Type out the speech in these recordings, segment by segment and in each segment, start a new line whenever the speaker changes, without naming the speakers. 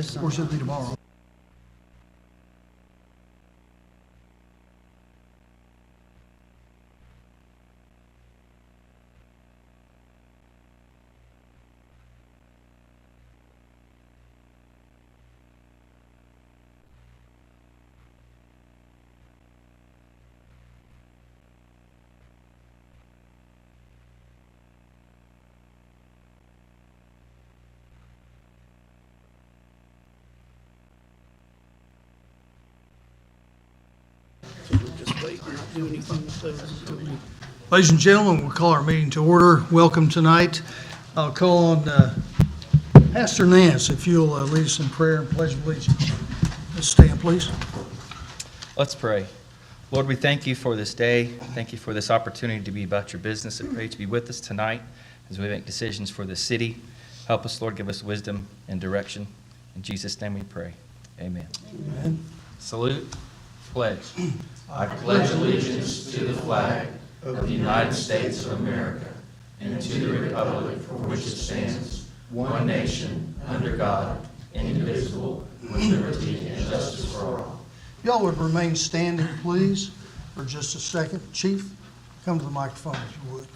this
Of course, it'll be tomorrow.
Just wait, not do anything with those until we.
Ladies and gentlemen, we'll call our meeting to order. Welcome tonight. I'll call on Pastor Nance, if you'll lead us in prayer and pledge of allegiance. Let's stand, please.
Let's pray. Lord, we thank you for this day. Thank you for this opportunity to be about your business, and pray to be with us tonight as we make decisions for the city. Help us, Lord, give us wisdom and direction. In Jesus' name we pray. Amen.
Amen.
Salute. Pledge. I pledge allegiance to the flag of the United States of America and to the republic for which it stands, one nation, under God, indivisible, with liberty and justice for all.
Y'all would remain standing, please, for just a second. Chief, come to the microphone if you would.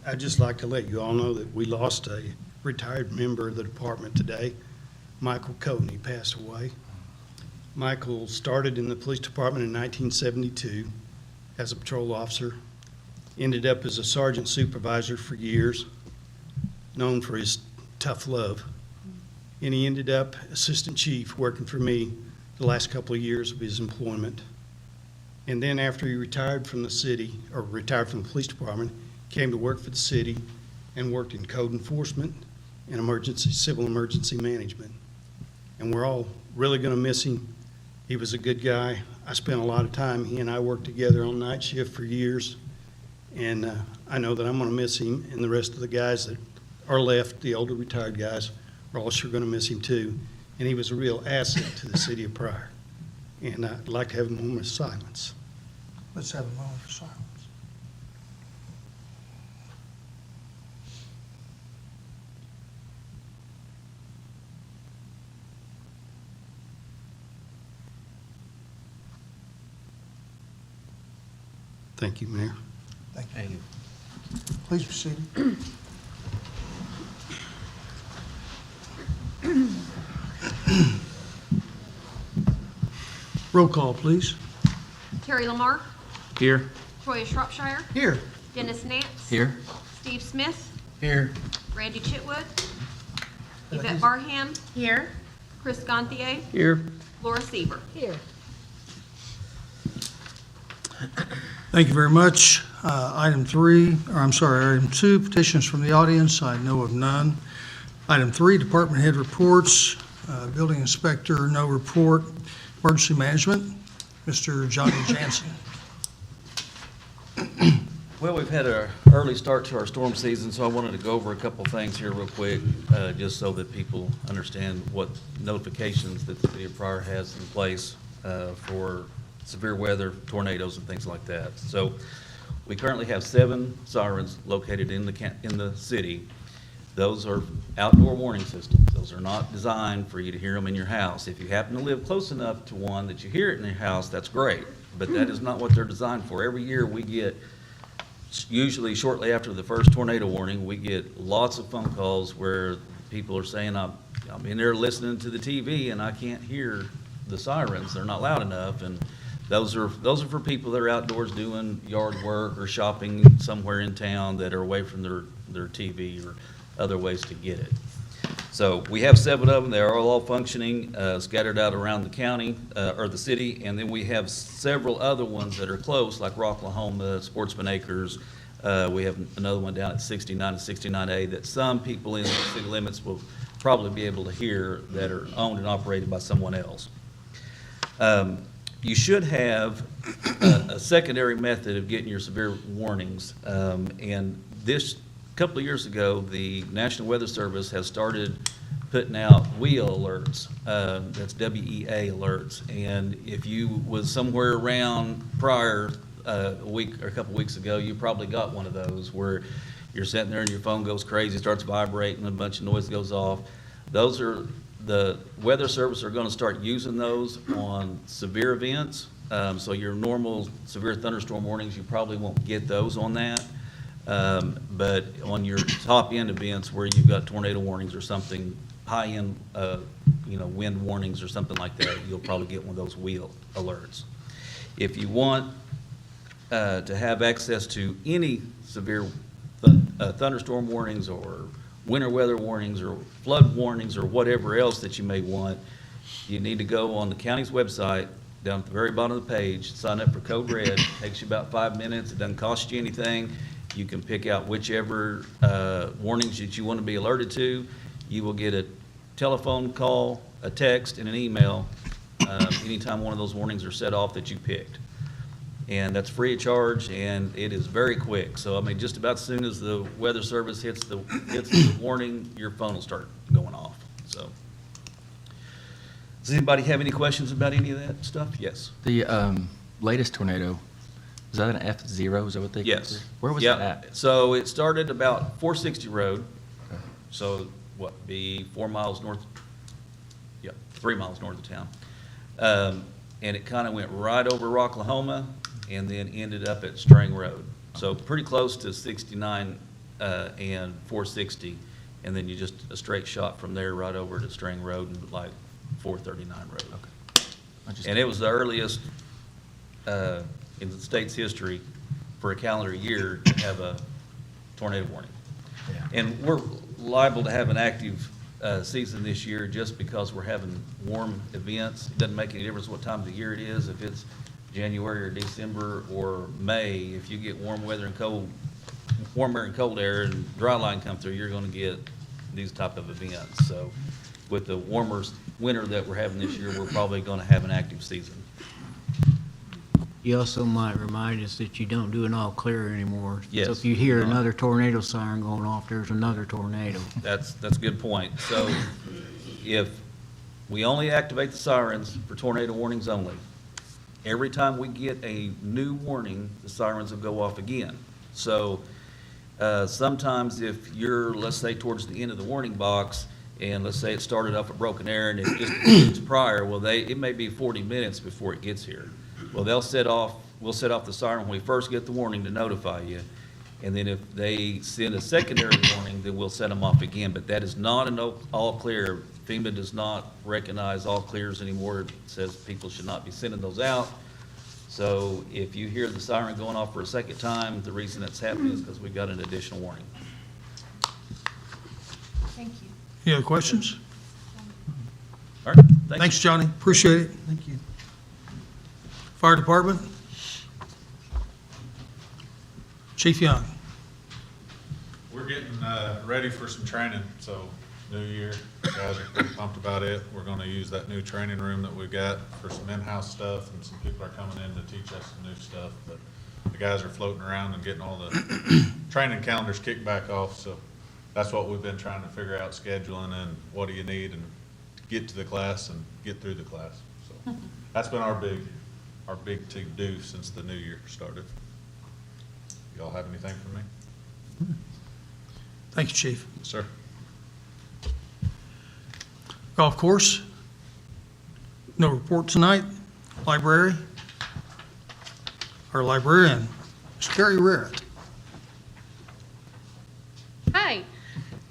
I'd just like to let you all know that we lost a retired member of the department today. Michael Coatney passed away. Michael started in the police department in 1972 as a patrol officer, ended up as a sergeant supervisor for years, known for his tough love. And he ended up assistant chief working for me the last couple of years of his employment. And then after he retired from the city, or retired from the police department, came to work for the city and worked in code enforcement and civil emergency management. And we're all really going to miss him. He was a good guy. I spent a lot of time, he and I worked together on night shift for years. And I know that I'm going to miss him, and the rest of the guys that are left, the older retired guys, are all sure going to miss him too. And he was a real asset to the city of Pryor. And I'd like to have a moment of silence.
Let's have a moment of silence.
Thank you, Mayor.
Thank you. Please be seated. Roll call, please.
Terry Lamar,
Here.
Troy Shropshire,
Here.
Dennis Nance,
Here.
Steve Smith,
Here.
Randy Chitwood, Yvette Barham,
Here.
Chris Gantier,
Here.
Laura Seaver.
Here.
Thank you very much. Item 2, petitions from the audience. I know of none. Item 3, department head reports. Building inspector, no report. Emergency management, Mr. Johnny Jansen.
Well, we've had an early start to our storm season, so I wanted to go over a couple things here real quick, just so that people understand what notifications that the city of Pryor has in place for severe weather, tornadoes, and things like that. So we currently have 7 sirens located in the city. Those are outdoor warning systems. Those are not designed for you to hear them in your house. If you happen to live close enough to one that you hear it in your house, that's great. But that is not what they're designed for. Every year we get, usually shortly after the first tornado warning, we get lots of phone calls where people are saying, I'm in there listening to the TV and I can't hear the sirens. They're not loud enough. And those are for people that are outdoors doing yard work or shopping somewhere in town that are away from their TV or other ways to get it. So we have 7 of them. They are all functioning, scattered out around the county or the city. And then we have several other ones that are close, like Rocklahoma, Sportsman Acres. We have another one down at 69 and 69A that some people in the city limits will probably be able to hear that are owned and operated by someone else. You should have a secondary method of getting your severe warnings. And this couple of years ago, the National Weather Service has started putting out WEA alerts. That's WEA alerts. And if you was somewhere around Pryor a week or a couple weeks ago, you probably got one of those where you're sitting there and your phone goes crazy, starts vibrating, a bunch of noise goes off. Those are, the Weather Service are gonna start using those on severe events. So your normal severe thunderstorm warnings, you probably won't get those on that. But on your top end events where you've got tornado warnings or something, high end, wind warnings or something like that, you'll probably get one of those wheel alerts. If you want to have access to any severe thunderstorm warnings or winter weather warnings or flood warnings or whatever else that you may want, you need to go on the county's website, down at the very bottom of the page, sign up for Code Red. Takes you about 5 minutes. It doesn't cost you anything. You can pick out whichever warnings that you want to be alerted to. You will get a telephone call, a text, and an email anytime one of those warnings are set off that you picked. And that's free of charge, and it is very quick. So, I mean, just about as soon as the Weather Service hits the warning, your phone will start going off, so. Does anybody have any questions about any of that stuff? Yes.
The latest tornado, was that an F0? Is that what they?
Yes.
Where was
Yep.
that at?
So it started about 460 Road,
Okay.
so what, be 4 miles north, 3 miles north of town. And it kind of went right over Rocklahoma and then ended up at String Road. So pretty close to 69 and 460, and then you just a straight shot from there right over to String Road and like 439 Road. And it was the earliest in the state's history for a calendar year to have a tornado warning.
Yeah.
And we're liable to have an active season this year just because we're having warm events. It doesn't make any difference what time of the year it is, if it's January or December or May. If you get warm weather and warm air and cold air and dry line come through, you're gonna get these type of events. So with the warmer winter that we're having this year, we're probably gonna have an active season.
You also might remind us that you don't do an all clear anymore.
Yes.
So if you hear another tornado siren going off, there's another tornado.
That's a good point. So if we only activate the sirens for tornado warnings only, every time we get a new warning, the sirens will go off again. So sometimes if you're, let's say, towards the end of the warning box, and let's say it started off at Broken Arrow and it just includes Pryor, well, it may be 40 minutes before it gets here. Well, we'll set off the siren when we first get the warning to notify you. And then if they send a secondary warning, then we'll set them off again. But that is not an all clear. FEMA does not recognize all clears anymore. It says people should not be sending those out. So if you hear the siren going off for a second time, the reason that's happening is because we've got an additional warning.
Thank you.
Any other questions?
All right,
Thanks, Johnny. Appreciate it. Thank you. Fire Department? Chief Young.
We're getting ready for some training, so new year, guys are pretty pumped about it. We're gonna use that new training room that we've got for some in-house stuff, and some people are coming in to teach us some new stuff, but the guys are floating around and getting all the training calendars kicked back off, so that's what we've been trying to figure out, scheduling and what do you need and get to the class and get through the class. So that's been our big to-do since the new year started. Y'all have anything for me?
Thank you, Chief.
Yes, sir.
Golf course? No report tonight. Library? Our librarian, Ms. Carrie Rarrett.
Hi,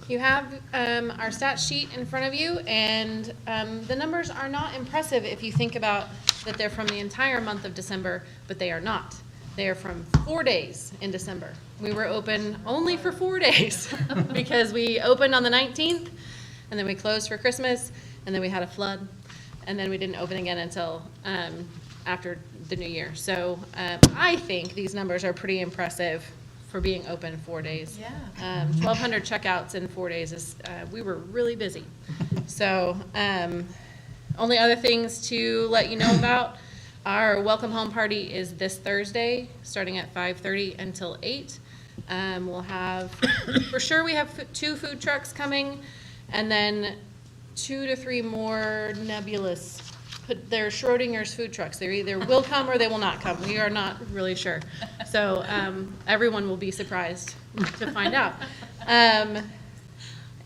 you have our stat sheet in front of you, and the numbers are not impressive if you think about that they're from the entire month of December, but they are not. They are from 4 days in December. We were open only for 4 days because we opened on the 19th, and then we closed for Christmas, and then we had a flood, and then we didn't open again until after the new year. So I think these numbers are pretty impressive for being open 4 days.
Yeah.
1,200 checkouts in 4 days is, we were really busy. So, only other things to let you know about, our welcome home party is this Thursday, starting at 5:30 until 8. We'll have, for sure we have 2 food trucks coming, and then 2 to 3 more nebulous, they're Schrodinger's food trucks. They either will come or they will not come. We are not really sure. So everyone will be surprised to find out.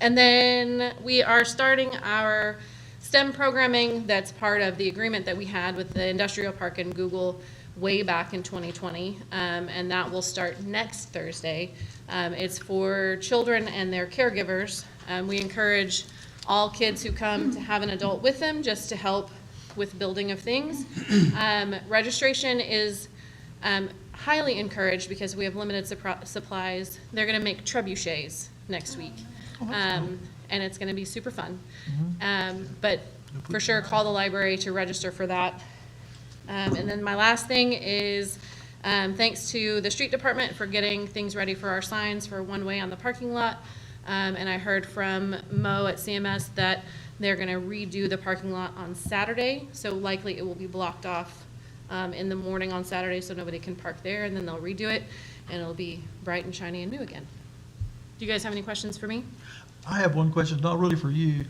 And then we are starting our STEM programming. That's part of the agreement that we had with the industrial park and Google way back in 2020. And that will start next Thursday. It's for children and their caregivers. We encourage all kids who come to have an adult with them just to help with building of things. Registration is highly encouraged because we have limited supplies. They're going to make trebuchets next week. And it's going to be super fun. But for sure, call the library to register for that. And then my last thing is thanks to the street department for getting things ready for our signs for one way on the parking lot. And I heard from Mo at CMS that they're going to redo the parking lot on Saturday. So likely it will be blocked off in the morning on Saturday so nobody can park there. And then they'll redo it and it'll be bright and shiny and new again. Do you guys have any questions for me?
I have one question, not really for you.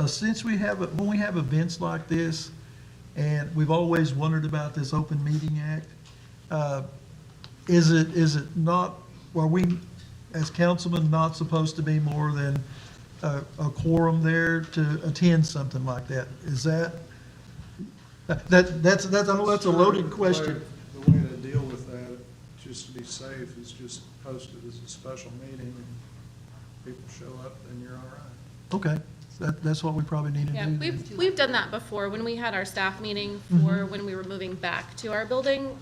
Since we have, when we have events like this, and we've always wondered about this Open Meeting Act, is it not, are we, as councilmen, not supposed to be more than a quorum there to attend something like that? Is that's, I know that's a loaded question.
The way to deal with that, just to be safe, is just post it as a special meeting, and people show up, then you're all right.
Okay, that's what we probably need to
Yeah,
do.
we've done that before when we had our staff meeting for when we were moving back to our building.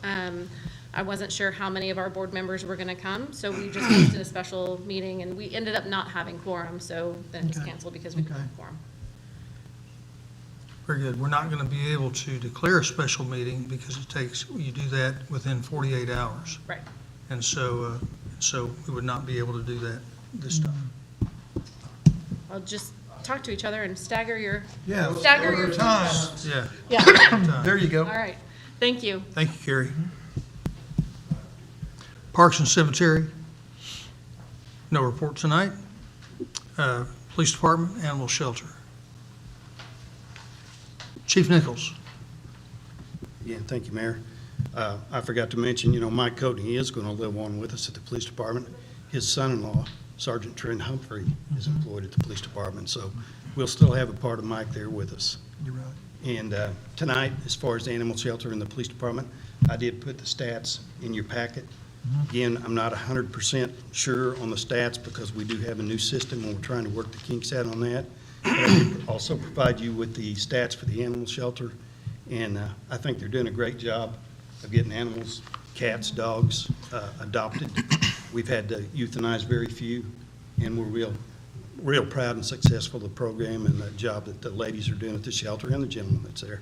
I wasn't sure how many of our board members were going to come, so we just hosted a special meeting, and we ended up not having quorum, so then it was
Okay.
canceled because we didn't
Okay.
have quorum.
Very good. We're not going to be able to declare a special meeting because it takes, you do that within 48 hours.
Right.
And so we would not be able to do that this time.
I'll just talk to each other and stagger your
Yeah.
time.
Yeah.
Yeah,
There you go.
all right. Thank you.
Thank you, Carrie. Parks and Cemetery, no report tonight. Police Department, Animal Shelter. Chief Nichols.
Yeah, thank you, Mayor. I forgot to mention, Mike Coatney is going to live on with us at the police department. His son-in-law, Sergeant Trent Humphrey, is employed at the police department, so we'll still have a part of Mike there with us.
You're right.
And tonight, as far as the animal shelter and the police department, I did put the stats in your packet. Again, I'm not 100% sure on the stats because we do have a new system and we're trying to work the kinks out on that. But I did also provide you with the stats for the animal shelter, and I think they're doing a great job of getting animals, cats, dogs, adopted. We've had to euthanize very few, and we're real proud and successful of the program and the job that the ladies are doing at the shelter and the gentleman that's there.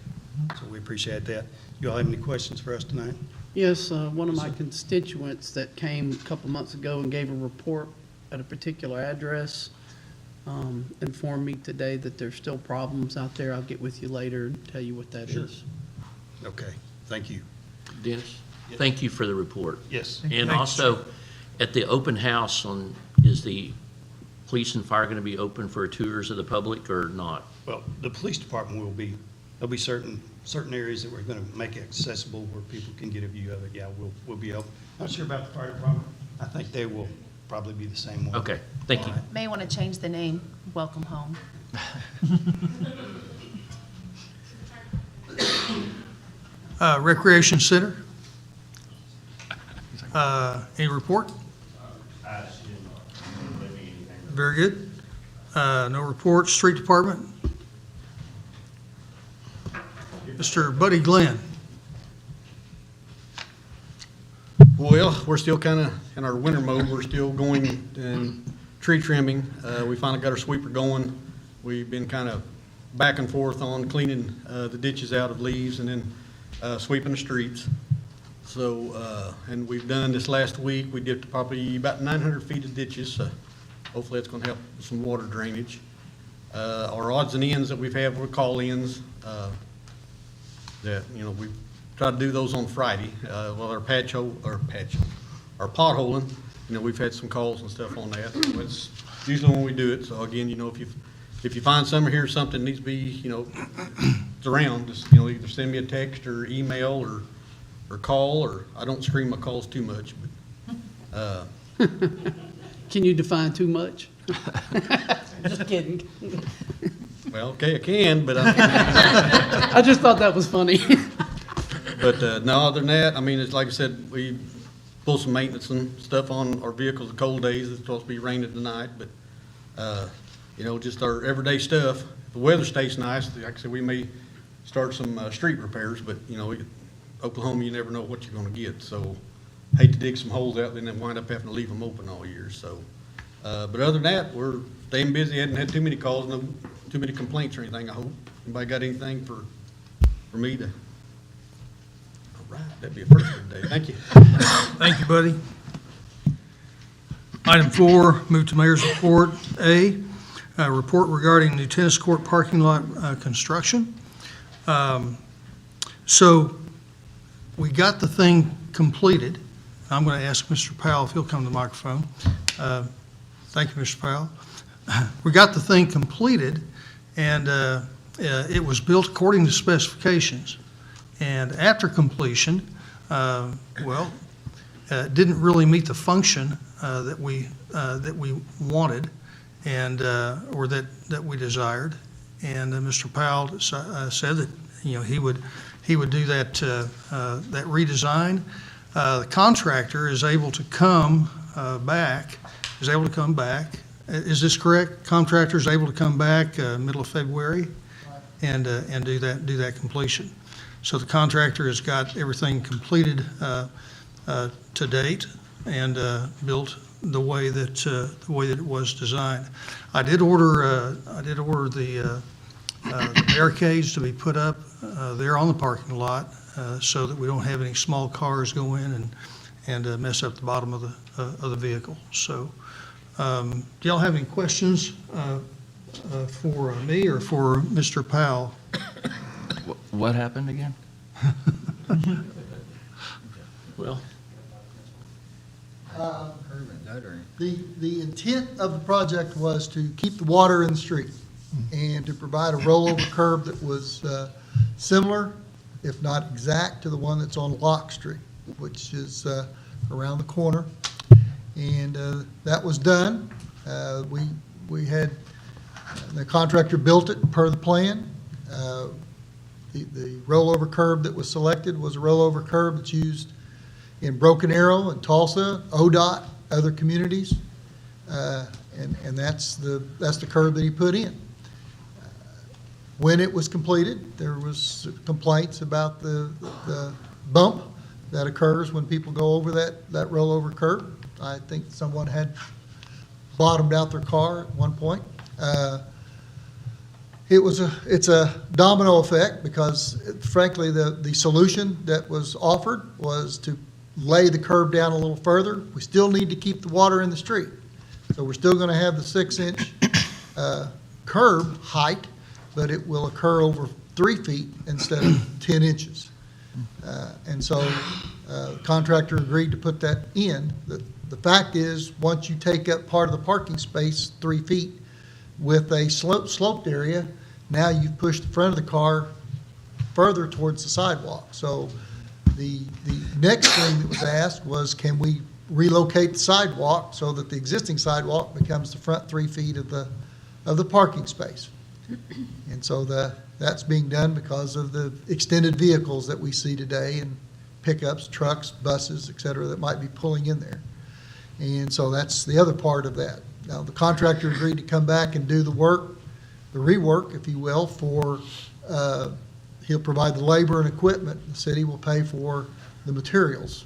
So we appreciate that. You all have any questions for us tonight?
Yes, one of my constituents that came a couple months ago and gave a report at a particular address informed me today that there's still problems out there. I'll get with you later and tell you what that is.
Okay, thank you.
Dennis, thank you for the report.
Yes.
And also, at the open house is the police and fire going to be open for tours of the public or not?
Well, the police department there'll be certain areas that we're going to make accessible where people can get a view of it. Yeah, we'll be open. Not sure about the fire department. I think they will probably be the same way.
Okay, thank you.
May want to change the name, Welcome Home.
Recreation Center. Any report? Very good. No report. Street Department. Mr. Buddy Glenn.
Well, we're still kind of in our winter mode. We're still going and tree trimming. We finally got our sweeper going. We've been kind of back and forth on cleaning the ditches out of leaves and then sweeping the streets. So, and we've done this last week, we did probably about 900 feet of ditches. Hopefully that's going to help with some water drainage. Our odds and ends that we've had were call-ins that, we try to do those on Friday. Well, our our potholing, we've had some calls and stuff on that. So it's usually when we do it. So again, if you find somewhere here something needs to be, it's around, just, either send me a text or email or call, or I don't screen my calls too much, but,
Can you define too much? Just kidding.
Well, okay, I can, but I,
I just thought that was funny.
but, no, other than that, I mean, it's like I said, we pull some maintenance and stuff on our vehicles, the cold days, it's supposed to be raining tonight, but, you know, just our everyday stuff. If the weather stays nice, like I said, we may start some, street repairs, but, you know, Oklahoma, you never know what you're gonna get, so hate to dig some holes out and then wind up having to leave them open all year, so. But other than that, we're staying busy, hadn't had too many calls, no, too many complaints or anything, I hope. Anybody got anything for me to? All right, that'd be a first good day, thank you.
Thank you, buddy. Item 4, move to mayor's report. A, report regarding new tennis court parking lot construction. So we got the thing completed. I'm going to ask Mr. Powell if he'll come to the microphone. Thank you, Mr. Powell. We got the thing completed, and it was built according to specifications. And after completion, it didn't really meet the function that we wanted, and or that we desired. And Mr. Powell said that, you know, he would do that that redesign. The contractor is able to come back. Is this correct? Contractor is able to come back middle of February and do that completion. So the contractor has got everything completed to date and built the way that it was designed. I did order the barricades to be put up there on the parking lot so that we don't have any small cars go in and mess up the bottom of the vehicle. So, do y'all have any questions for me or for Mr. Powell?
What happened again?
Well,
The intent of the project was to keep the water in the street and to provide a rollover curb that was similar, if not exact, to the one that's on Lock Street, which is around the corner. And that was done. We had, the contractor built it per the plan. The rollover curb that was selected was a rollover curb that's used in Broken Arrow and Tulsa, ODOT, other communities, and that's the curb that he put in. When it was completed, there was complaints about the bump that occurs when people go over that rollover curb. I think someone had bottomed out their car at one point. It's a domino effect because, frankly, the solution that was offered was to lay the curb down a little further. We still need to keep the water in the street. So we're still going to have the 6-inch curb height, but it will occur over 3 feet instead of 10 inches. And so the contractor agreed to put that in. The fact is, once you take up part of the parking space 3 feet with a sloped area, now you've pushed the front of the car further towards the sidewalk. So the next thing that was asked was, can we relocate the sidewalk so that the existing sidewalk becomes the front 3 feet of the parking space? And so that's being done because of the extended vehicles that we see today, and pickups, trucks, buses, et cetera, that might be pulling in there. And so that's the other part of that. Now, the contractor agreed to come back and do the work, the rework, if you will, for, he'll provide the labor and equipment. The city will pay for the materials.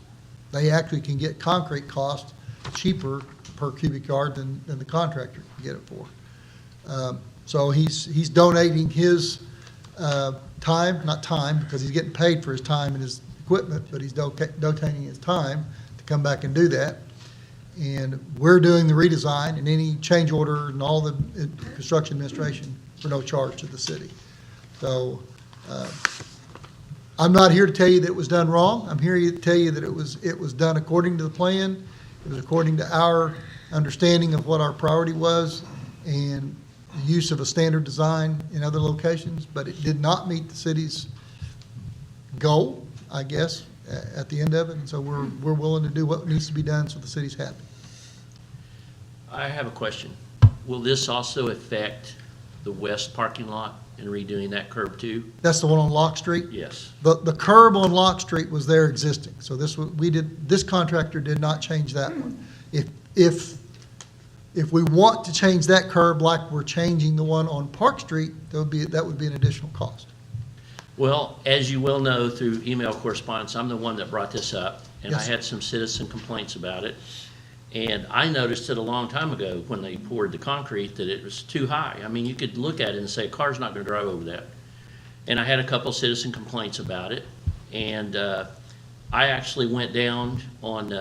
They actually can get concrete cost cheaper per cubic yard than the contractor can get it for. So he's donating his time, not time, because he's getting paid for his time and his equipment, but he's donating his time to come back and do that. And we're doing the redesign and any change order and all the construction administration for no charge to the city. So I'm not here to tell you that it was done wrong. I'm here to tell you that it was done according to the plan. It was according to our understanding of what our priority was and the use of a standard design in other locations, but it did not meet the city's goal, I guess, at the end of it. And so we're willing to do what needs to be done so the city's happy.
I have a question. will this also affect the west parking lot and redoing that curb too?
That's the one on Lock Street?
Yes.
The curb on Lock Street was there existing, so this contractor did not change that one. If we want to change that curb like we're changing the one on Park Street, that would be an additional cost.
Well, as you well know through email correspondence, I'm the one that brought this up, and I
Yes, sir.
had some citizen complaints about it. And I noticed it a long time ago when they poured the concrete that it was too high. I mean, you could look at it and say, a car's not gonna drive over that. And I had a couple citizen complaints about it. And I actually went down on,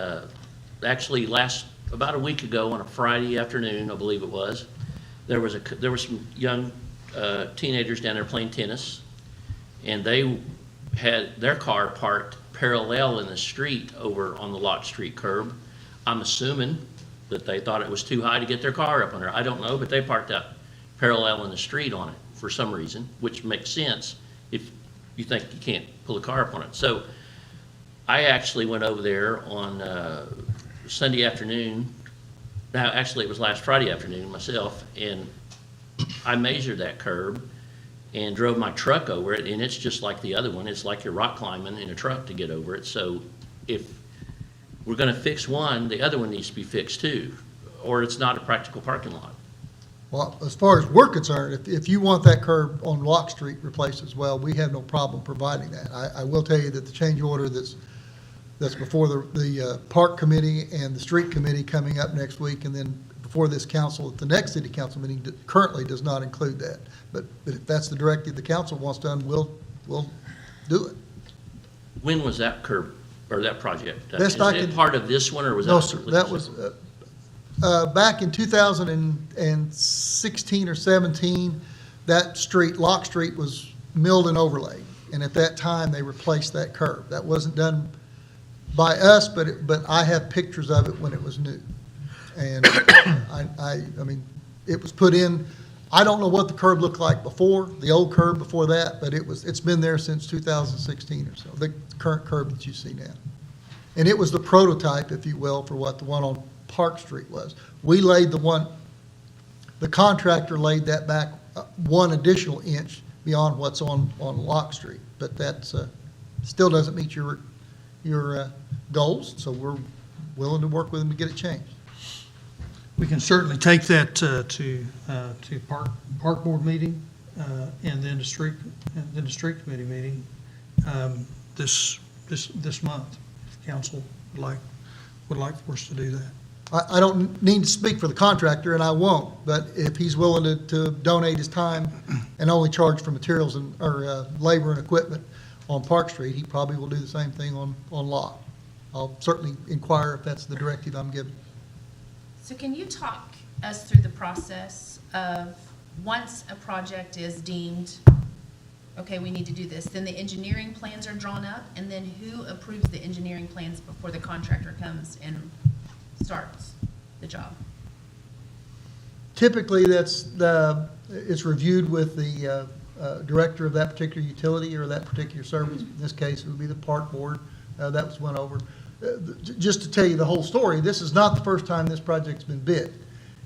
about a week ago on a Friday afternoon, I believe it was. There were some young teenagers down there playing tennis. And they had their car parked parallel in the street over on the Lock Street curb. I'm assuming that they thought it was too high to get their car up on there. I don't know, but they parked up parallel in the street on it for some reason, which makes sense if you think you can't pull a car up on it. So I actually went over there on Sunday afternoon. Now, actually, it was last Friday afternoon myself, and I measured that curb and drove my truck over it, and it's just like the other one. It's like you're rock climbing in a truck to get over it. So if we're gonna fix one, the other one needs to be fixed too, or it's not a practical parking lot.
Well, as far as we're concerned, if you want that curb on Lock Street replaced as well, we have no problem providing that. I will tell you that the change order that's before the Park Committee and the Street Committee coming up next week, and then before this council at the next city council meeting currently does not include that. But if that's the directive the council wants done, we'll do it.
When was that curb, or that project?
Best
Is
I
it
can-
part of this one, or was that?
No, sir, that was back in 2016 or 17, that street, Lock Street, was milled and overlaid. And at that time, they replaced that curb. That wasn't done by us, but I have pictures of it when it was new. And I mean, it was put in, I don't know what the curb looked like before, the old curb before that, but it's been there since 2016 or so, the current curb that you see now. And it was the prototype, if you will, for what the one on Park Street was. We laid the contractor laid that back 1 additional inch beyond what's on Lock Street. But that's, still doesn't meet your goals, so we're willing to work with them to get it changed.
We can certainly take that to park board meeting, and then the street committee meeting, this month. If council would like for us to do that.
I don't need to speak for the contractor, and I won't, but if he's willing to donate his time and only charge for materials or labor and equipment on Park Street, he probably will do the same thing on Lock. I'll certainly inquire if that's the directive I'm given.
So can you talk us through the process of, once a project is deemed, okay, we need to do this, then the engineering plans are drawn up, and then who approves the engineering plans before the contractor comes and starts the job?
Typically, it's reviewed with the director of that particular utility or that particular service. In this case, it would be the park board. That was went over. Just to tell you the whole story, this is not the first time this project's been bid.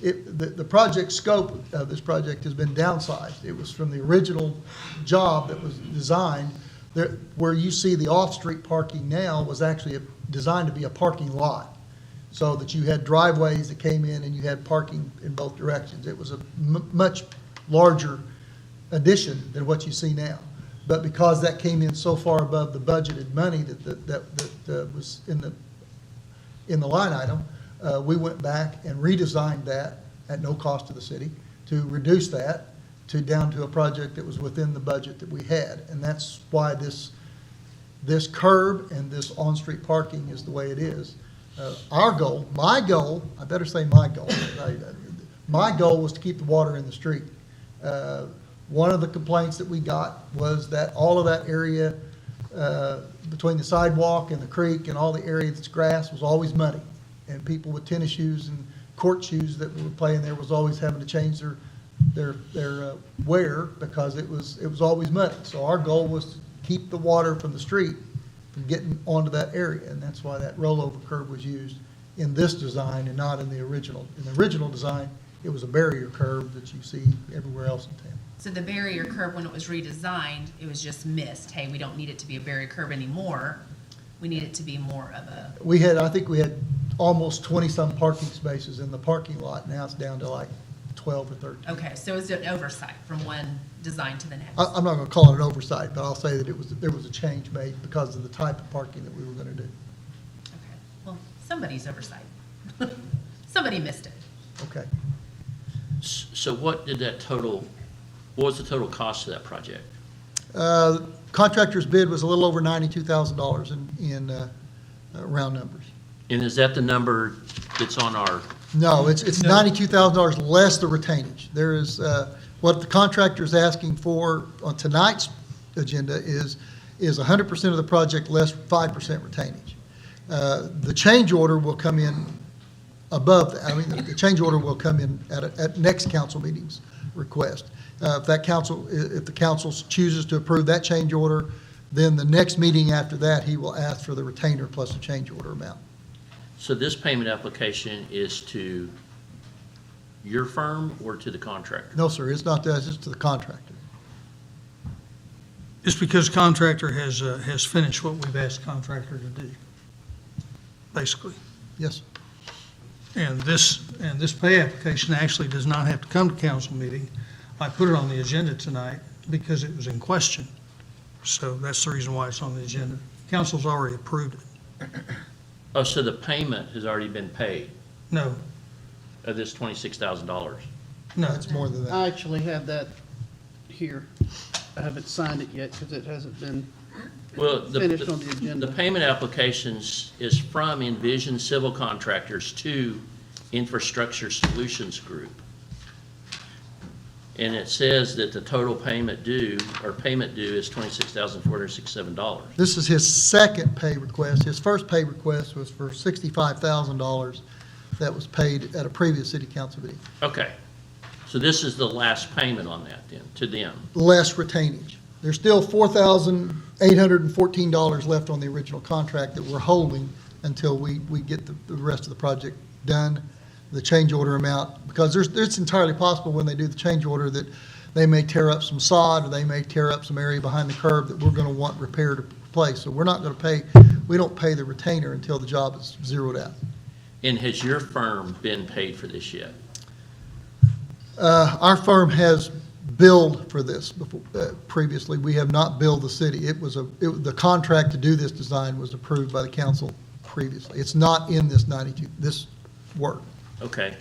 The project scope of this project has been downsized. It was from the original job that was designed, where you see the off-street parking now was actually designed to be a parking lot, so that you had driveways that came in and you had parking in both directions. It was a much larger addition than what you see now. But because that came in so far above the budgeted money that was in the line item, we went back and redesigned that at no cost to the city to reduce that down to a project that was within the budget that we had. And that's why this curb and this on-street parking is the way it is. Our goal, my goal, I better say my goal, my goal was to keep the water in the street. One of the complaints that we got was that all of that area between the sidewalk and the creek and all the area that's grass was always muddy. And people with tennis shoes and court shoes that were playing there was always having to change their wear because it was always muddy. So our goal was to keep the water from the street from getting onto that area. And that's why that rollover curb was used in this design and not in the original. In the original design, It was a barrier curb that you see everywhere else in town.
So the barrier curb, when it was redesigned, it was just missed. Hey, we don't need it to be a barrier curb anymore. We need it to be more of a,
I think we had almost 20-some parking spaces in the parking lot. Now it's down to like 12 or 13.
okay, so it's an oversight from one design to the next.
I'm not going to call it an oversight, but I'll say that there was a change made because of the type of parking that we were going to do.
Okay, well, somebody's oversight. Somebody missed it.
Okay.
So what was the total cost of that project?
Contractor's bid was a little over $92,000 in round numbers.
And is that the number that's on our,
No, it's $92,000 less the retainage. There is, what the contractor is asking for on tonight's agenda is 100% of the project less 5% retainage. The change order will come in above that. I mean, the change order will come in at next council meeting's request. If the council chooses to approve that change order, then the next meeting after that, he will ask for the retainer plus the change order amount.
so this payment application is to your firm or to the contractor?
No, sir, it's not that, it's to the contractor.
It's because contractor has finished what we've asked contractor to do, basically.
Yes, sir.
And this pay application actually does not have to come to council meeting. I put it on the agenda tonight because it was in question. So that's the reason why it's on the agenda. Council's already approved it.
Oh, so the payment has already been paid
No,
of this $26,000?
no.
It's more than that.
I actually have that here. I haven't signed it yet because it hasn't been
Well,
finished on the agenda.
the payment applications is from Envision Civil Contractors to Infrastructure Solutions Group. And it says that the total payment due is $26,467.
This is his second pay request. His first pay request was for $65,000 that was paid at a previous city council meeting.
Okay, so this is the last payment on that then, to them?
Less retainage. There's still $4,814 left on the original contract that we're holding until we get the rest of the project done. The change order amount, because it's entirely possible when they do the change order that they may tear up some sod or they may tear up some area behind the curb that we're going to want repaired or replaced. So we're not going to pay, we don't pay the retainer until the job is zeroed out.
And has your firm been paid for this yet?
Our firm has billed for this before, previously. We have not billed the city. The contract to do this design was approved by the council previously. It's not in this this work.
Okay.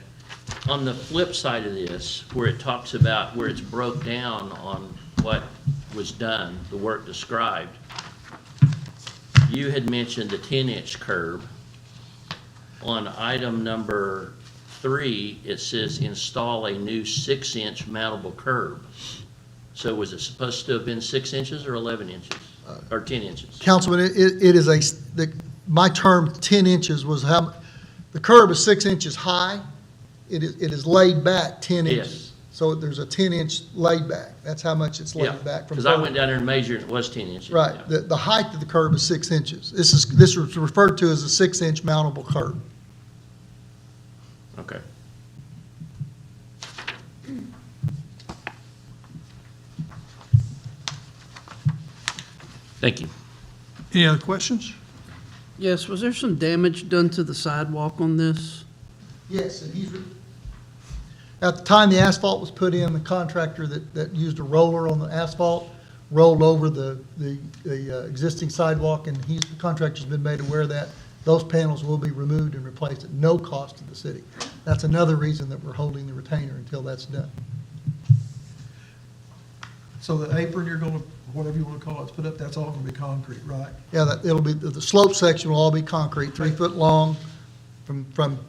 On the flip side of this, where it talks about, where it's broke down on what was done, the work described, you had mentioned the 10-inch curb. On item number 3, it says install a new 6-inch mountable curb. So was it supposed to have been 6 inches or 11 inches, or 10 inches?
Councilman, it is my term 10 inches was how, the curb is 6 inches high. It is laid back 10
Yes.
inches. So there's a 10-inch laid back. That's how much it's
Yeah,
laid back from.
because I went down there and measured, it was 10 inches.
Right.
Yeah.
The height of the curb is 6 inches. This is referred to as a 6-inch mountable curb.
Okay. Thank you.
Any other questions?
Yes, was there some damage done to the sidewalk on this?
Yes, and at the time the asphalt was put in, the contractor that used a roller on the asphalt rolled over the existing sidewalk, and the contractor's been made aware of that. Those panels will be removed and replaced at no cost to the city. That's another reason that we're holding the retainer until that's done.
So the apron you're gonna, whatever you wanna call it, put up, that's all gonna be concrete, right?
Yeah, it'll be, the slope section will all be concrete, 3 foot long from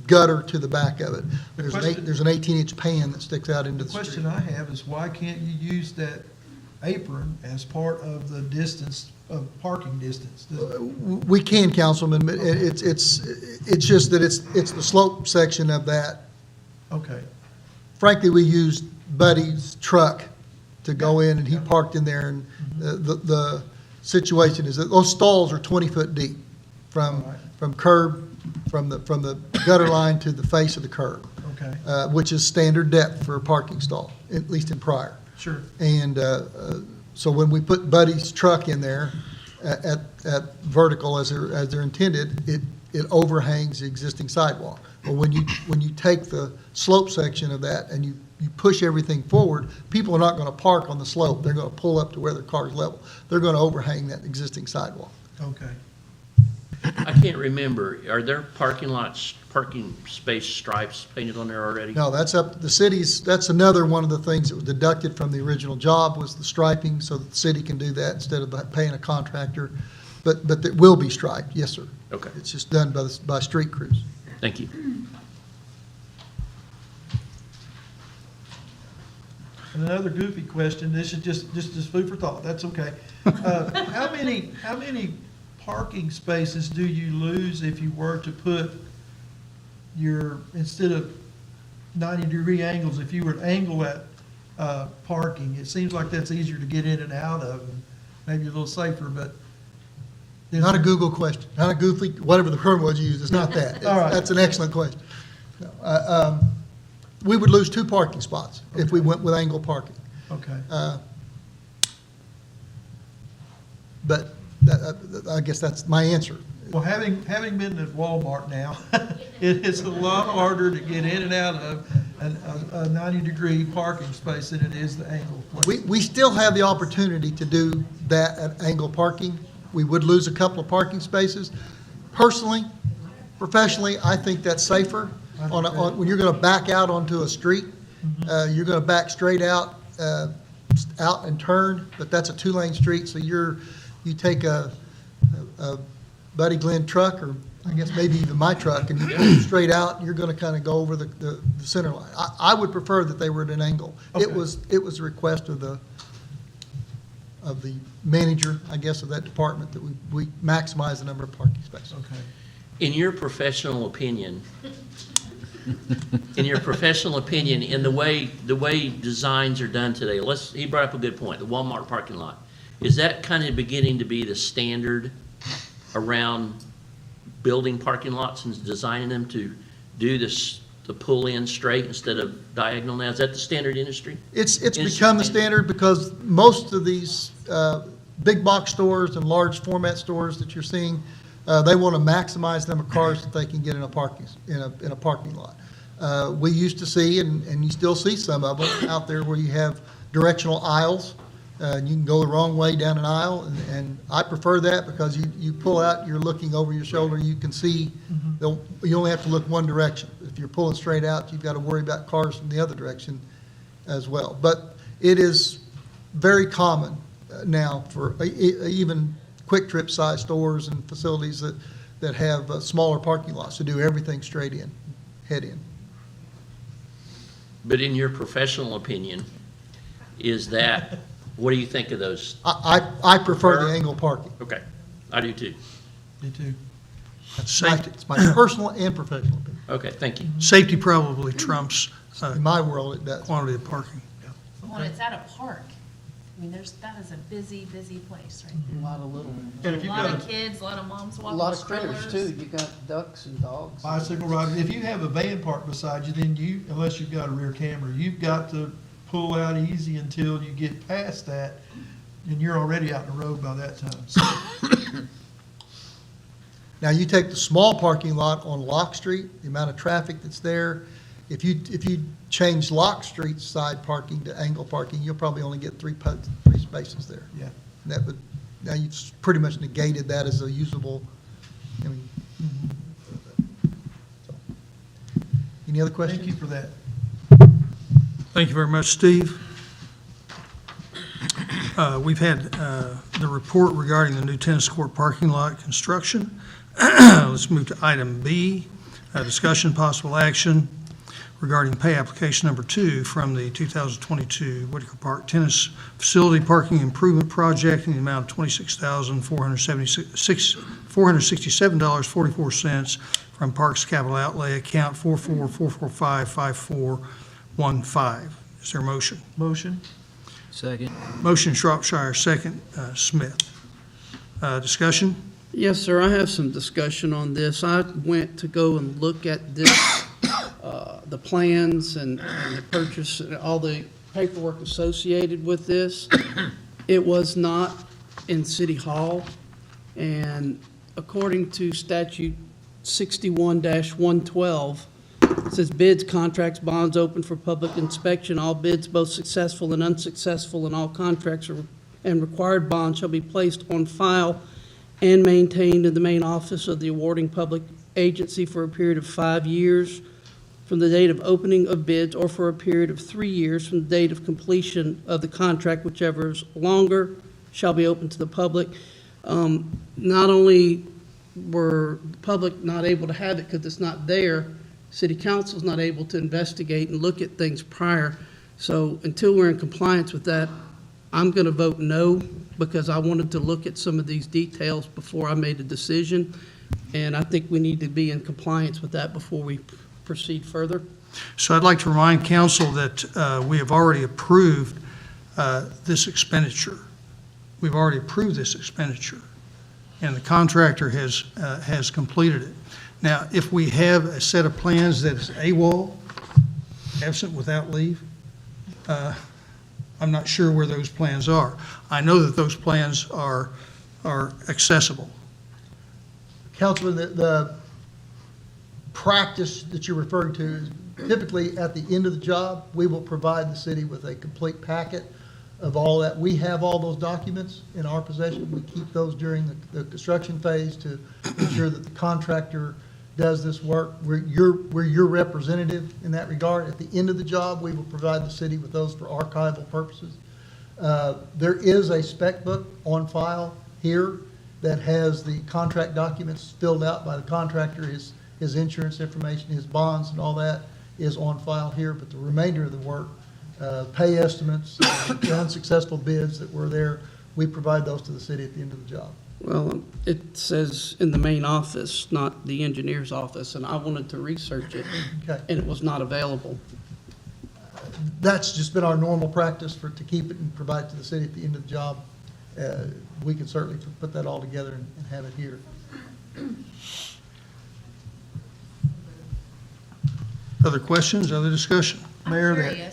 gutter to the back of it. There's an 18-inch pan that sticks out into
The
the street.
question I have is why can't you use that apron as part of the distance, of parking distance?
We can, Councilman, but it's just that it's the slope section of that.
Okay,
Frankly, we used Buddy's truck to go in, and he parked in there, and the situation is that those stalls are 20 foot deep from curb, from the gutter line to the face of the curb.
okay. Okay,
which is standard depth for a parking stall, at least in Pryor.
sure.
And so when we put Buddy's truck in there at vertical as they're intended, it overhangs the existing sidewalk. But when you take the slope section of that and you push everything forward, people are not going to park on the slope. They're going to pull up to where their car's level. They're going to overhang that existing sidewalk.
Okay.
I can't remember, are there parking space stripes painted on there already?
No, that's up, the city's, that's another one of the things that was deducted from the original job was the striping, so that the city can do that instead of paying a contractor. But it will be striped, yes, sir.
Okay,
It's just done by street crews.
thank you.
And another goofy question, this is just food for thought, that's okay. How many parking spaces do you lose if you were to put instead of 90-degree angles, if you were to angle that parking? It seems like that's easier to get in and out of, and maybe a little safer, but.
Not a Google question, not a goofy, whatever the term was you used, it's not that.
All right.
That's an excellent question. We would lose 2 parking spots if we went with angle parking.
Okay.
But I guess that's my answer.
Well, having been at Walmart now, it is a lot harder to get in and out of a 90-degree parking space than it is the angle.
We still have the opportunity to do that at angle parking. We would lose a couple of parking spaces. Personally, professionally, I think that's safer. When you're going to back out onto a street, you're going to back straight out and turn, but that's a 2-lane street, so you take a Buddy Glenn truck, or I guess maybe even my truck, and you pull straight out, you're going to kind of go over the center line. I would prefer that they were at an angle.
Okay.
It was a request of the manager, I guess, of that department that we maximize the number of parking spaces.
Okay.
In your professional opinion, in the way designs are done today, he brought up a good point, the Walmart parking lot. Is that kind of beginning to be the standard around building parking lots and designing them to do this, the pull in straight instead of diagonal now? Is that the standard industry?
It's become the standard because most of these big box stores and large format stores that you're seeing, they want to maximize the number of cars that they can get in a parking lot. We used to see, and you still see some of them out there where you have directional aisles. And you can go the wrong way down an aisle, and I prefer that because you pull out, you're looking over your shoulder, you can see, you only have to look one direction. If you're pulling straight out, you've got to worry about cars from the other direction as well. But it is very common now for even quick trip size stores and facilities that have smaller parking lots to do everything straight in, head in.
But in your professional opinion, what do you think of those?
I prefer the angle parking.
Okay, I do too.
Me too.
It's my personal and professional opinion.
Okay, thank you.
Safety probably trumps
In my world, it does.
quantity of parking.
Well, it's at a park. I mean, that is a busy, busy place right
A lot of little,
And
there.
if
A
you've
lot
got
of kids, a lot of moms
a
walking
lot of
strollers.
critters too. You got ducks and dogs.
bicycle riders, if you have a van parked beside you, then unless you've got a rear camera, you've got to pull out easy until you get past that, and you're already out in the road by that time. So,
Now, you take the small parking lot on Lock Street, the amount of traffic that's there, if you change Lock Street's side parking to angle parking, you'll probably only get three spaces there.
yeah.
Now you've pretty much negated that as a usable, I mean. So. Any other questions?
Thank you for that.
Thank you very much, Steve. We've had the report regarding the new tennis court parking lot construction. Let's move to item B, discussion possible action regarding pay application number 2 from the 2022 Whitaker Park Tennis Facility Parking Improvement Project in the amount of $26,467.44 from Parks Capital Outlay account 444455415. Is there a motion?
Motion?
Second.
Motion Shropshire, second Smith. Discussion?
Yes, sir, I have some discussion on this. I went to go and look at this the plans and the purchase, and all the paperwork associated with this. It was not in City Hall, and according to statute 61-112, it says bids, contracts, bonds open for public inspection. All bids, both successful and unsuccessful, and all contracts and required bonds shall be placed on file and maintained in the main office of the awarding public agency for a period of 5 years from the date of opening of bids, or for a period of 3 years from the date of completion of the contract, whichever is longer, shall be open to the public. Not only were the public not able to have it because it's not there, city council's not able to investigate and look at things prior. So until we're in compliance with that, I'm going to vote no, because I wanted to look at some of these details before I made a decision. And I think we need to be in compliance with that before we proceed further.
So I'd like to remind council that we have already approved this expenditure. We've already approved this expenditure, and the contractor has completed it. Now, if we have a set of plans that is AWOL, absent without leave, I'm not sure where those plans are. I know that those plans are accessible.
Councilman, the practice that you're referring to is typically at the end of the job, we will provide the city with a complete packet of all that. We have all those documents in our possession. We keep those during the construction phase to ensure that the contractor does this work. We're your representative in that regard. At the end of the job, we will provide the city with those for archival purposes. There is a spec book on file here that has the contract documents filled out by the contractor, his insurance information, his bonds, and all that is on file here. But the remainder of the work, pay estimates, the unsuccessful bids that were there, we provide those to the city at the end of the job.
Well, it says in the main office, not the engineer's office, and I wanted to research it,
Okay.
and it was not available.
That's just been our normal practice to keep it and provide it to the city at the end of the job. We can certainly put that all together and have it here.
Other questions, other discussion?
Mayor,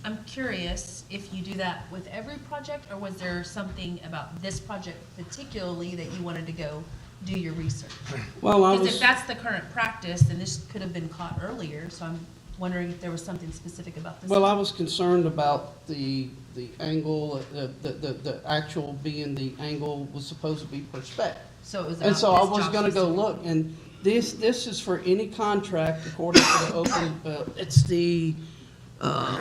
I'm curious if you do that with every project, or was there something about this project particularly that you wanted to go do your research?
Well, I
Because
was,
if that's the current practice, then this could have been caught earlier, so I'm wondering if there was something specific about this.
well, I was concerned about the angle, the actual being the angle was supposed to be per spec.
So it was
And
about
so I
this
was
job
gonna go
specifically.
look, and this is for any contract according to the it's the,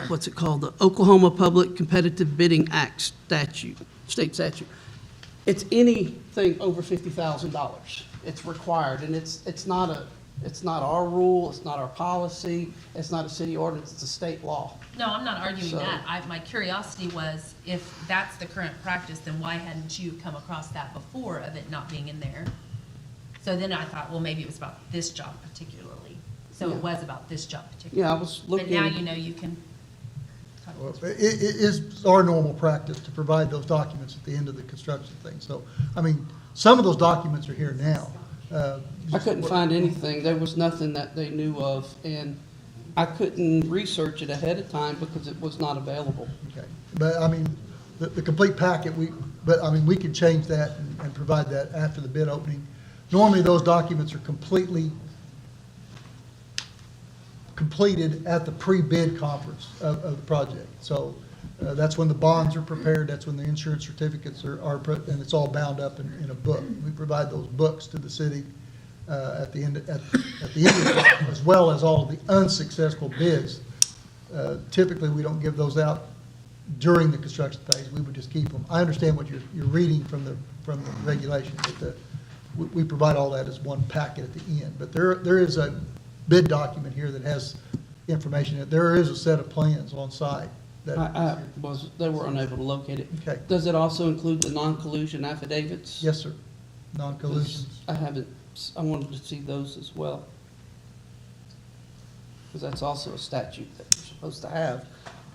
what's it called? The Oklahoma Public Competitive Bidding Act statute, state statute. It's anything over $50,000. It's required, and it's not our rule, it's not our policy, it's not a city ordinance, it's a state law.
No, I'm not arguing
So-
that. My curiosity was, if that's the current practice, then why hadn't you come across that before of it not being in there? So then I thought, well, maybe it was about this job particularly. So it
Yeah.
was about this job particularly.
Yeah, I was
But
looking.
now you know you can. talk
Well,
about
it is our normal practice to provide those documents at the end of the construction thing. So, I mean, some of those documents are here now.
I couldn't find anything. There was nothing that they knew of, and I couldn't research it ahead of time because it was not available.
Okay, but I mean, the complete packet, we can change that and provide that after the bid opening. Normally, those documents are completed at the pre-bid conference of the project. So that's when the bonds are prepared, that's when the insurance certificates are put, and it's all bound up in a book. We provide those books to the city at the end of the job, as well as all of the unsuccessful bids. Typically, we don't give those out during the construction phase. We would just keep them. I understand what you're reading from the regulation, but we provide all that as one packet at the end. But there is a bid document here that has information. There is a set of plans on site.
They were unable to locate it.
Okay.
Does it also include the non-collusion affidavits?
Yes, sir. Non-collusion.
I wanted to see those as well. Because that's also a statute that we're supposed to have.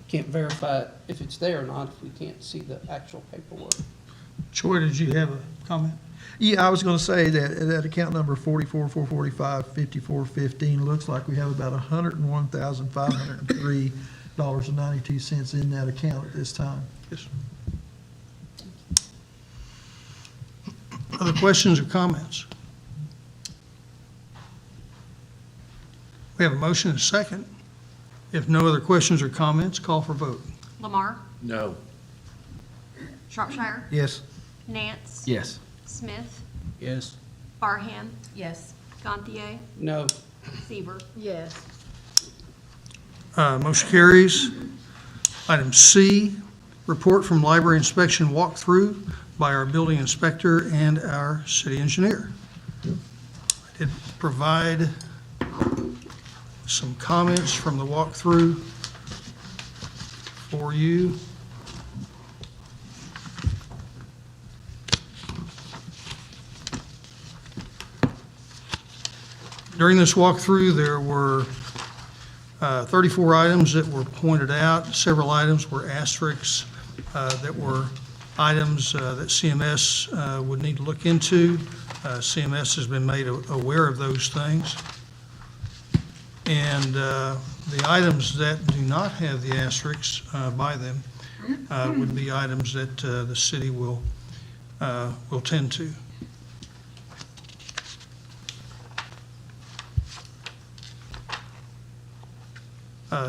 Can't verify if it's there or not if we can't see the actual paperwork.
Troy, did you have a comment?
Yeah, I was gonna say that account number 44,445,5415 looks like we have about $101,503.92 in that account at this time.
Yes. Other questions or comments? We have a motion and a second. If no other questions or comments, call for vote.
Lamar,
No.
Shropshire,
Yes.
Nance,
Yes.
Smith,
Yes.
Barham,
Yes.
Gantier,
No.
Seaver.
Yes.
Motion carries. Item C, report from library inspection walkthrough by our building inspector and our city engineer. I did provide some comments from the walkthrough for you. During this walkthrough, there were 34 items that were pointed out. Several items were asterisks that were items that CMS would need to look into. CMS has been made aware of those things. And the items that do not have the asterisks by them would be items that the city will tend to.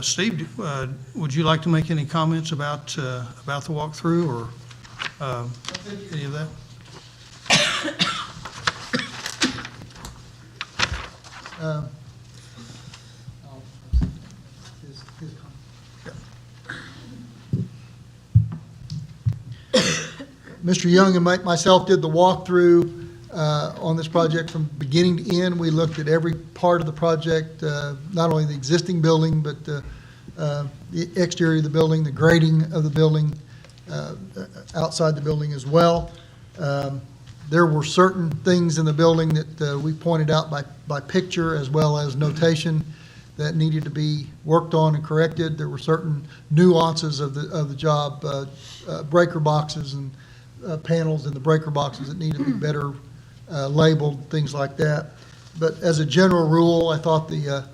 Steve, would you like to make any comments about the walkthrough or any of that?
Mr. Young and myself did the walkthrough on this project from beginning to end. We looked at every part of the project, not only the existing building, but the exterior of the building, the grading of the building, outside the building as well. There were certain things in the building that we pointed out by picture as well as notation that needed to be worked on and corrected. There were certain nuances of the job, breaker boxes and panels in the breaker boxes that needed to be better labeled, things like that. But as a general rule, I thought the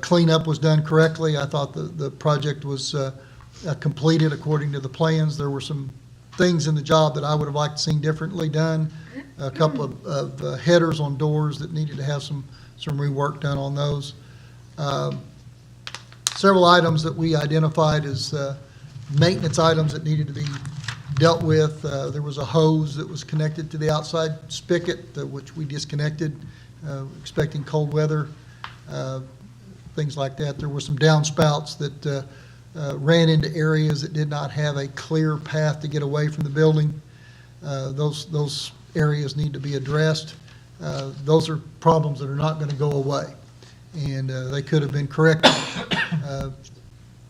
cleanup was done correctly. I thought the project was completed according to the plans. There were some things in the job that I would have liked to seen differently done. A couple of headers on doors that needed to have some rework done on those. Several items that we identified as maintenance items that needed to be dealt with. There was a hose that was connected to the outside spigot, which we disconnected, expecting cold weather, things like that. There were some downspouts that ran into areas that did not have a clear path to get away from the building. Those areas need to be addressed. Those are problems that are not going to go away, and they could have been corrected.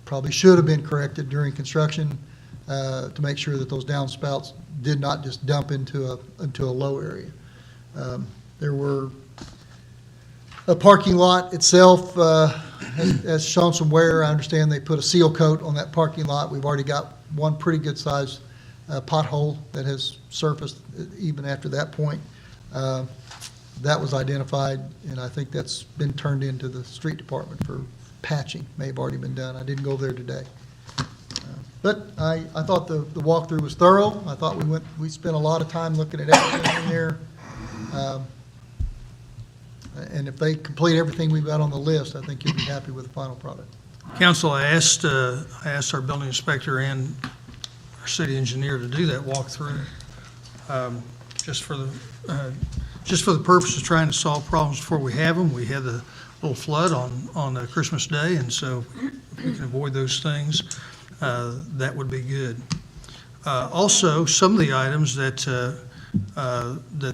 Probably should have been corrected during construction to make sure that those downspouts did not just dump into a low area. There were a parking lot itself has shown some wear. I understand they put a seal coat on that parking lot. We've already got one pretty good sized pothole that has surfaced even after that point. That was identified, and I think that's been turned into the street department for patching. May have already been done. I didn't go there today. But I thought the walkthrough was thorough. I thought we spent a lot of time looking at everything in there. And if they complete everything we've got on the list, I think you'll be happy with the final product.
Council, I asked our building inspector and our city engineer to do that walkthrough, just for the purpose of trying to solve problems before we have them. We had the little flood on Christmas Day, and so if we can avoid those things, that would be good. Also, some of the items that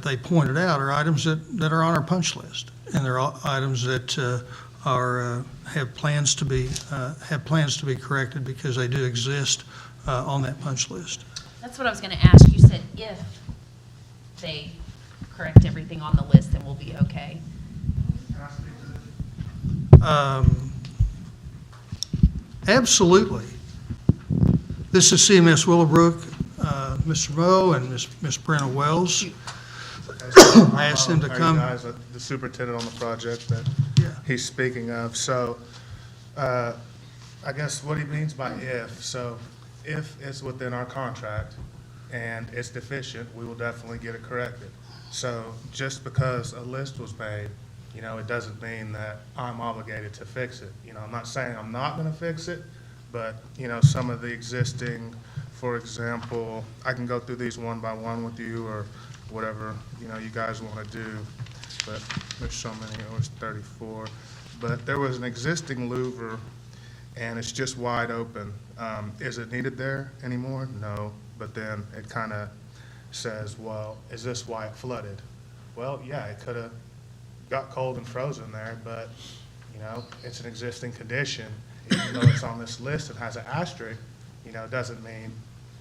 they pointed out are items that are on our punch list, and they're all items that have plans to be corrected because they do exist on that punch list.
That's what I was gonna ask. You said if they correct everything on the list, then we'll be okay.
Absolutely. This is CMS Willowbrook, Mr. Moe and Miss Brenna Wells. I asked them to
How you
come.
guys, the superintendent on the project that
Yeah.
he's speaking of. So, I guess what he means by if, so if it's within our contract and it's deficient, we will definitely get it corrected. So just because a list was made, you know, it doesn't mean that I'm obligated to fix it. You know, I'm not saying I'm not gonna fix it, but, you know, some of the existing, for example, I can go through these one by one with you or whatever, you know, you guys wanna do, but there's so many, it was 34. But there was an existing louver and it's just wide open. Is it needed there anymore? No, but then it kind of says, well, is this why it flooded? Well, yeah, it could have got cold and frozen there, but, you know, it's an existing condition. Even though it's on this list and has an asterisk, you know, it doesn't mean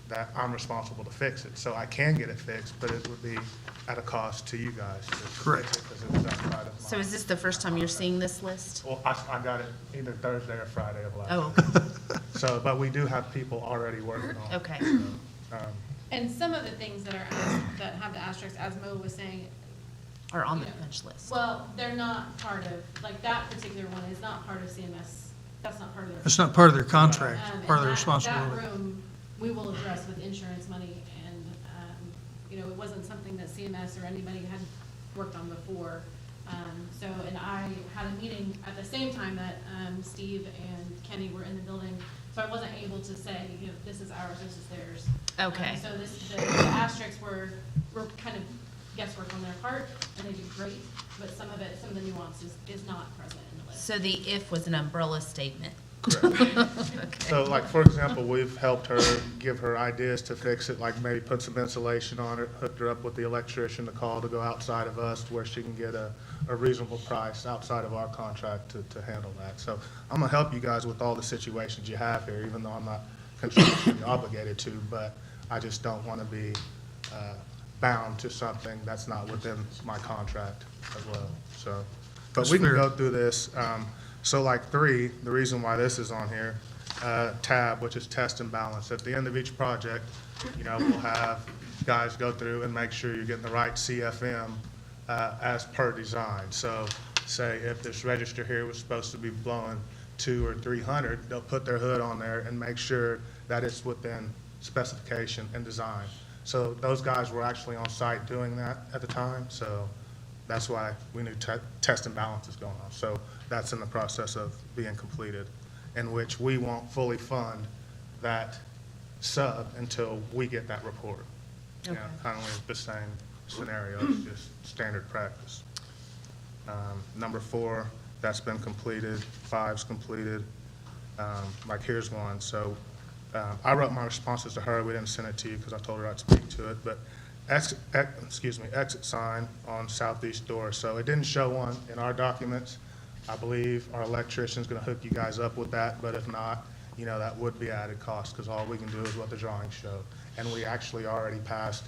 that I'm responsible to fix it. So I can get it fixed, but it would be at a cost to you guys to fix
Correct.
it because it was outside of
So
my.
is this the first time you're seeing this list?
Well, I got it either Thursday or Friday of last
Oh,
week. So, but we do have people already working on it.
okay.
And some of the things that are, that have the asterisks, as Mo was saying,
Or on the punch list.
well, they're not part of, like, that particular one is not part of CMS. That's not part of their.
It's not part of their contract,
And
part of their
that
responsibility.
room, we will address with insurance money, and, you know, it wasn't something that CMS or anybody had worked on before. So, and I had a meeting at the same time that, Steve and Kenny were in the building, so I wasn't able to say, you know, this is ours, this is theirs.
Okay.
So the asterisks were kind of guesswork on their part, and they did great, but some of it, some of the nuances is not present in the list.
So the if was an umbrella statement.
So like, for example, we've helped her, give her ideas to fix it, like maybe put some insulation on it, hooked her up with the electrician to call to go outside of us to where she can get a reasonable price outside of our contract to handle that. So I'm gonna help you guys with all the situations you have here, even though I'm not contractually obligated to, but I just don't wanna be bound to something that's not within my contract as well, so. But
That's
we can
fair.
go through this. So like 3, the reason why this is on here, tab, which is test and balance. At the end of each project, you know, we'll have guys go through and make sure you're getting the right CFM as per design. So say if this register here was supposed to be blowing 200 or 300, they'll put their hood on there and make sure that it's within specification and design. So those guys were actually on site doing that at the time, so that's why we knew test and balance is going on. So that's in the process of being completed, in which we won't fully fund that sub until we get that report. You know,
Okay.
kind of like the same scenario, it's just standard practice. Number 4, that's been completed, 5's completed. Like here's one, so I wrote my responses to her, we didn't send it to you because I told her I'd speak to it, but exit sign on southeast door. So it didn't show one in our documents. I believe our electrician's gonna hook you guys up with that, but if not, you know, that would be added cost, because all we can do is what the drawings show. And we actually already passed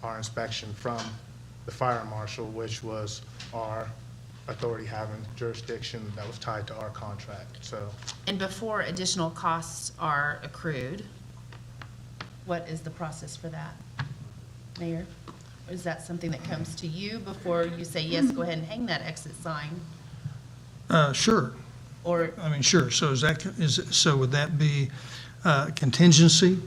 our inspection from the fire marshal, which was our authority having jurisdiction that was tied to our contract, so.
And before additional costs are accrued, what is the process for that? Mayor? Is that something that comes to you before you say, yes, go ahead and hang that exit sign?
Sure.
Or,
I mean, sure. So so would that be contingency?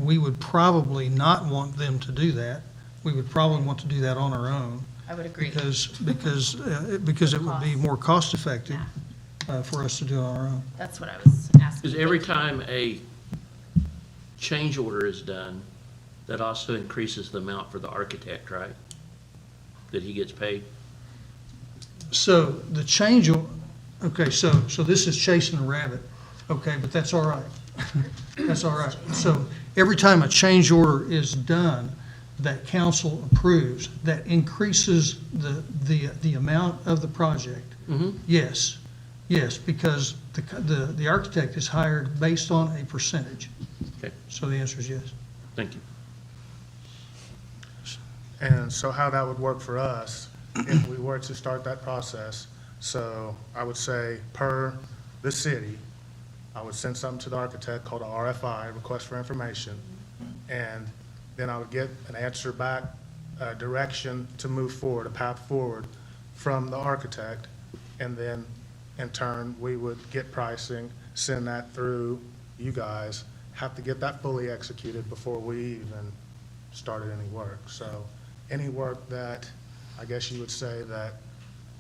We would probably not want them to do that. We would probably want to do that on our own.
I would agree.
Because it would be more cost effective for us to do it on our own.
That's what I was asking.
Because every time a change order is done, that also increases the amount for the architect, right? That he gets paid?
So the change, okay, so this is chasing a rabbit, okay, but that's all right. That's all right. So every time a change order is done that council approves, that increases the amount of the project. Yes, because the architect is hired based on a percentage.
Okay,
So the answer is yes.
thank you.
And so how that would work for us, if we were to start that process, so I would say per the city, I would send something to the architect called a RFI, request for information, and then I would get an answer back direction to move forward, a path forward from the architect. And then, in turn, we would get pricing, send that through you guys, have to get that fully executed before we even started any work. So any work that, I guess you would say, that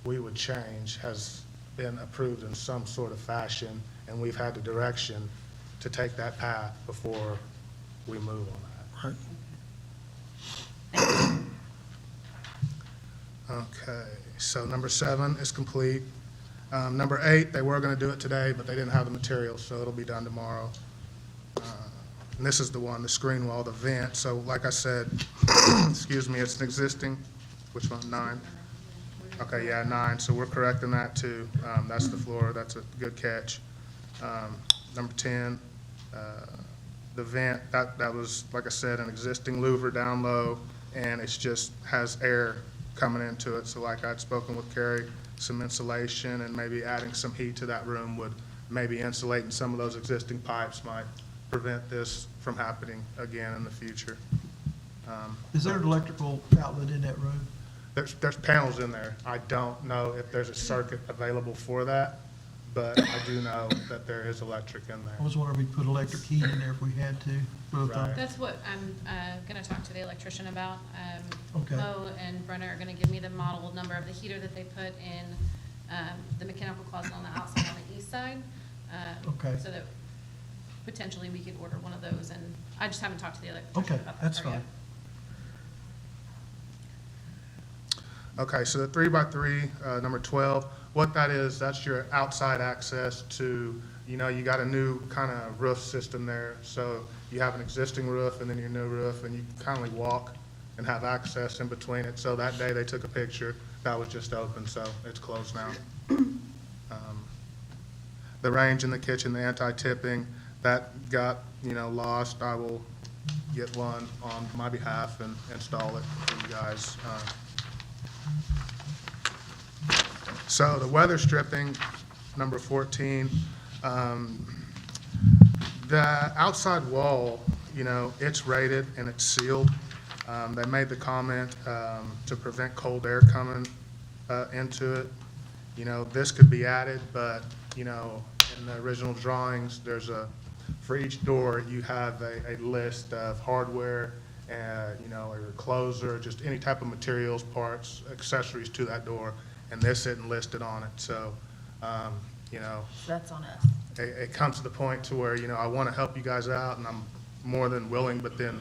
we would change has been approved in some sort of fashion, and we've had the direction to take that path before we move on that. Okay, so number 7 is complete. Number 8, they were going to do it today, but they didn't have the materials, so it'll be done tomorrow. And this is the one, the screen wall, the vent. So like I said, excuse me, it's an existing, which one, 9? Okay, yeah, 9, so we're correcting that too. That's the floor, that's a good catch. Number 10, the vent, that was, like I said, an existing louver down low, and it's just has air coming into it. So like I'd spoken with Carrie, some insulation and maybe adding some heat to that room would maybe insulating some of those existing pipes might prevent this from happening again in the future.
Is there an electrical outlet in that room?
There's panels in there. I don't know if there's a circuit available for that, but I do know that there is electric in
I
there.
was wondering if we could put electric heat in there if we had to.
Right.
That's what I'm gonna talk to the electrician about.
Okay.
Mo and Brenna are gonna give me the model number of the heater that they put in the mechanical closet on the outside on the east side.
Okay.
So that potentially we could order one of those, and I just haven't talked to the electrician
Okay,
about that
that's
part yet.
fine.
Okay, so the 3x3, number 12, what that is, that's your outside access to, you got a new kind of roof system there. So you have an existing roof and then your new roof, and you can kindly walk and have access in between it. So that day they took a picture, that was just open, so it's closed now. The range in the kitchen, the anti-tipping, that got, lost. I will get one on my behalf and install it for you guys. So the weather stripping, number 14, the outside wall, it's rated and it's sealed. They made the comment to prevent cold air coming into it. This could be added, but, in the original drawings, for each door, you have a list of hardware, or a closer, just any type of materials, parts, accessories to that door, and this isn't listed on it. So,
That's on us.
it comes to the point to where, I want to help you guys out, and I'm more than willing, but then,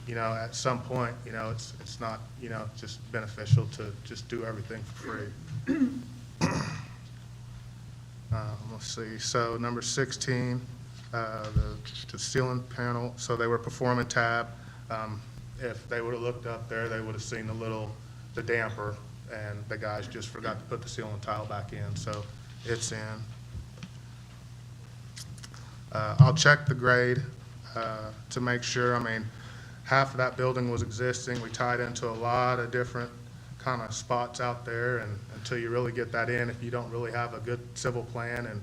at some point, it's not, just beneficial to just do everything for free. Let's see, so number 16, the ceiling panel, so they were performing tab. If they would have looked up there, they would have seen the damper, and the guys just forgot to put the ceiling tile back in, so it's in. I'll check the grade to make sure. Half of that building was existing. We tied into a lot of different kind of spots out there, and until you really get that in, if you don't really have a good civil plan and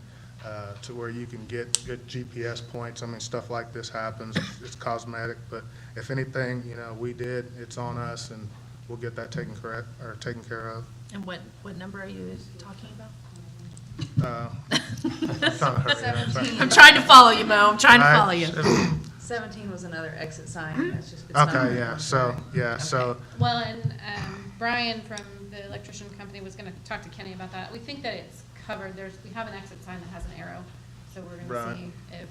to where you can get good GPS points, stuff like this happens. It's cosmetic, but if anything, we did, it's on us, and we'll get that taken care of.
And what number are you talking about?
I'm trying to hurry up.
I'm trying to follow you, Mo. I'm trying to follow you.
17 was another exit sign. That's just. it's not
Okay,
on the
yeah, so,
contract.
so,
Well, and Brian from the electrician company was gonna talk to Kenny about that. We think that it's covered. We have an exit sign that has an arrow, so we're gonna
Right.
see if,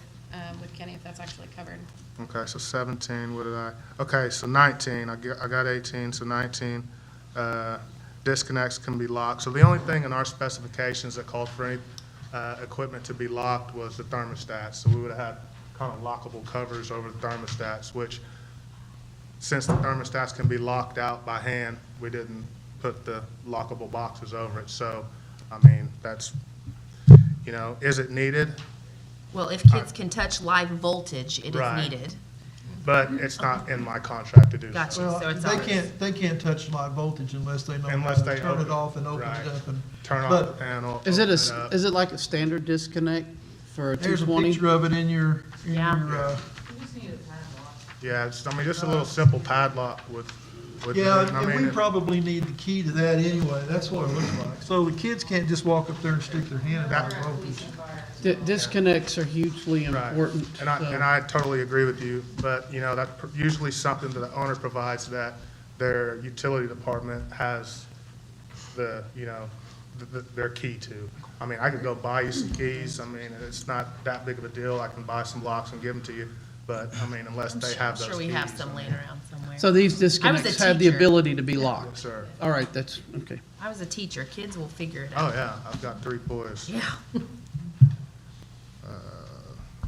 with Kenny, if that's actually covered.
okay, so 17, what did okay, so 19, I got 18, so 19, disconnects can be locked. So the only thing in our specifications that called for any equipment to be locked was the thermostats. So we would have had kind of lockable covers over the thermostats, which, since the thermostats can be locked out by hand, we didn't put the lockable boxes over it. So, that's, is it needed?
Well, if kids can touch live voltage, it is
Right.
needed.
But it's not in my contract to do so.
Gotcha.
Well,
So it's
they
ours.
can't touch live voltage unless they know how
Unless
to
they
turn it
open-
off and open
right.
it up. And
Turn off
but
the panel.
Is it
open up.
is it like a standard disconnect for a
There's a
220?
picture of it in your,
Yeah.
Yeah, it's, just a little simple padlock with
Yeah,
I
and
mean,
we probably need the key to that anyway, that's what it looks like. So the kids can't just walk up there and stick their hand in our voltage.
Disconnects are hugely
Right.
important.
And I,
so-
and I totally agree with you, but, you know, that's usually something that the owner provides that their utility department has the, you know, their key to. I mean, I could go buy you some keys, I mean, it's not that big of a deal, I can buy some locks and give them to you, but, I mean, unless they have those keys.
I'm sure we have
I
some
mean-
laying around somewhere.
So these
I was a
disconnects have the
teacher.
ability to be
Yes,
locked?
sir.
All right, that's, okay.
I was a teacher. Kids will figure it
Oh,
out.
yeah, I've got 3 boys.
Yeah.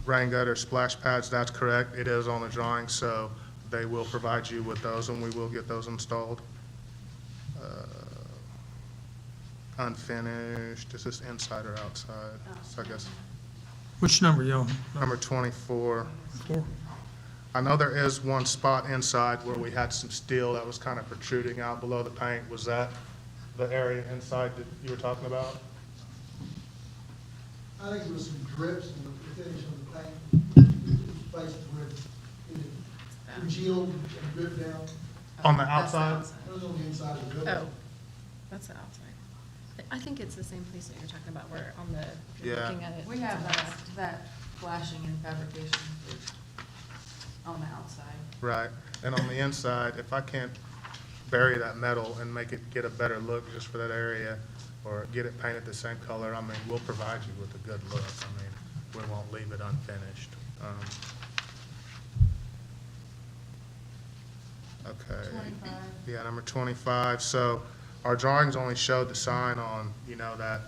Rain gutter splash pads, that's correct. It is on the drawing, so they will provide you with those, and we will get those installed. Unfinished, is this inside or outside? So I guess
Which number, y'all?
number 24.
Four.
I know there is one spot inside where we had some steel that was kind of protruding out below the paint. Was that the area inside that you were talking about?
I think it was some drips in the finish of the paint, places where it congealed and dripped down.
On the
That's the
outside?
outside.
It was on the inside of the building.
Oh, that's the outside. I think it's the same place that you're talking about, where on the, if you're
Yeah.
looking at it.
We have that flashing and fabrication on the outside.
Right, and on the inside, if I can't bury that metal and make it get a better look just for that area, or get it painted the same color, I mean, we'll provide you with a good look. I mean, we won't leave it unfinished. Okay.
25.
Yeah, number 25, so our drawings only showed the sign on, you know, that,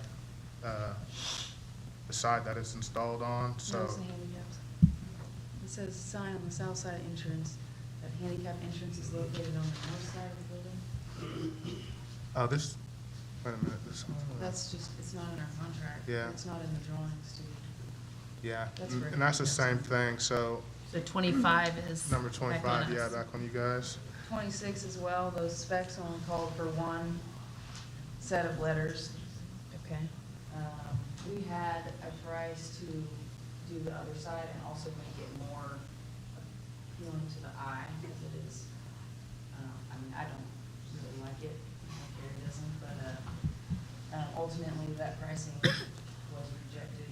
the side that it's installed on, so.
Notice the handicaps. It says sign on the south side entrance, that handicap entrance is located on the north side of the building.
Oh, this, wait a minute, this.
That's just, it's not in our contract.
Yeah.
It's not in the drawings, Steve.
Yeah,
That's
and
very
and that's the
good.
same thing, so
So 25 is.
number
back on
25, yeah,
us.
back on you guys.
26 as well, those specs only called for one set of letters.
Okay.
We had a price to do the other side and also make it more appealing to the eye, because it is, I mean, I don't really like it, I don't care it doesn't, but, ultimately, that pricing was rejected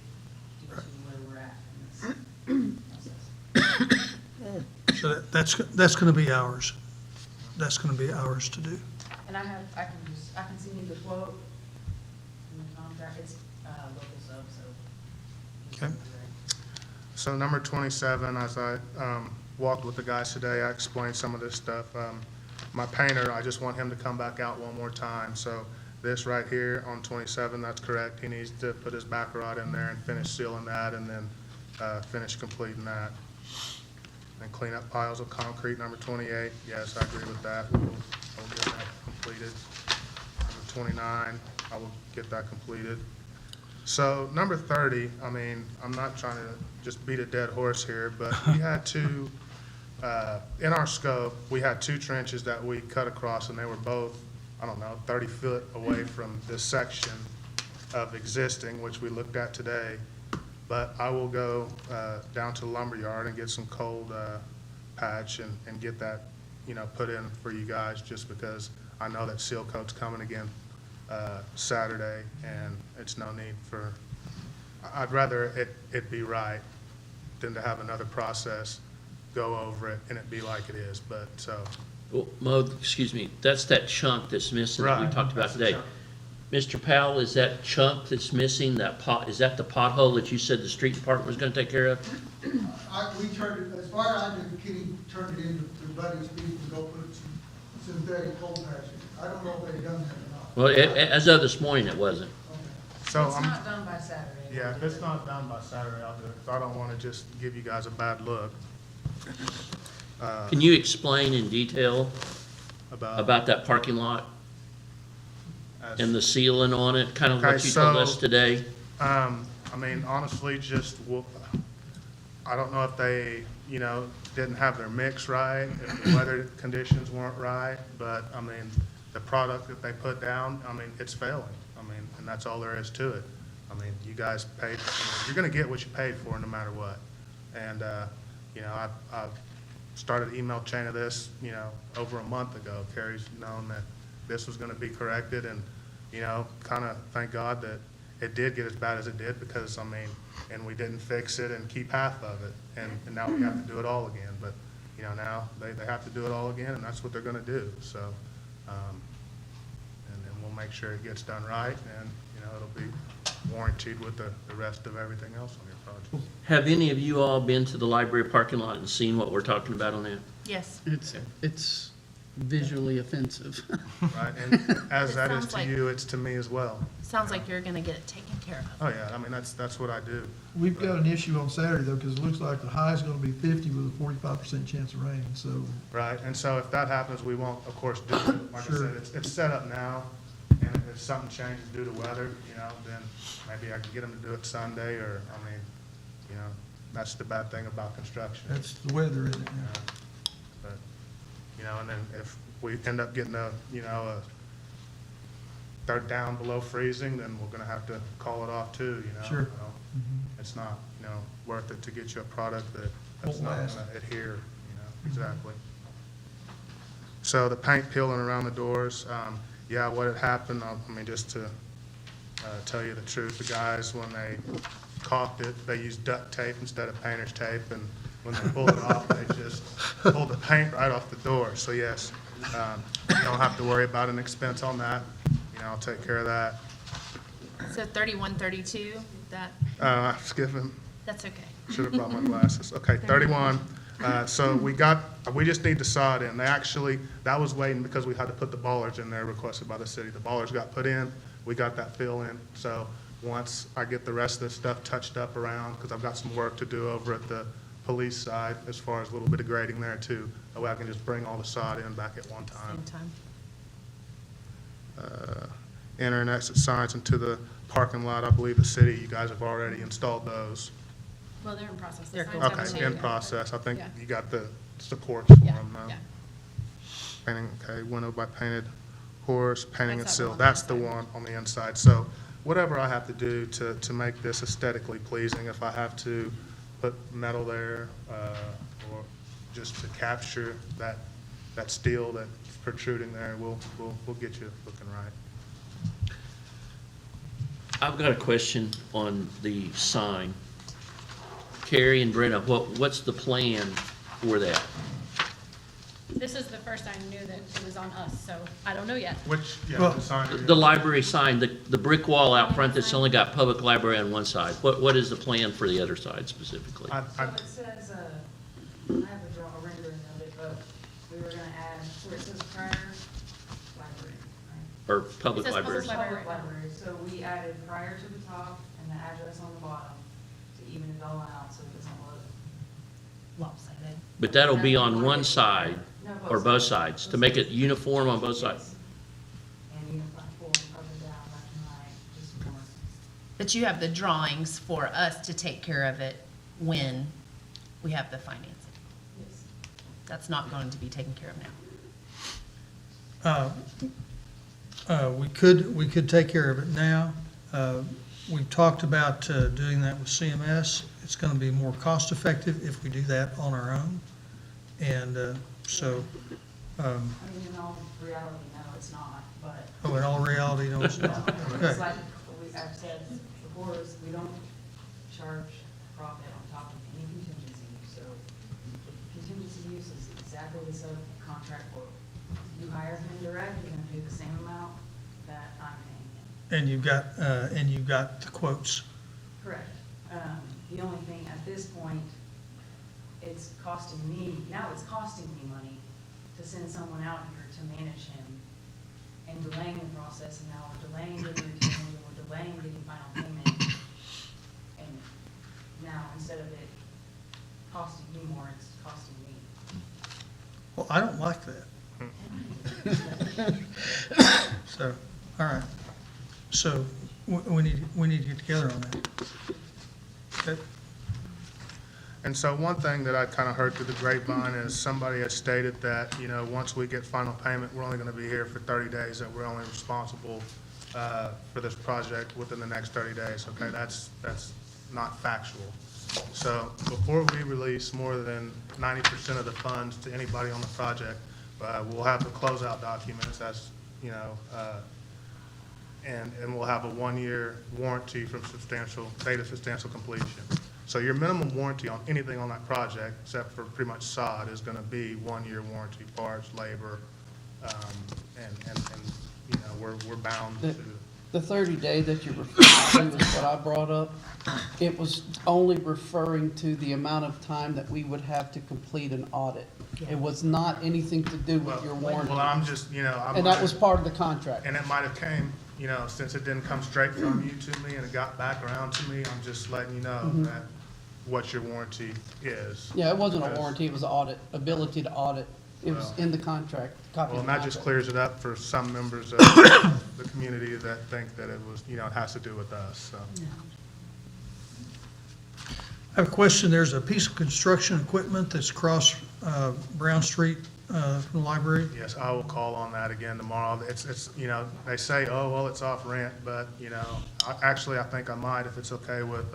due to where we're at in this process.
So that's going to be ours. That's going to be ours to do.
And I can send you the quote in the contract, it's, local sub, so.
Okay.
So number 27, as I walked with the guys today, I explained some of this stuff. My painter, I just want him to come back out one more time. So this right here on 27, that's correct. He needs to put his back rod in there and finish sealing that, and then finish completing that. And clean up piles of concrete, number 28. Yes, I agree with that. I will get that completed. Number 29, I will get that completed. So number 30, I mean, I'm not trying to just beat a dead horse here, but we had two, in our scope, we had 2 trenches that we cut across, and they were both, I don't know, 30 foot away from this section of existing, which we looked at today. But I will go down to the lumberyard and get some cold patch and get that, you know, put in for you guys, just because I know that seal coat's coming again Saturday, and it's no need for, I'd rather it be right than to have another process go over it and it be like it is, but so.
Well, Mo, excuse me, that's that chunk that's missing that we
Right,
talked about
that's the
today.
chunk.
Mr. Powell, is that chunk that's missing, is that the pothole that you said the street department was gonna take care of?
We turned it, as far as I knew, Kenny turned it into Buddy's people to go put some synthetic cold patch in. I don't know if they've done that or not.
Well, as of this morning, it wasn't.
So
It's
I'm,
not done by Saturday.
yeah, if it's not done by Saturday, I'll do it, 'cause I don't want to just give you guys a bad look.
Can you explain in detail
About,
about that parking lot
as-
and the sealing on it, kind of
Okay,
what you told us
so-
today?
I mean, honestly, I don't know if they, you know, didn't have their mix right, if the weather conditions weren't right, but, I mean, the product that they put down, I mean, it's failing. I mean, and that's all there is to it. I mean, you guys paid, you're gonna get what you paid for no matter what. And, you know, I've started an email chain of this, over a month ago. Carrie's known that this was gonna be corrected, and, kind of thank God that it did get as bad as it did, because, and we didn't fix it and keep half of it, and now we have to do it all again. But, now they have to do it all again, and that's what they're gonna do, so, and then we'll make sure it gets done right, and, it'll be warranted with the rest of everything else on your project.
Have any of you all been to the library parking lot and seen what we're talking about on that?
Yes.
It's visually offensive.
Right, and as
It
that is
sounds
to
like-
you, it's to me as well.
Sounds like you're gonna get it taken care of.
Oh, yeah, that's what I do.
We've got an issue on Saturday though, because it looks like the high is gonna be 50 with a 45% chance of rain, so.
Right, and so if that happens, we won't, of course, do it. Like I
Sure.
said, it's set up now, and if something changes due to weather, then maybe I can get them to do it Sunday, or, that's the bad thing about construction.
That's the weather, isn't it?
But, and then if we end up getting a third down below freezing, then we're gonna have to call it off too,
Sure.
It's not, worth it to get you a product that's
Won't
not
last.
gonna adhere, exactly. So the paint peeling around the doors, what had happened, just to tell you the truth, the guys, when they caulked it, they used duct tape instead of painter's tape, and when they pulled it off, they just pulled the paint right off the door. So yes, you don't have to worry about an expense on that. I'll take care of that.
So 3132,
Skip him.
that's okay.
Should have brought my glasses. Okay, 31. So we just need to saw it in. That was waiting because we had to put the bollards in there requested by the city. The bollards got put in, we got that fill in. So once I get the rest of the stuff touched up around, because I've got some work to do over at the police side as far as a little bit of grading there too. That way I can just bring all the sod in back at one time.
Same time.
Enter and exit signs into the parking lot. I believe the city, you guys have already installed those.
Well, they're in process. The
They're
signs haven't
Okay,
changed
in
yet.
process. I think
Yeah.
you got the supports for
Yeah,
them now.
yeah.
Painting, okay, window by painted horse, painting and
That's that
seal.
one on the
That's the
inside.
one on the inside. So whatever I have to do to make this aesthetically pleasing, if I have to put metal there, or just to capture that steel that's protruding there, we'll get you looking right.
I've got a question on the sign. Carrie and Brenda, what's the plan for that?
This is the first I knew that it was on us, so I don't know yet.
Well,
The sign.
The library sign, the brick wall out front that's only got public library on one side. What is the plan for the other side specifically?
I-
So it says, I have a rendering of it, but we were gonna add, where it says Pryor Library, right?
Or public
It says public
libraries?
library.
Public library, so we added Pryor to the top and the address on the bottom to even it all out, so it doesn't look.
Lopsided.
But that'll be on one side
No,
or both sides, to make it uniform on both sides?
And unified form up and down, left and right, just more.
But you have the drawings for us to take care of it when we have the financing.
Yes.
That's not going to be taken care of now.
We could take care of it now. We've talked about doing that with CMS. It's going to be more cost-effective if we do that on our own. And so,
I mean, in all reality, no, it's not, but.
in all reality, no, it's not. Okay.
It's like I've said before, is we don't charge profit on top of any contingency, so contingency use is exactly the same contract for. You hire him direct, you're gonna pay the same amount that I'm paying him.
And you've got the quotes.
Correct. The only thing at this point, it's costing me money to send someone out here to manage him and delaying the process, and now we're delaying getting retained, and we're delaying getting final payment. And now, instead of it costing me more, it's costing me.
Well, I don't like that. So, all right. So we need to get together on that. Okay.
And so one thing that I kind of heard through the grapevine is somebody had stated that, once we get final payment, we're only going to be here for 30 days, that we're only responsible for this project within the next 30 days. Okay, that's not factual. So before we release more than 90% of the funds to anybody on the project, we'll have the closeout documents as, you know, and we'll have a 1-year warranty from date of substantial completion. So your minimum warranty on anything on that project, except for pretty much sod, is gonna be 1-year warranty, parts, labor, and, you know, we're bound to.
The 30-day that you're referring to is what I brought up. It was only referring to the amount of time that we would have to complete an audit. It was not anything to do with your warranty.
Well, I'm just, you know,
And that was part of the contract.
and it might have came, you know, since it didn't come straight from you to me and it got back around to me, I'm just letting you know that what your warranty is.
Yeah, it wasn't a
Because-
warranty, it was an audit, ability to audit. It was
Well-
in the contract, copy
Well,
of
and
the
that just
contract.
clears it up for some members of the community that think that it was, you know, it has to do with us, so.
I have a question. There's a piece of construction equipment that's across Brown Street from the library.
Yes, I will call on that again tomorrow. It's, you know, they say, oh, well, it's off rent, but, you know, actually, I think I might, if it's okay with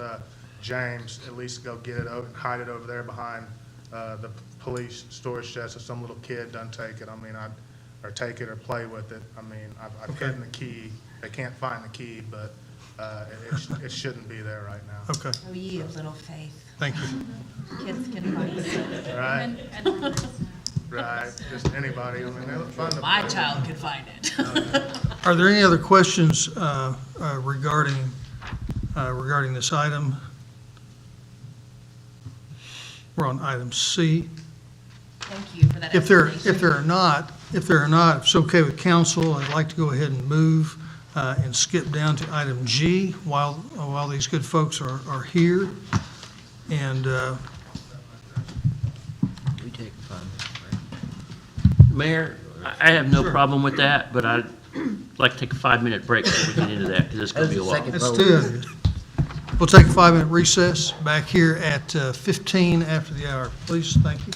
James, at least go get it out and hide it over there behind the police storage shed so some little kid doesn't take it. I mean, or take it or play with it. I mean, I've hidden the key. They can't find the key, but it shouldn't be there right now.
Okay,
Oh, ye of little faith.
thank you.
Kids can find it.
Right, right, just anybody. I mean, they look fun to
My
play with.
child could find it.
Are there any other questions regarding this item? We're on item C.
Thank you for that
If there
explanation.
are not, if it's okay with council, I'd like to go ahead and move and skip down to item G while these good folks are here. And
We take a 5-minute break.
Mayor, I have no
Sure.
problem with that, but I'd like to take a 5-minute break before we get into that, because it's going to be a while.
that's two of you. We'll take a 5-minute recess back here at 15 after the hour. Please, thank you.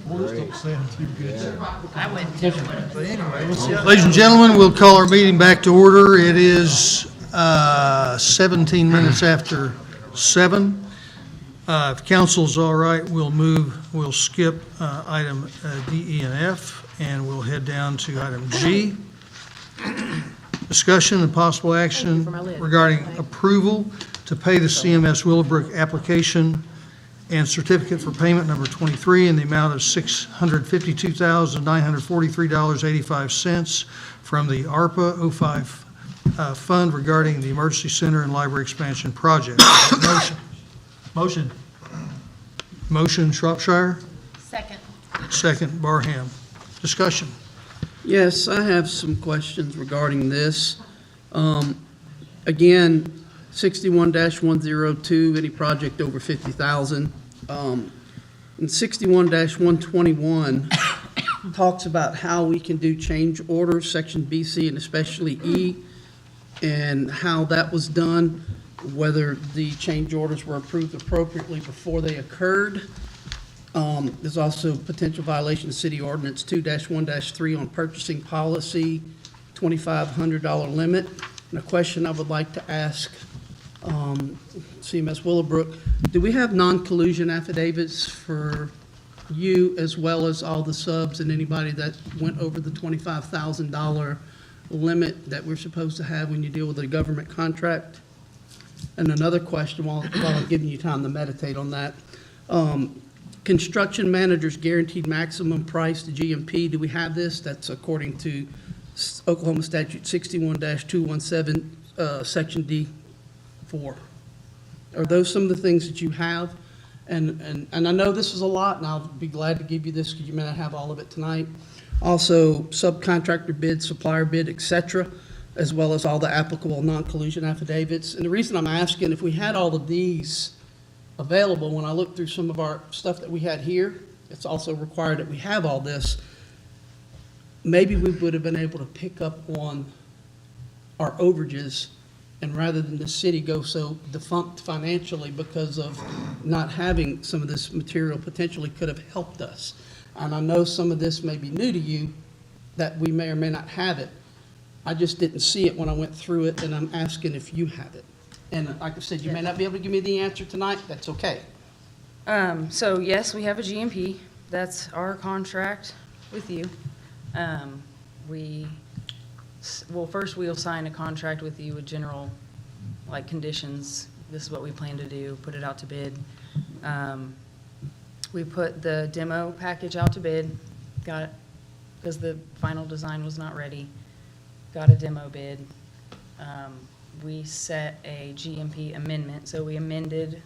Boys don't sound too good.
I wouldn't do it.
But anyway, we'll see.
Ladies and gentlemen, we'll call our meeting back to order. It is 17 minutes after 7. If council's all right, we'll skip item D, E, and F, and we'll head down to item G. Discussion and possible action regarding approval to pay the CMS Willowbrook application and certificate for payment number 23 in the amount of $652,943.85 from the ARPA 05 fund regarding the Emergency Center and Library Expansion Project.
Motion.
Motion, Shropshire.
Second.
Second, Barham. Discussion.
Yes, I have some questions regarding this. Again, 61-102, any project over 50,000. And 61-121 talks about how we can do change orders, section B, C, and especially E, and how that was done, whether the change orders were approved appropriately before they occurred. There's also potential violation of city ordinance 2-1-3 on purchasing policy, $2,500 limit. And a question I would like to ask CMS Willowbrook, do we have non-collusion affidavits for you as well as all the subs and anybody that went over the $25,000 limit that we're supposed to have when you deal with a government contract? And another question, while I'm giving you time to meditate on that, construction manager's guaranteed maximum price to GMP, do we have this? That's according to Oklahoma Statute 61-217, Section D4. Are those some of the things that you have? And I know this is a lot, and I'll be glad to give you this because you may not have all of it tonight. Also, subcontractor bid, supplier bid, et cetera, as well as all the applicable non-collusion affidavits. And the reason I'm asking, if we had all of these available, when I looked through some of our stuff that we had here, it's also required that we have all this. Maybe we would have been able to pick up on our overages, and rather than the city go so defunct financially because of not having some of this material, potentially could have helped us. And I know some of this may be new to you, that we may or may not have it. I just didn't see it when I went through it, and I'm asking if you have it. And like I said, you may not be able to give me the answer tonight, that's okay.
So yes, we have a GMP. That's our contract with you. First we'll sign a contract with you with general, like, conditions. This is what we plan to do, put it out to bid. We put the demo package out to bid, got it, because the final design was not ready. Got a demo bid. We set a GMP amendment, so we amended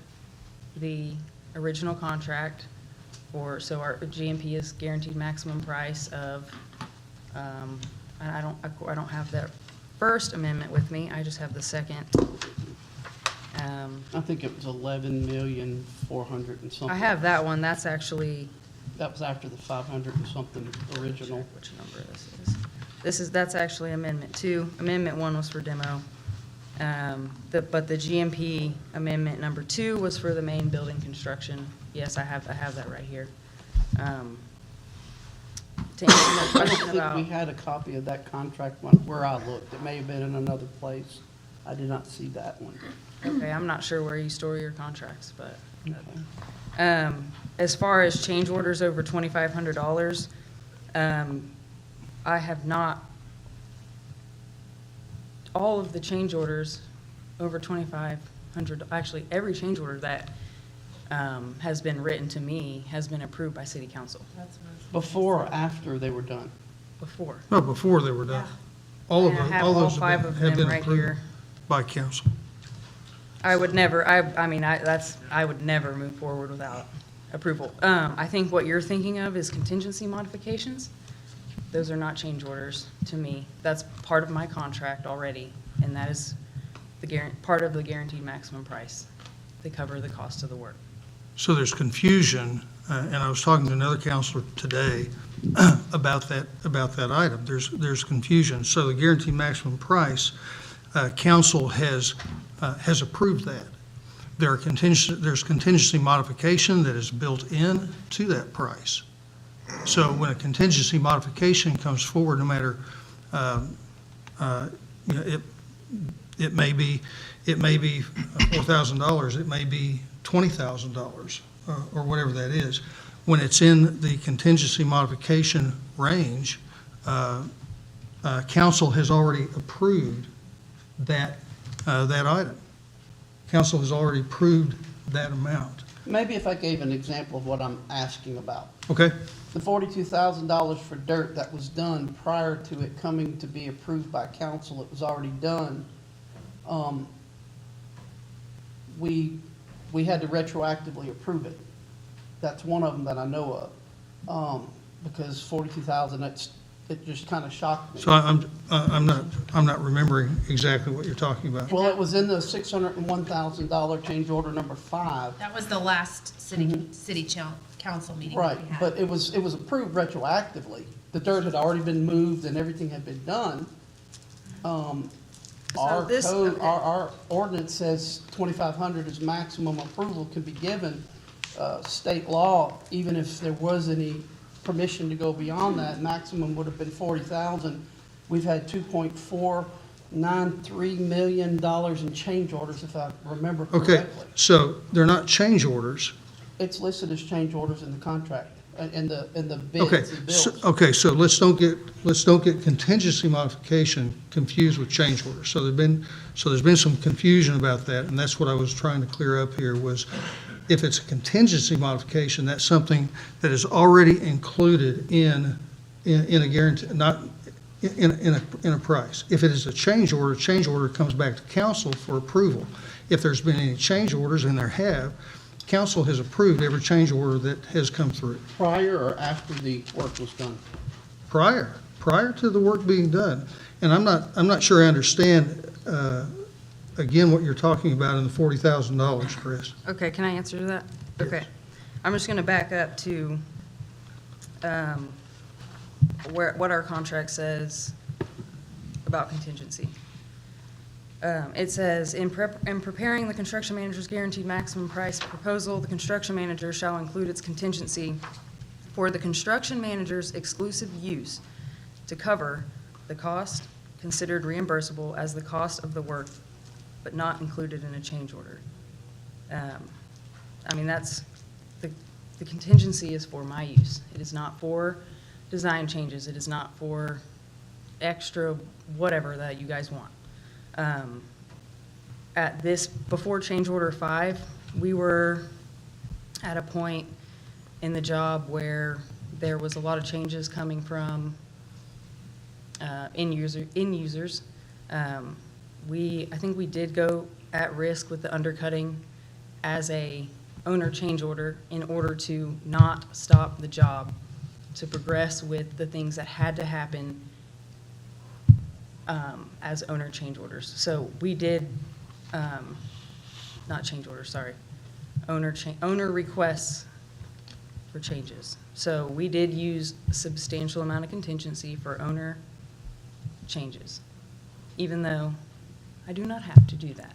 the original contract so our GMP is guaranteed maximum price of, I don't have that first amendment with me, I just have the second.
I think it was 11,400,000 and something.
I have that one, that's actually.
That was after the 500 and something original.
Which number this is? That's actually Amendment 2. Amendment 1 was for demo. But the GMP Amendment number 2 was for the main building construction. Yes, I have that right here. To answer your
I
question
don't think
about.
we had a copy of that contract where I looked. It may have been in another place. I did not see that one.
Okay, I'm not sure where you store your contracts, but.
Okay.
As far as change orders over $2,500, I have not, all of the change orders over $2,500, actually every change order that has been written to me has been approved by city council.
Before or after they were done?
Before.
No, before they were done. All of
And I
them,
have
all
all
those
5
have
of
been
them right
approved
here.
by council.
I would never, I would never move forward without approval. I think what you're thinking of is contingency modifications. Those are not change orders to me. That's part of my contract already, and that is part of the guaranteed maximum price. They cover the cost of the work.
So there's confusion, and I was talking to another counselor today about that item. There's confusion. So the guaranteed maximum price, council has approved that. There's contingency modification that is built in to that price. So when a contingency modification comes forward, no matter, you know, it may be $4,000, it may be $20,000, or whatever that is. When it's in the contingency modification range, council has already approved that item. Council has already approved that amount.
Maybe if I gave an example of what I'm asking about.
Okay?
The $42,000 for dirt that was done prior to it coming to be approved by council, it was already done. We had to retroactively approve it. That's one of them that I know of. Because 42,000, it just kind of shocked me.
So I'm not remembering exactly what you're talking about.
Well, it was in the $601,000 change order number 5.
That was the last city council meeting that
Right,
we had.
but it was approved retroactively. The dirt had already been moved and everything had been done. Our
this-
code,
okay.
our ordinance says 2,500 is maximum approval can be given. State law, even if there was any permission to go beyond that, maximum would have been 40,000. We've had $2.493 million in change orders, if I remember
Okay,
correctly.
so they're not change orders.
It's listed as change orders in the contract, in the
Okay,
bids and bills.
so let's don't get contingency modification confused with change orders. So there's been some confusion about that, and that's what I was trying to clear up here was if it's a contingency modification, that's something that is already included in a guarantee, not in a price. If it is a change order comes back to council for approval. If there's been any change orders, and there have, council has approved every change order that has come through.
Prior or after the work was done?
Prior to the work being done. And I'm not sure I understand, again, what you're talking about in the $40,000, Chris.
Okay, can I answer to that? Okay. I'm just going to back up to what our contract says about contingency. It says, in preparing the construction manager's guaranteed maximum price proposal, the construction manager shall include its contingency for the construction manager's exclusive use to cover the cost considered reimbursable as the cost of the work, but not included in a change order. I mean, that's, the contingency is for my use. It is not for design changes. It is not for extra whatever that you guys want. Before change order 5, we were at a point in the job where there was a lot of changes coming from end users. I think we did go at risk with the undercutting as a owner change order in order to not stop the job, to progress with the things that had to happen as owner change orders. So we did, not change orders, sorry, owner requests for changes. So we did use a substantial amount of contingency for owner changes, even though I do not have to do that.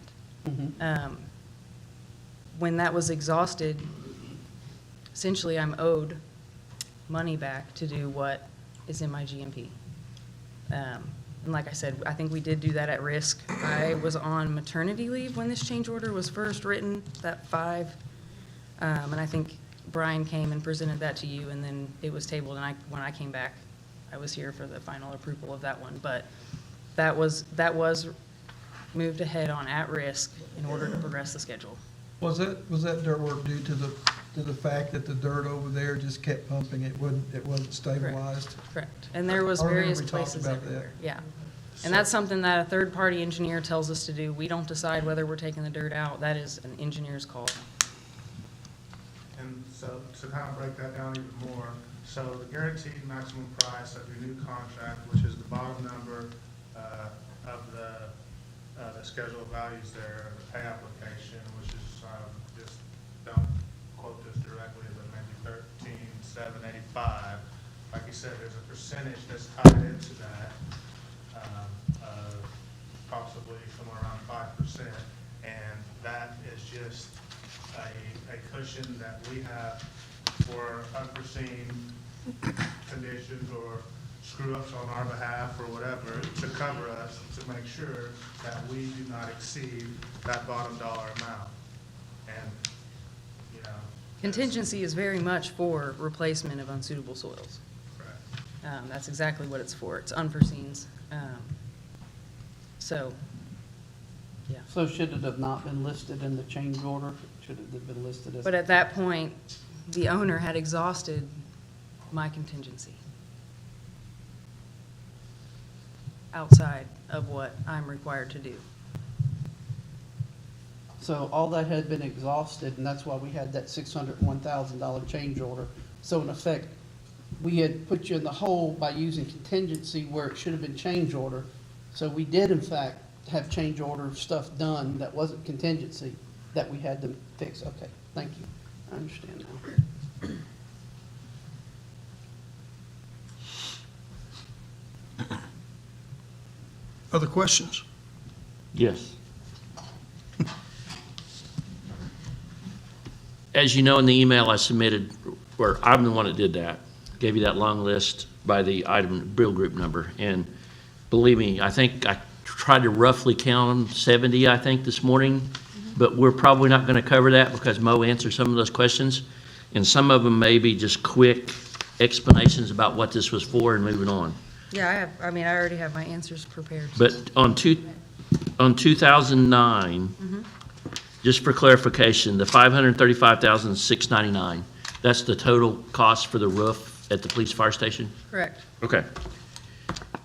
When that was exhausted, essentially I'm owed money back to do what is in my GMP. And like I said, I think we did do that at risk. I was on maternity leave when this change order was first written, that 5. And I think Brian came and presented that to you, and then it was tabled, and when I came back, I was here for the final approval of that one. But that was moved ahead on at risk in order to progress the schedule.
Was that dirt work due to the fact that the dirt over there just kept pumping, it wasn't stabilized?
Correct. And there was
I remember
various
we talked
places
about that.
everywhere. Yeah. And that's something that a third-party engineer tells us to do. We don't decide whether we're taking the dirt out. That is an engineer's call.
And so to kind of break that down even more, so the guaranteed maximum price of your new contract, which is the bottom number of the schedule of values there, the pay application, which is, just don't quote this directly, but maybe 13,785. Like you said, there's a percentage that's tied into that, of possibly somewhere around 5%. And that is just a cushion that we have for unforeseen conditions or screw-ups on our behalf or whatever to cover us, to make sure that we do not exceed that bottom dollar amount. And, you know.
Contingency is very much for replacement of unsuitable soils.
Correct.
That's exactly what it's for. It's unforeseens. So, yeah.
So should it have not been listed in the change order? Should it have been listed as?
But at that point, the owner had exhausted my contingency outside of what I'm required to do.
So all that had been exhausted, and that's why we had that $601,000 change order. So in effect, we had put you in the hole by using contingency where it should have been change order. So we did in fact have change order stuff done that wasn't contingency that we had to fix. Okay, thank you. I understand now.
Other questions?
Yes. As you know, in the email I submitted, or I'm the one that did that, gave you that long list by the item bill group number. And believe me, I think I tried to roughly count them, 70, I think, this morning. But we're probably not going to cover that because Mo answered some of those questions. And some of them may be just quick explanations about what this was for and moving on.
Yeah, I already have my answers prepared.
But on 2009, just for clarification, the $535,699, that's the total cost for the roof at the police fire station?
Correct.
Okay.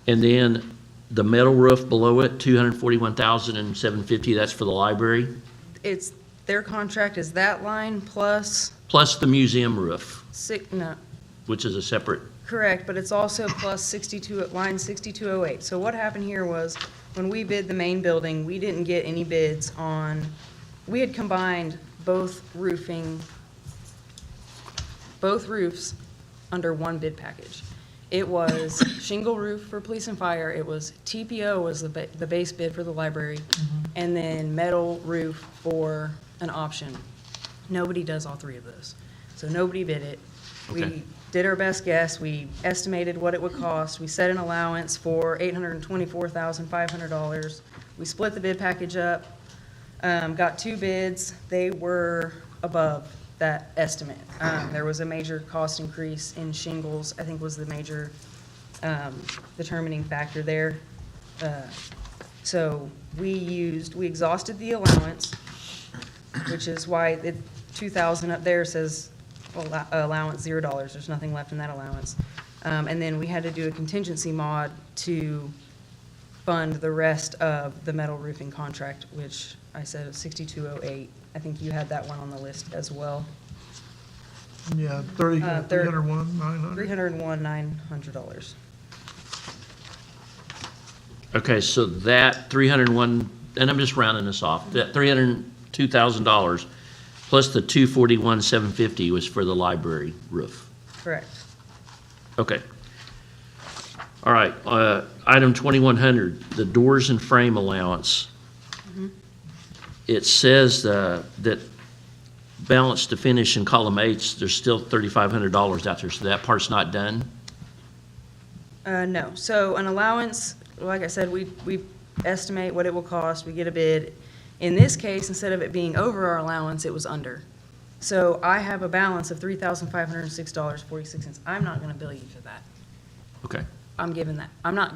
And then the metal roof below it, $241,750, that's for the library?
It's, their contract is that line plus
Plus the museum roof,
no,
which is a separate,
correct, but it's also plus 62, line 6208. So what happened here was, when we bid the main building, we didn't get any bids on, we had combined both roofs under one bid package. It was shingle roof for police and fire, it was TPO was the base bid for the library, and then metal roof for an option. Nobody does all three of those. So nobody bid it.
Okay.
We did our best guess, we estimated what it would cost, we set an allowance for $824,500. We split the bid package up, got two bids, they were above that estimate. There was a major cost increase in shingles, I think was the major determining factor there. So we exhausted the allowance, which is why the 2,000 up there says allowance $0. There's nothing left in that allowance. And then we had to do a contingency mod to fund the rest of the metal roofing contract, which I said was 6208. I think you had that one on the list as well.
Yeah, 301, 900.
$301,900.
okay, so that 301, and I'm just rounding this off, that $302,000 plus the 241,750 was for the library roof.
Correct.
Okay. All right, item 2100, the doors and frame allowance. It says that balance to finish in column H, there's still $3,500 out there, so that part's not done?
No, so an allowance, like I said, we estimate what it will cost, we get a bid. In this case, instead of it being over our allowance, it was under. So I have a balance of $3,506.46. I'm not gonna bill you for that.
Okay.
I'm not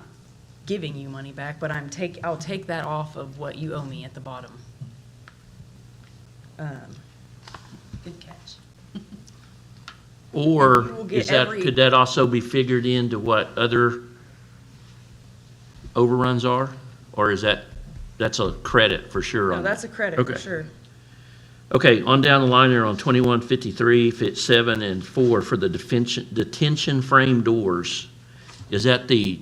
giving you money back, but I'll take that off of what you owe me at the bottom.
Good catch.
Or
You will get
is that,
every-
could that also be figured into what other overruns are? Or is that's a credit for sure
No,
on
that's a
that?
credit
Okay.
for sure.
Okay, on down the line there on 2153, fit 7 and 4 for the detention frame doors. Is that the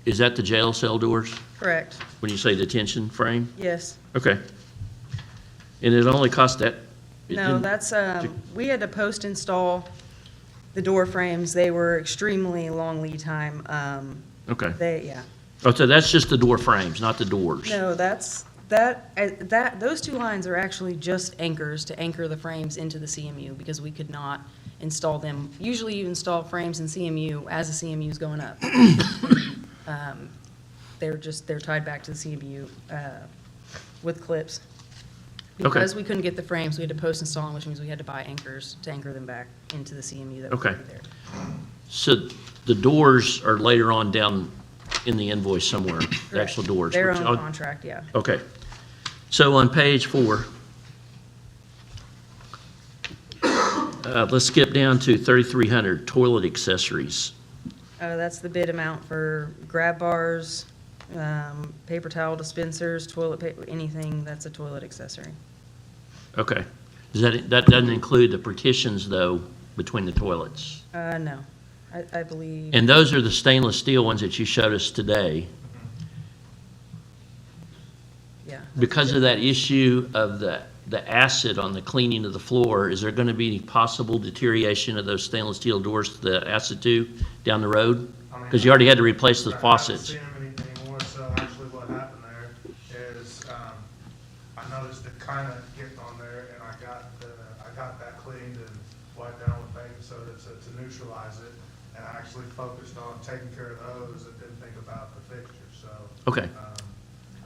jail cell doors
Correct,
when you say detention frame?
yes.
Okay. And it only cost that? it
No,
didn't-
that's, we had to post-install the door frames. They were extremely long lead time.
Okay.
Yeah.
Oh, so that's just the door frames, not the doors?
No, those two lines are actually just anchors to anchor the frames into the CMU because we could not install them. Usually you install frames in CMU as the CMU is going up. They're tied back to the CMU with clips. Because we couldn't get the frames, we had to post install them, which means we had to buy anchors to anchor them back into the CMU that was
Okay.
already there.
So the doors are later on down in the invoice somewhere, the actual doors.
They're
which
on
I'll-
contract, yeah.
Okay. So on page 4, let's skip down to 3,300, toilet accessories.
That's the bid amount for grab bars, paper towel dispensers, toilet paper, anything that's a toilet accessory.
Okay. That doesn't include the partitions, though, between the toilets?
No, I believe.
And those are the stainless steel ones that you showed us today.
Yeah.
Because of that issue of the acid on the cleaning of the floor, is there going to be any possible deterioration of those stainless steel doors to the acid tube down the road? Because you already had to replace the faucets.
I haven't seen them anymore, so actually what happened there is, I noticed it kind of get on there, and I got that cleaned and wiped down with baking soda to neutralize it, and I actually focused on taking care of those and didn't think about the fixtures, so.
Okay.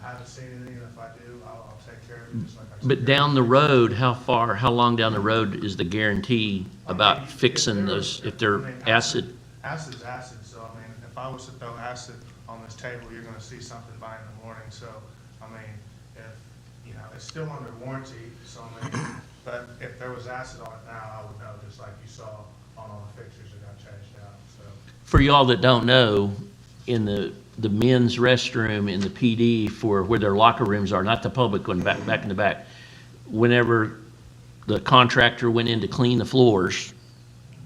I haven't seen anything, and if I do, I'll take care of it, just like I said.
But down the road, how long down the road is the guarantee about fixing those, if they're acid?
Acid's acid, so I mean, if I was to throw acid on this table, you're gonna see something by in the morning, so, I mean, if, it's still under warranty, so I mean, but if there was acid on it now, I would know, just like you saw on all the fixtures that got changed out, so.
For y'all that don't know, in the men's restroom in the PD for where their locker rooms are, not the public one, back in the back, whenever the contractor went in to clean the floors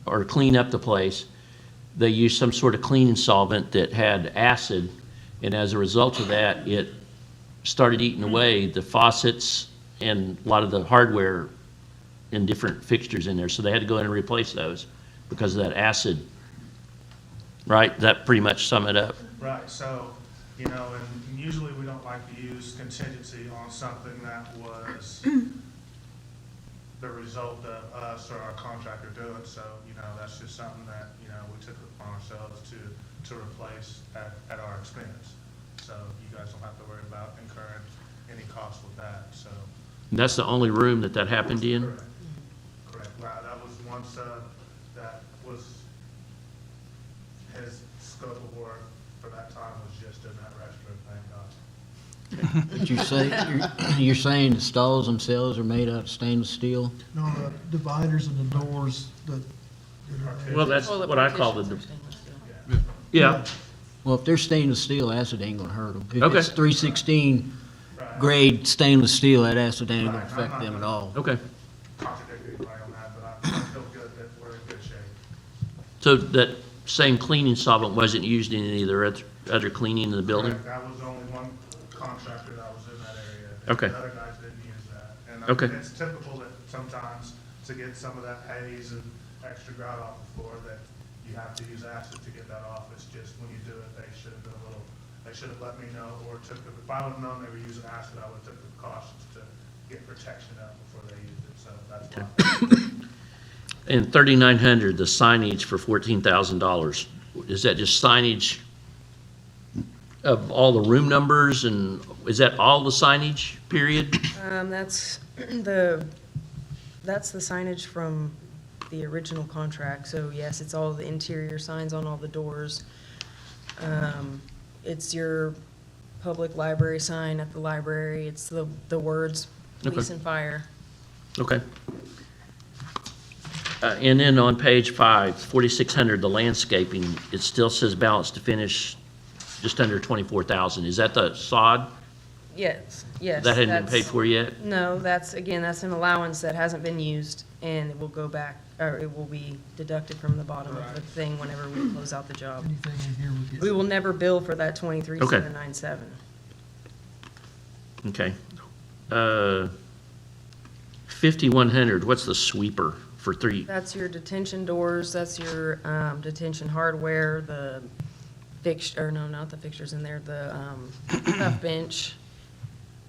or clean up the place, they used some sort of cleaning solvent that had acid, and as a result of that, it started eating away the faucets and a lot of the hardware and different fixtures in there, so they had to go in and replace those because of that acid. Right? That pretty much sum it up.
Right, so, and usually we don't like to use contingency on something that was the result of us or our contractor doing, so, that's just something that, we took it upon ourselves to replace at our expense. So you guys don't have to worry about incurring any cost with that, so.
And that's the only room that happened in?
Correct, right, that was one sub that was, his scope of work for that time was just in that restroom, thank God.
But you're saying the stalls themselves are made out of stainless steel?
No, the dividers and the doors,
Well, that's
Toilet
what I call
partitions
the,
are stainless steel.
yeah.
Well, if they're stainless steel, acid ain't gonna hurt them. If
Okay.
it's 316 grade stainless steel, that acid ain't gonna affect them at all.
Okay.
Contradict anybody on that, but I feel good that we're in good shape.
So that same cleaning solvent wasn't used in any of the other cleaning in the building?
Correct, that was only one contractor that was in that area.
Okay.
The other guys didn't use that. And
Okay.
it's typical that sometimes to get some of that haze and extra grout off the floor, that you have to use acid to get that off. It's just when you do it, they should have let me know, or if I would've known they were using acid, I would've took the precautions to get protection out before they used it, so that's why.
And 3,900, the signage for $14,000, is that just signage of all the room numbers, and is that all the signage, period?
That's the signage from the original contract, so yes, it's all the interior signs on all the doors. It's your public library sign at the library, it's the words police
Okay.
and fire.
Okay. And then on page 5, 4,600, the landscaping, it still says balance to finish just under 24,000. Is that the sod?
Yes, yes.
That hadn't been
that's-
paid for yet?
No, that's an allowance that hasn't been used, and it will go back, or it will be deducted from the bottom of the thing whenever we close out the job.
anything in here would get.
We will never bill for that 23,797.
Okay. 5,100, what's the sweeper for 3?
That's your detention doors, that's your detention hardware, the fixture, or no, not the fixtures in there, the cuff bench.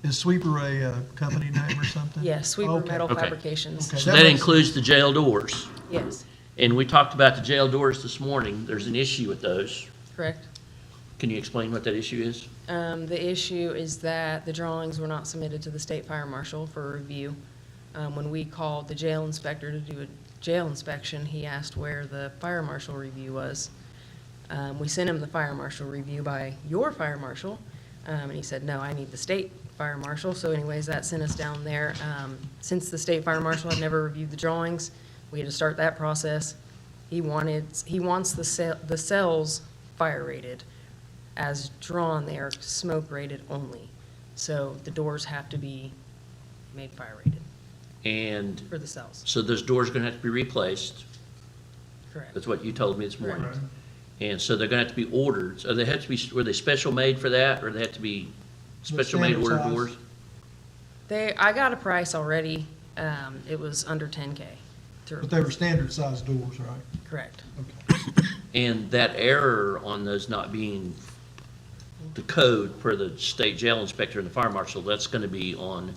Is Sweeper a company name or something?
Yeah, Sweeper
Okay.
Metal
Okay.
Fabrications.
Okay.
So
that
that
makes
includes the jail doors?
Yes.
And we talked about the jail doors this morning. There's an issue with those.
Correct.
Can you explain what that issue is?
The issue is that the drawings were not submitted to the state fire marshal for review. When we called the jail inspector to do a jail inspection, he asked where the fire marshal review was. We sent him the fire marshal review by your fire marshal, and he said, no, I need the state fire marshal. So anyways, that sent us down there. Since the state fire marshal had never reviewed the drawings, we had to start that process. He wants the cells fire rated. As drawn, they are smoke rated only. So the doors have to be made fire rated
And
for the cells.
so those doors are gonna have to be replaced.
Correct.
That's what you told me this morning.
Correct.
And so they're gonna have to be ordered. So they have to be, were they special made for that, or they have to be special made
standard
ordered
size.
doors?
I got a price already. It was under 10K.
But they were standard sized doors, right?
Correct.
And that error on those not being the code per the state jail inspector and the fire marshal, that's gonna be on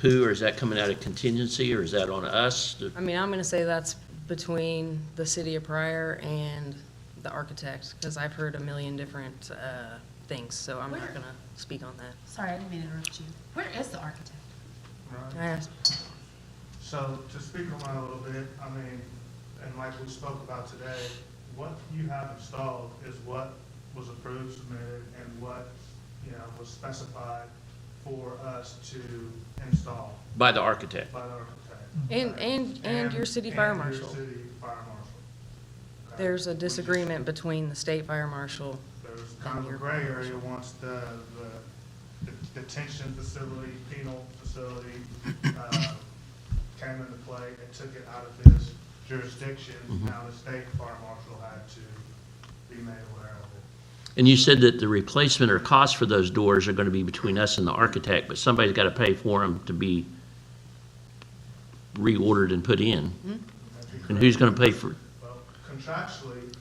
who, or is that coming out of contingency, or is that on us?
I mean, I'm gonna say that's between the city of Pryor and the architect, because I've heard a million different things, so I'm not gonna speak on that.
Sorry, I didn't mean to interrupt you. Where is the architect?
I asked.
So to speak on that a little bit, I mean, and like we spoke about today, what you have installed is what was approved, submitted, and what, you know, was specified for us to install
By the architect.
by the architect.
And your city fire marshal.
And your city fire marshal. Okay?
There's a disagreement between the state fire marshal.
There's kind of a gray area once the detention facility, penal facility, came into play and took it out of his jurisdiction. Now the state fire marshal had to be made aware of it.
And you said that the replacement or cost for those doors are gonna be between us and the architect, but somebody's gotta pay for them to be reordered and put in. And who's gonna pay for?
Well, contractually,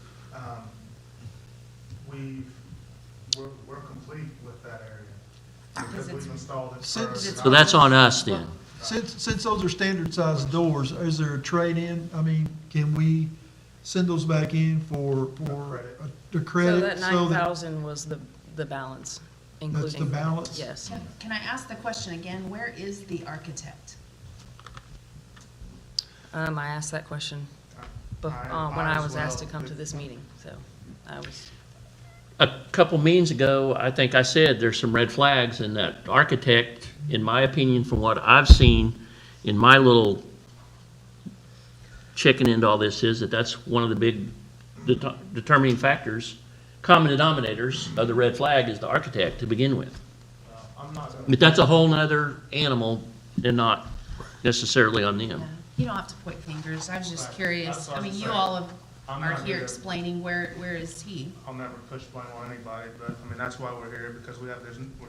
we're complete with that area. Because we've installed it.
Since-
So that's on us then.
Since those are standard sized doors, is there a trade-in? I mean, can we send those back in for the credit?
So that 9,000 was the balance, including.
That's the balance?
Yes.
Can I ask the question again? Where is the architect?
I asked that question when I was asked to come to this meeting, so I was.
A couple meetings ago, I think I said there's some red flags, and that architect, in my opinion, from what I've seen in my little checking into all this, is that that's one of the big determining factors, common denominators of the red flag is the architect to begin with. But that's a whole nother animal and not necessarily on them.
You don't have to point fingers. I was just curious.
that's what
I mean,
I'm
you
saying.
all
I'm
are
not
here
here-
explaining where is he?
I'll never push blame on anybody, but I mean, that's why we're here, because we're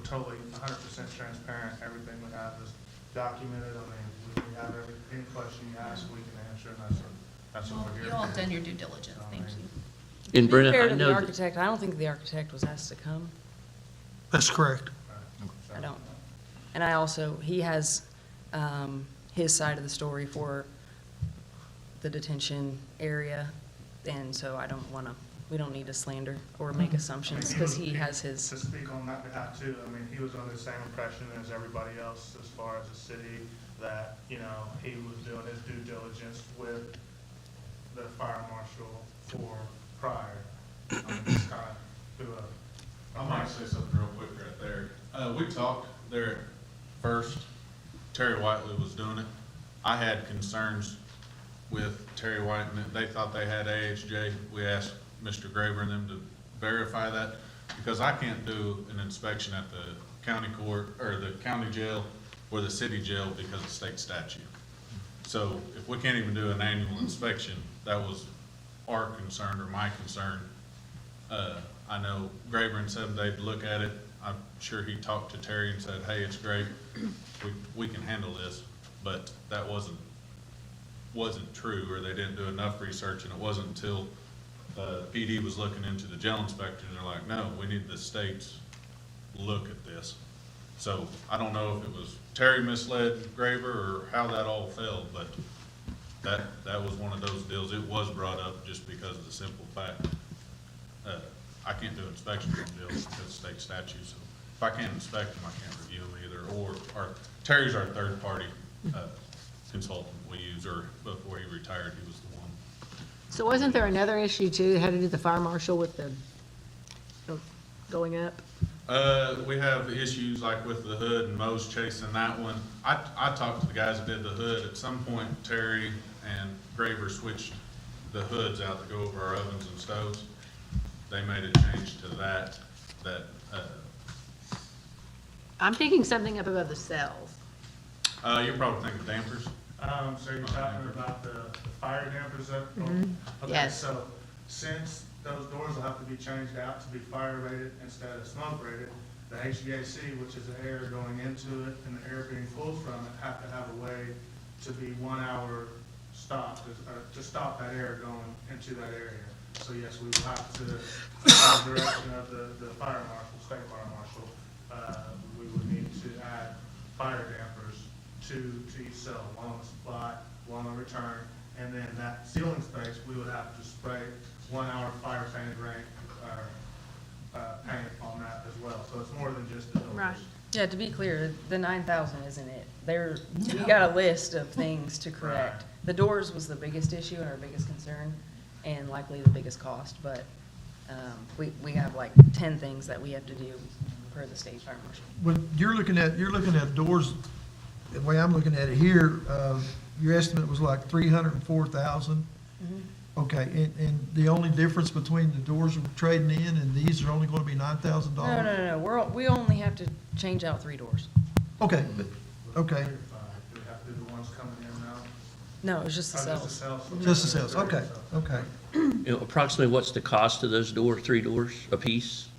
totally 100% transparent. Everything we have is documented. I mean, we have any question you ask, we can answer, and that's what we're here
You all
for.
done your due diligence. Thank you.
And
To be
Brenna,
fair
I
to
know
the
that,
architect, I don't think the architect was asked to come.
That's correct.
I don't. And I also, he has his side of the story for the detention area, and so I don't want to, we don't need to slander or make assumptions, because he has his.
To speak on that behalf too, I mean, he was under the same impression as everybody else as far as the city, that, you know, he was doing his due diligence with the fire marshal for Pryor. I mean, just kind of threw a.
I might say something real quick right there. We talked there at first, Terry Whiteley was doing it. I had concerns with Terry White, and they thought they had AHJ. We asked Mr. Graber and them to verify that, because I can't do an inspection at the county court, or the county jail, or the city jail because of state statute. So if we can't even do an annual inspection, that was our concern, or my concern. I know Graber said they'd look at it. I'm sure he talked to Terry and said, hey, it's great, we can handle this, but that wasn't true, or they didn't do enough research, and it wasn't until PD was looking into the jail inspector, and they're like, no, we need the state's look at this. So I don't know if it was Terry misled Graber or how that all fell, but that was one of those deals. It was brought up just because of the simple fact, I can't do inspections on deals because of state statute, so if I can't inspect them, I can't review them either. Terry's our third-party consultant we use, or before he retired, he was the one.
So wasn't there another issue too, that had to do with the fire marshal with the going up?
We have issues like with the hood and Mo's chasing that one. I talked to the guys that did the hood. At some point, Terry and Graver switched the hoods out to go over our ovens and stoves. They made a change to that,
I'm picking something up above the cells.
you're probably thinking dampers.
So you're talking about the fire dampers up? Okay,
Yes.
so since those doors will have to be changed out to be fire rated instead of smoke rated, the HVAC, which is the air going into it and the air being pulled from it, have to have a way to be 1 hour stop, to stop that air going into that area. So yes, we will have to, in the direction of the fire marshal, state fire marshal, we would need to add fire dampers to each cell, one on the supply, one on return, and then that ceiling space, we would have to spray 1 hour fire painted paint on that as well. So it's more than just the doors.
Right.
Yeah, to be clear, the 9,000 isn't it. We got a list of things to correct. The doors was the biggest issue and our biggest concern, and likely the biggest cost, but we have like 10 things that we have to do per the state fire marshal.
When you're looking at doors, the way I'm looking at it here, your estimate was like 304,000. Okay, and the only difference between the doors we're trading in and these are only gonna be $9,000?
No, we only have to change out 3 doors.
Okay, okay,
Do we have to do the ones coming in now?
No, it's just the
Oh, just the
cells.
cells.
just the sales, okay, okay.
You know, approximately what's the cost of those 3 doors apiece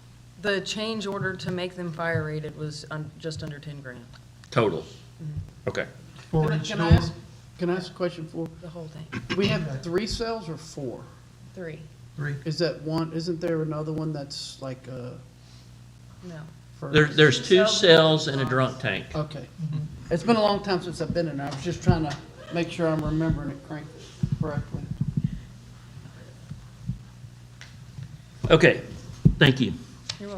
The change order to make them fire rated was just under 10 grand,
total? Okay.
For
Can I-
each
can I
door?
ask- Can I ask a question for,
the whole thing.
we have 3 cells or 4?
3,
3.
Is that one, isn't there another one that's like,
no.
for?
There's 2 cells and a drunk tank.
Okay. It's been a long time since I've been in there. I was just trying to make sure I'm remembering it correctly.
Okay, thank you.
You're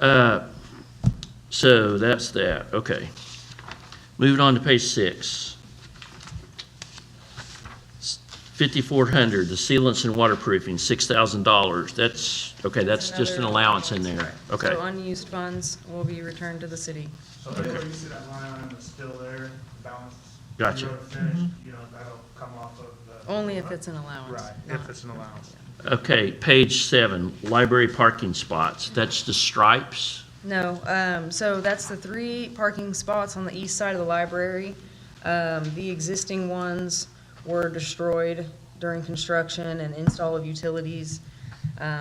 welcome.
So that's that, okay. Moving on to page 6. 5,400, the sealants and waterproofing, $6,000. That's, okay, that's just an
Another
allowance in
allowance,
there.
right.
Okay,
So unused funds will be returned to the city.
So if you see that line item is still there, balance.
Gotcha.
zero to finish, you know, that'll come off of the.
Only if it's an allowance.
Right, if it's an allowance.
okay, page 7, library parking spots. That's the stripes?
No, so that's the 3 parking spots on the east side of the library. The existing ones were destroyed during construction and install of utilities.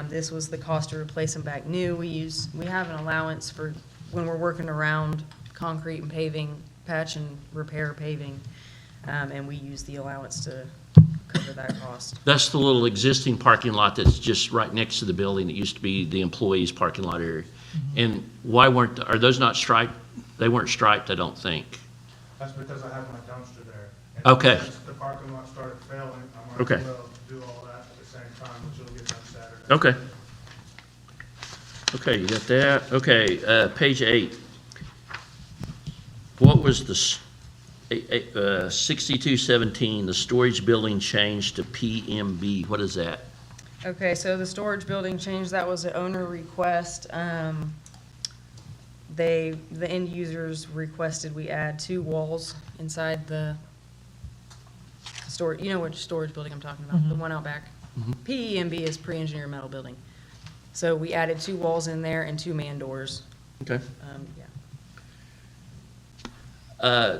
This was the cost to replace them back new. We have an allowance for when we're working around concrete and paving, patch and repair paving, and we use the allowance to cover that cost.
That's the little existing parking lot that's just right next to the building that used to be the employees' parking lot area. And why are those not striped? They weren't striped, I don't think.
That's because I have my dumpster there. And
Okay.
since the parking lot started failing, I might
Okay.
as well do all that at the same time, which will get done Saturday.
Okay. Okay, you got that? Okay, page 8. What was the 6217, the storage building changed to PMB? What is that?
Okay, so the storage building change, that was an owner request. The end users requested we add 2 walls inside the storage, you know which storage building I'm talking about, the one out back. PEMB is pre-engineered metal building. So we added 2 walls in there and 2 man doors.
Okay.
Yeah.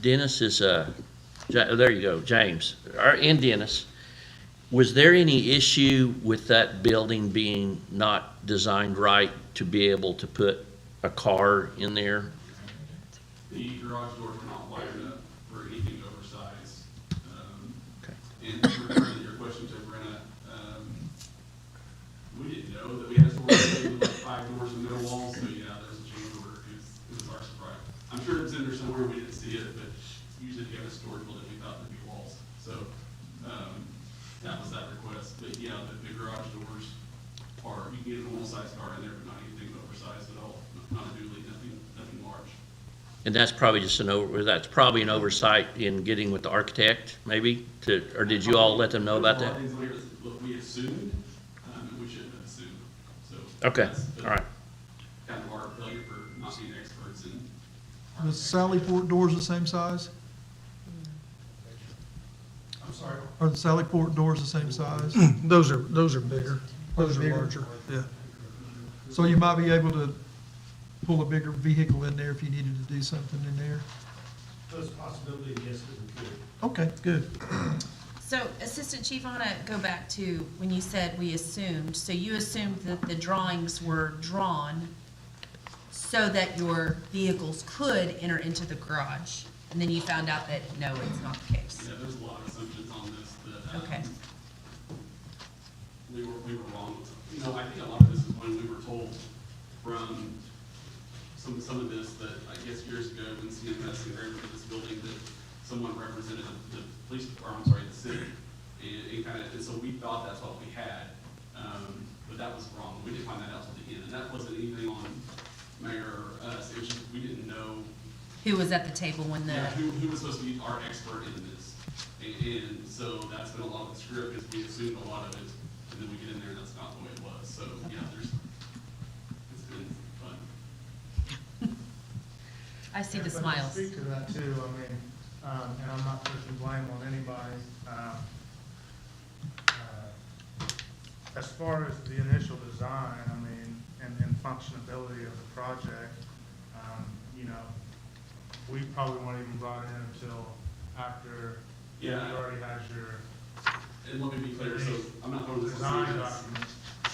Dennis is, there you go, James. And Dennis, was there any issue with that building being not designed right to be able to put a car in there?
The garage doors were not wide enough for anything oversized. And referring to your question to Brenna, we didn't know that we had a storage building with like 5 doors and no walls, so yeah, there was a change order. It was our surprise. I'm sure it's in there somewhere, we didn't see it, but usually if you have a storage building, we thought there'd be walls. So, that was that request. But yeah, the garage doors are, you can get a normal-sized car in there, but not anything oversized at all. Not a dually, nothing large.
And that's probably just that's probably an oversight in getting with the architect, maybe, or did you all let them know about that?
There's a lot of things here that we assumed, and we shouldn't have assumed, so.
Okay,
that's
all right.
kind of our failure for not being experts in.
The Sally Port doors the same size?
I'm sorry?
Are the Sally Port doors the same size?
Those are bigger. Those are
Bigger?
larger, yeah.
So you might be able to pull a bigger vehicle in there if you needed to do something in there?
There's a possibility, yes, that we could.
Okay, good.
So, Assistant Chief, I want to go back to when you said we assumed. So you assumed that the drawings were drawn so that your vehicles could enter into the garage, and then you found out that, no, it's not the case.
Yeah, there's a lot of assumptions on this that,
Okay.
we were wrong. You know, I think a lot of this is when we were told from some of this that, I guess years ago, when CMS inherited this building, that someone represented the police, or I'm sorry, the city, and so we thought that's what we had, but that was wrong. We didn't find that out till the end, and that wasn't anything on Mayor or us, it was just, we didn't know.
Who was at the table when the,
Yeah, who was supposed to be our expert in this, and so that's been a lot of the screw up, because we assumed a lot of it, and then we get in there, and that's not the way it was, so, yeah, it's been fun.
I see the
Yeah, but to
smiles.
speak to that too, I mean, and I'm not pushing blame on anybody. As far as the initial design, I mean, and functionability of the project, you know, we probably weren't even brought in until after you
Yeah.
already had your
And let me be clear, so I'm not going to this
design document.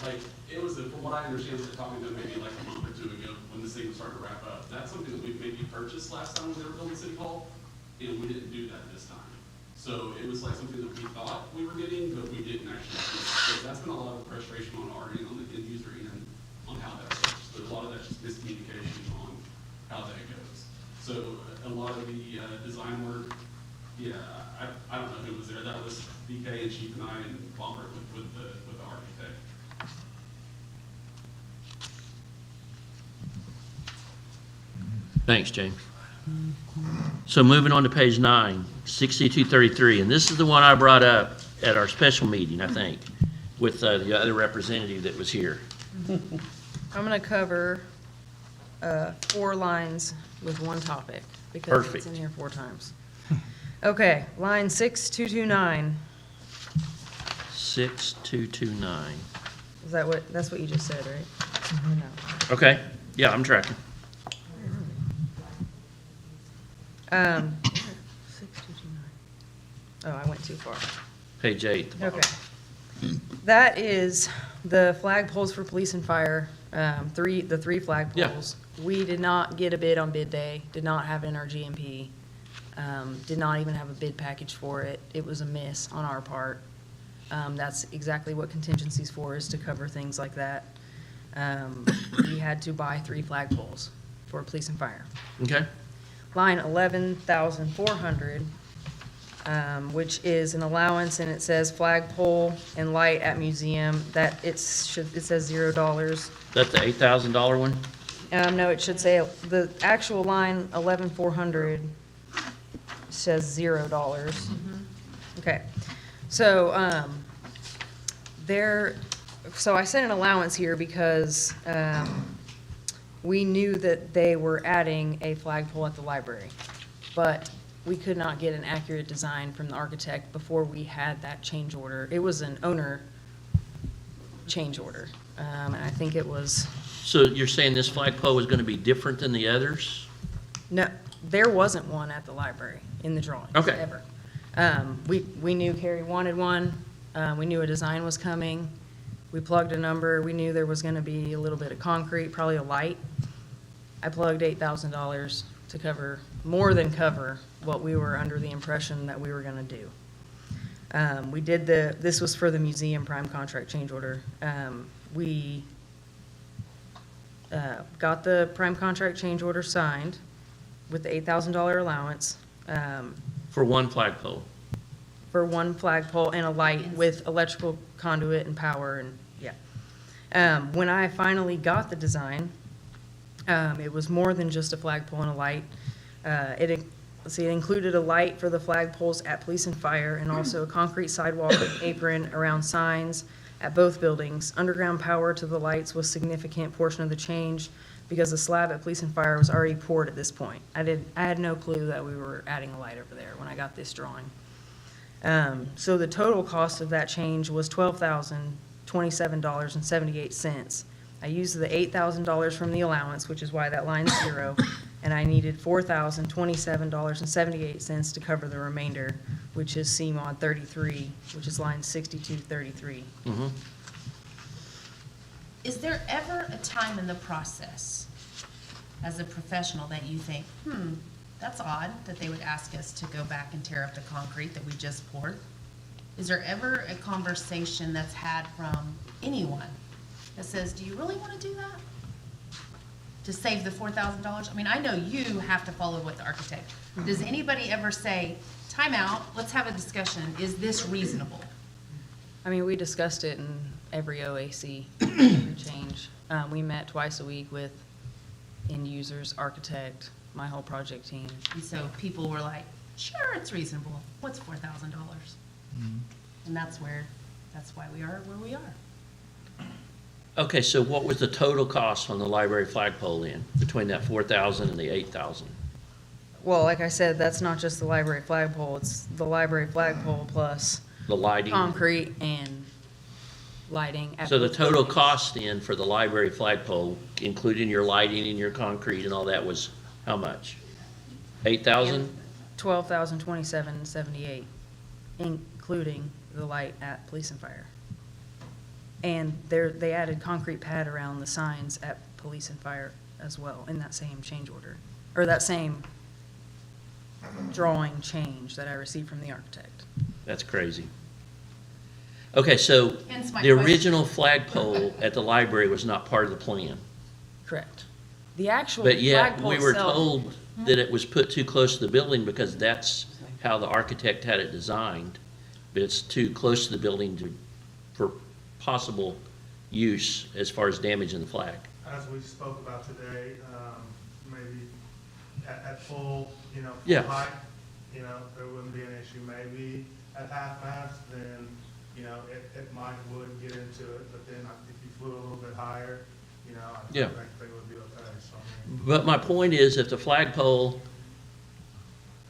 like, it was, from what I understand, we were talking to maybe like a month or two ago, when this thing was starting to wrap up. That's something that we maybe purchased last time when they were building City Hall, and we didn't do that this time. So it was like something that we thought we were getting, but we didn't actually get. So that's been a lot of frustration on our end, on the end user end, on how that works. But a lot of that's just miscommunication on how that goes. So a lot of the design work, yeah, I don't know who was there. That was BK and Chief and I and Bomber with the architect.
Thanks, James. So moving on to page 9, 6233, and this is the one I brought up at our special meeting, I think, with the other representative that was here.
I'm going to cover 4 lines with one topic because
Perfect.
it's in here 4 times. Okay, line 6229.
6229.
Is that that's what you just said, right? No.
Okay, yeah, I'm tracking.
6229. Oh, I went too far.
Page 8.
Okay. That is the flagpoles for police and fire, the 3 flagpoles. We did not get a bid on bid day, did not have it in our GMP, did not even have a bid package for it. It was a miss on our part. That's exactly what contingency's for, is to cover things like that. We had to buy 3 flagpoles for police and fire.
Okay.
Line 11,400, which is an allowance, and it says flagpole and light at museum, that it says $0.
That's the $8,000 one?
No, it should say, the actual line 11,400 says $0. Okay, so, so I set an allowance here because, we knew that they were adding a flagpole at the library, but we could not get an accurate design from the architect before we had that change order. It was an owner change order, and I think it was,
So you're saying this flagpole was going to be different than the others?
no, there wasn't one at the library in the drawings,
Okay.
ever. We knew Carrie wanted one, we knew a design was coming, we plugged a number, we knew there was gonna be a little bit of concrete, probably a light. I plugged $8,000 to cover, more than cover, what we were under the impression that we were gonna do. We did this was for the museum prime contract change order. We got the prime contract change order signed with the $8,000 allowance.
For one flagpole.
for one flagpole and a light with electrical conduit and power and, yeah. When I finally got the design, it was more than just a flagpole and a light. It included a light for the flagpoles at police and fire and also a concrete sidewalk and apron around signs at both buildings. Underground power to the lights was a significant portion of the change because the slab at police and fire was already poured at this point. I had no clue that we were adding a light over there when I got this drawing. So the total cost of that change was $12,027.78. I used the $8,000 from the allowance, which is why that line's zero, and I needed $4,027.78 to cover the remainder, which is CMOD 33, which is line 6233.
Is there ever a time in the process, as a professional, that you think, that's odd that they would ask us to go back and tear up the concrete that we just poured? Is there ever a conversation that's had from anyone that says, do you really want to do that? To save the $4,000? I mean, I know you have to follow what the architect. Does anybody ever say, time out, let's have a discussion, is this reasonable?
I mean, we discussed it in every OAC, every change. We met twice a week with end users, architect, my whole project team.
And so people were like, sure, it's reasonable. What's $4,000? And that's why we are where we are.
Okay, so what was the total cost on the library flagpole then, between that 4,000 and the 8,000?
Well, like I said, that's not just the library flagpole, it's the library flagpole plus
The lighting?
concrete and lighting. at
So the
both
total
buildings.
cost then for the library flagpole, including your lighting and your concrete and all that, was how much? 8,000?
$12,027.78, including the light at police and fire. And they added concrete pad around the signs at police and fire as well, in that same change order, or that same drawing change that I received from the architect.
That's crazy. Okay, so
Hence my
the
question.
original flagpole at the library was not part of the plan.
Correct. The actual
But yet,
flagpole
we were
itself-
told that it was put too close to the building because that's how the architect had it designed. But it's too close to the building for possible use as far as damaging the flag.
As we spoke about today, maybe at full, full
Yeah.
height, there wouldn't be an issue. Maybe at half mast, then, it would get into it, but then if you flew a little bit higher, I
Yeah.
think they would be okay, so. I mean,
But my point is, if the flagpole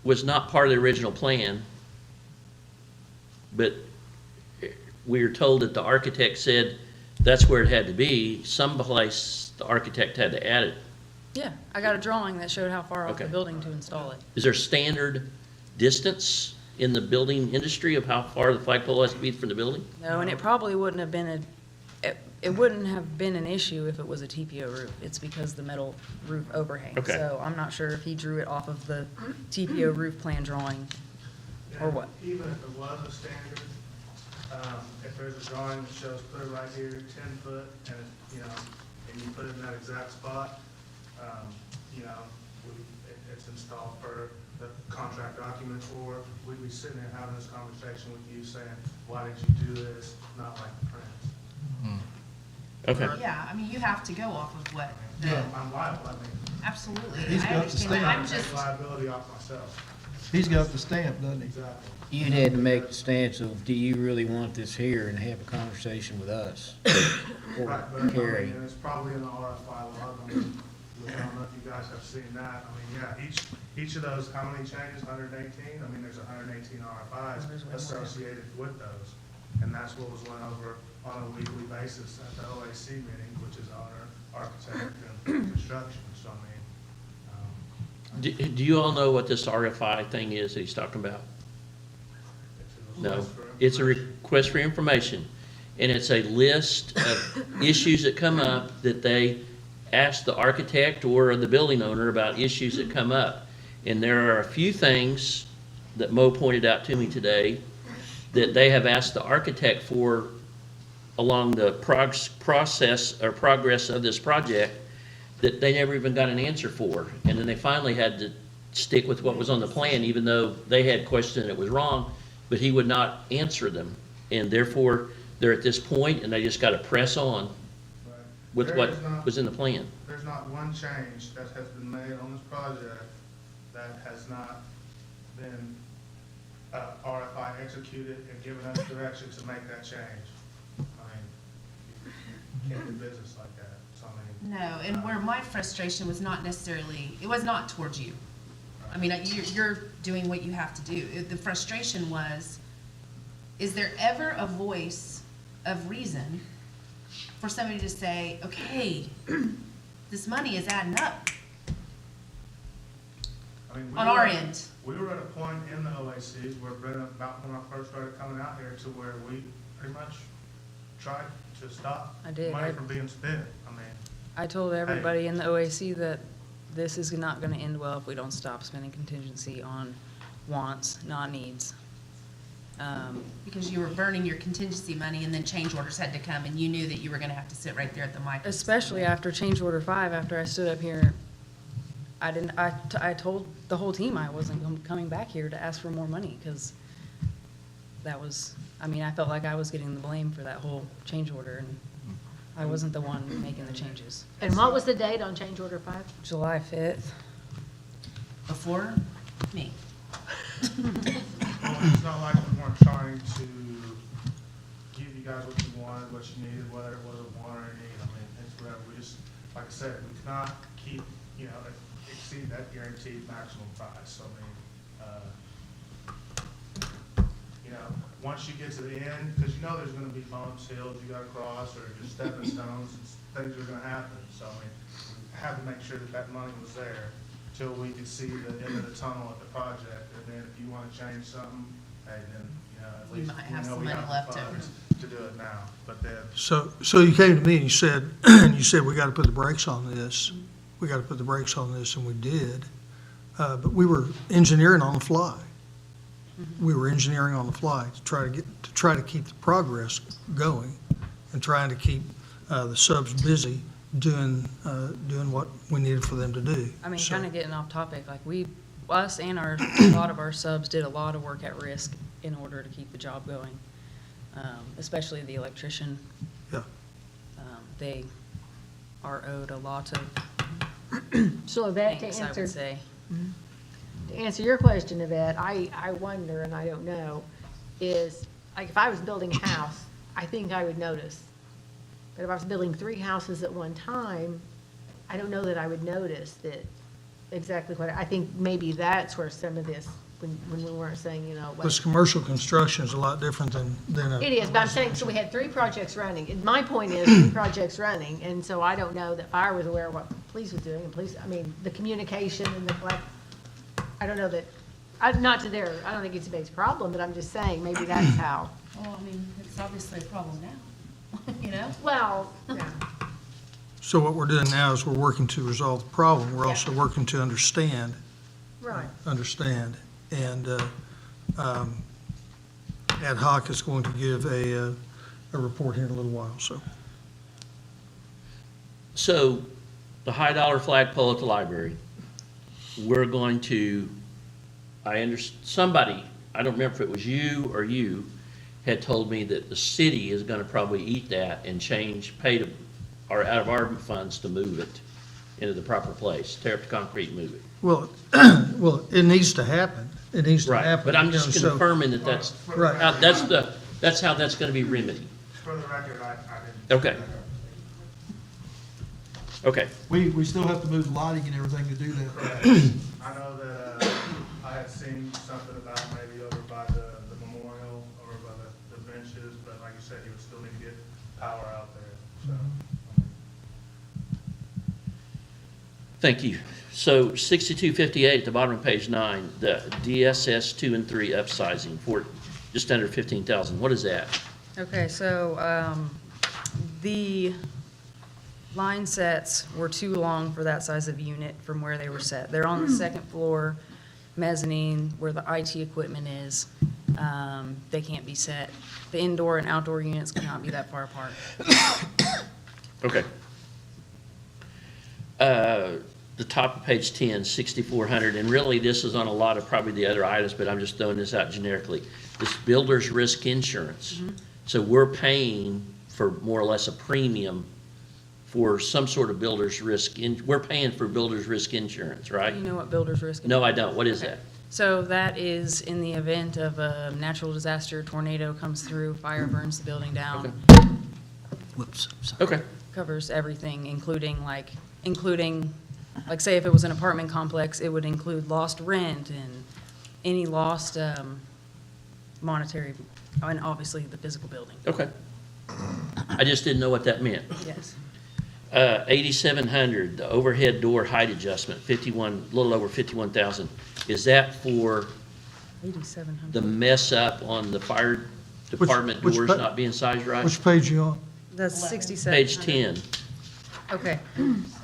was not part of the original plan, but we were told that the architect said that's where it had to be, someplace the architect had to add it.
Yeah, I got a drawing that showed how far off
Okay.
the building to install it.
Is there standard distance in the building industry of how far the flagpole has to be from the building?
No, and it probably wouldn't have been it wouldn't have been an issue if it was a TPO roof. It's because the metal roof overhangs.
Okay.
So I'm not sure if he drew it off of the TPO roof plan drawing or what.
Even if it was a standard, if there's a drawing that shows, put it right here, 10 foot, and, and you put it in that exact spot, it's installed per the contract document, or we'd be sitting there having this conversation with you saying, why did you do this, not like the prints.
Okay.
Yeah, I mean, you have to go off of what.
I'm liable, I mean.
Absolutely.
He's
I
got the
understand that. I'm
stamp.
just,
Liability off myself.
He's got the stamp, doesn't he?
Exactly.
You'd had to make the stance of, do you really want this here, and have a conversation with us? Or
Right, but,
Carrie.
and it's probably in the RFI log, I don't know if you guys have seen that, each of those, how many changes, 118? There's 118 RFIs associated with those, and that's what was went over on a weekly basis at the OAC meeting, which is owner, architect, and construction, so
Do you all know what this RFI thing is that he's talking about? No, it's a request for information, and it's a list of issues that come up that they ask the architect or the building owner about issues that come up. And there are a few things that Mo pointed out to me today that they have asked the architect for along the process or progress of this project that they never even got an answer for. And then they finally had to stick with what was on the plan, even though they had questioned it was wrong, but he would not answer them. And therefore, they're at this point, and they just gotta press on with
There
what
is not-
was in the plan.
There's not one change that has been made on this project that has not been RFI executed and given us direction to make that change. I mean, you can't do business like that, so I mean.
No, and where my frustration was not necessarily, it was not towards you. I mean, you're doing what you have to do. The frustration was, is there ever a voice of reason for somebody to say, okay, this money is adding up
I mean,
on our end?
We were at a point in the OACs where Brenda, about when I first started coming out here, to where we pretty much tried to stop
I did.
money from being spent. I mean,
I told everybody in the OAC that this is not gonna end well if we don't stop spending contingency on wants, not needs.
Because you were burning your contingency money and then change orders had to come and you knew that you were gonna have to sit right there at the mic.
Especially after change order 5, after I stood up here, I told the whole team I wasn't coming back here to ask for more money, because that was, I mean, I felt like I was getting the blame for that whole change order, and I wasn't the one making the changes.
And what was the date on change order 5?
July 5th.
Before me.
well, it's not like we weren't trying to give you guys what you wanted, what you needed, whether it was a want or a need. I mean, it's whatever. We just, like I said, we cannot keep, exceed that guaranteed maximum price. So, I mean, once you get to the end, because there's going to be bumps, hills you got to cross, or just stepping stones, things are going to happen. So, I mean, we have to make sure that that money was there till we could see the end of the tunnel at the project. And then if you want to change something, hey, then, at
You
least
might
we
have
know
some
we
money
have
left
the
over.
funds to do it now. But then,
So you came to me and you said, we gotta put the brakes on this. We gotta put the brakes on this, and we did. But we were engineering on the fly. We were engineering on the fly to try to keep the progress going and trying to keep the subs busy doing what we needed for them to do.
I mean,
So-
kind of getting off topic, like us and a lot of our subs did a lot of work at risk in order to keep the job going, especially the electrician.
Yeah.
They are owed a lot of
So Yvette,
thanks, I would say.
to answer your question, Yvette, I wonder, and I don't know, is, like, if I was building a house, I think I would notice. But if I was building 3 houses at one time, I don't know that I would notice that exactly what, I think maybe that's where some of this, when we weren't saying,
Because commercial construction is a lot different than a.
It is, but I'm saying, so we had 3 projects running, and my point is, 3 projects running, and so I don't know that fire was aware of what police was doing, and police, I mean, the communication and the, I don't know that, I don't think it's a big problem, but I'm just saying, maybe that's how.
Well, I mean, it's obviously a problem now,
Well, yeah.
So what we're doing now is we're working to resolve the problem. We're also working to understand.
Right.
And ad hoc is going to give a report here in a little while, so.
So, the high dollar flagpole at the library, we're going to, somebody, I don't remember if it was you or you, had told me that the city is gonna probably eat that and or out of our funds to move it into the proper place, tear up the concrete, move it.
Well, it needs to happen. It needs to
Right,
happen.
but I'm just
so-
confirming that that's how that's gonna be remedied.
for the record, I didn't.
Okay. Okay.
We still have to move lighting and everything to do that.
I know that I had seen something about maybe over by the memorial, over by the benches, but like you said, you would still need to get power out there, so.
Thank you. So 6258 at the bottom of page 9, the DSS 2 and 3 upsizing for just under 15,000. What is that?
Okay, so the line sets were too long for that size of unit from where they were set. They're on the second floor mezzanine where the IT equipment is. They can't be set. The indoor and outdoor units cannot be that far apart.
Okay. the top of page 10, 6,400, and really this is on a lot of probably the other items, but I'm just throwing this out generically. This builder's risk insurance. So we're paying for more or less a premium for some sort of builder's risk, we're paying for builder's risk insurance, right?
You know what builder's risk?
No, I don't. What is
Okay.
that?
So that is in the event of a natural disaster, tornado comes through, fire burns the building down.
Whoops, sorry.
Okay.
Covers everything, including, say if it was an apartment complex, it would include lost rent and any lost monetary, and obviously the physical building.
Okay. I just didn't know what that meant.
Yes.
8,700, the overhead door height adjustment, 51, a little over 51,000. Is that for
8,700.
the mess up on the fire department
which
doors
pa-
not being sized right?
Which page you on?
That's 67.
Page 10.
Okay.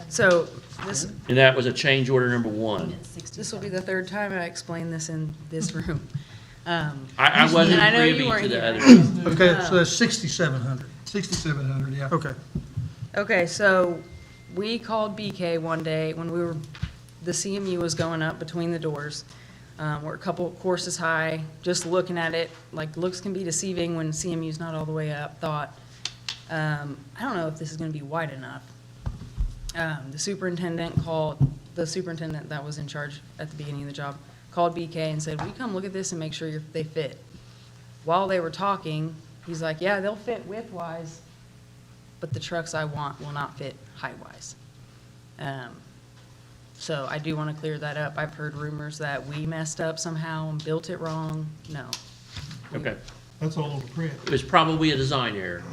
So this,
And that was a change order number 1.
this will be the third time I explain this in this room.
I wasn't
And I know you
privy
weren't
to the
here.
other.
Okay, so that's 6,700.
6,700, yeah.
Okay.
Okay, so we called BK one day when the CMU was going up between the doors. We're a couple of courses high, just looking at it, like looks can be deceiving when CMU's not all the way up, thought, I don't know if this is gonna be wide enough. The superintendent that was in charge at the beginning of the job, called BK and said, will you come look at this and make sure they fit? While they were talking, he's like, yeah, they'll fit width-wise, but the trucks I want will not fit height-wise. So I do want to clear that up. I've heard rumors that we messed up somehow and built it wrong. No.
Okay.
That's all over print.
It was probably a design error.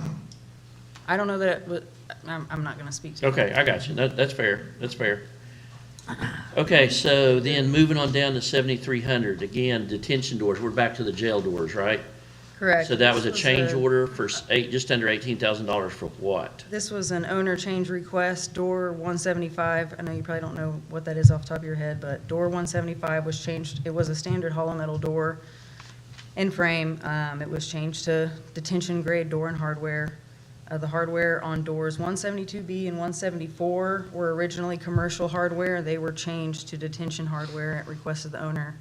I don't know that it was, I'm not going to speak to it.
Okay, I got you. That's fair. That's fair. Okay, so then moving on down to 7,300, again, detention doors. We're back to the jail doors, right?
Correct.
So that was a
This
change order for just under $18,000 for what?
This was an owner change request, door 175. I know you probably don't know what that is off the top of your head, but door 175 was changed. It was a standard hollow metal door and frame. It was changed to detention grade door and hardware. The hardware on doors 172B and 174 were originally commercial hardware. They were changed to detention hardware at request of the owner.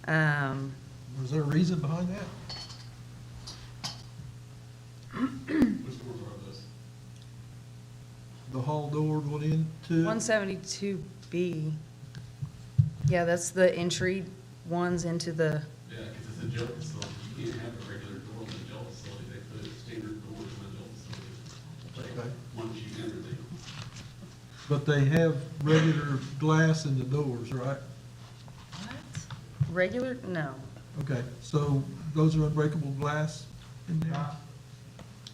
Was there a reason behind that?
Which doors are those?
The hall door going into?
172B. Yeah, that's the entry ones into the,
Yeah, because it's a jail facility. You can't have a regular door in the jail facility. They put standard doors in the jail facility.
Okay.
Once you enter them.
But they have regular glass in the doors, right?
regular, no.
Okay, so those are unbreakable glass in there?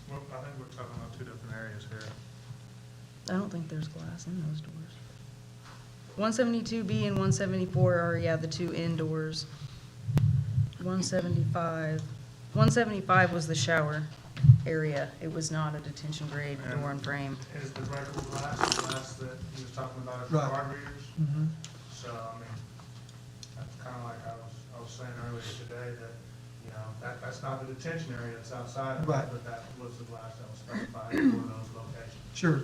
Well, I think we're talking about two different areas here.
I don't think there's glass in those doors. 172B and 174 are, yeah, the two indoors. 175 was the shower area. It was not a detention grade door and frame.
Is the breakable glass, the glass that he was talking about at the
Right.
card readers?
Mhm.
So, I mean, that's kind of like I was saying earlier today that, you know, that's not the detention area that's outside of
Right.
it, but that was the glass that was specified for those locations.
Sure.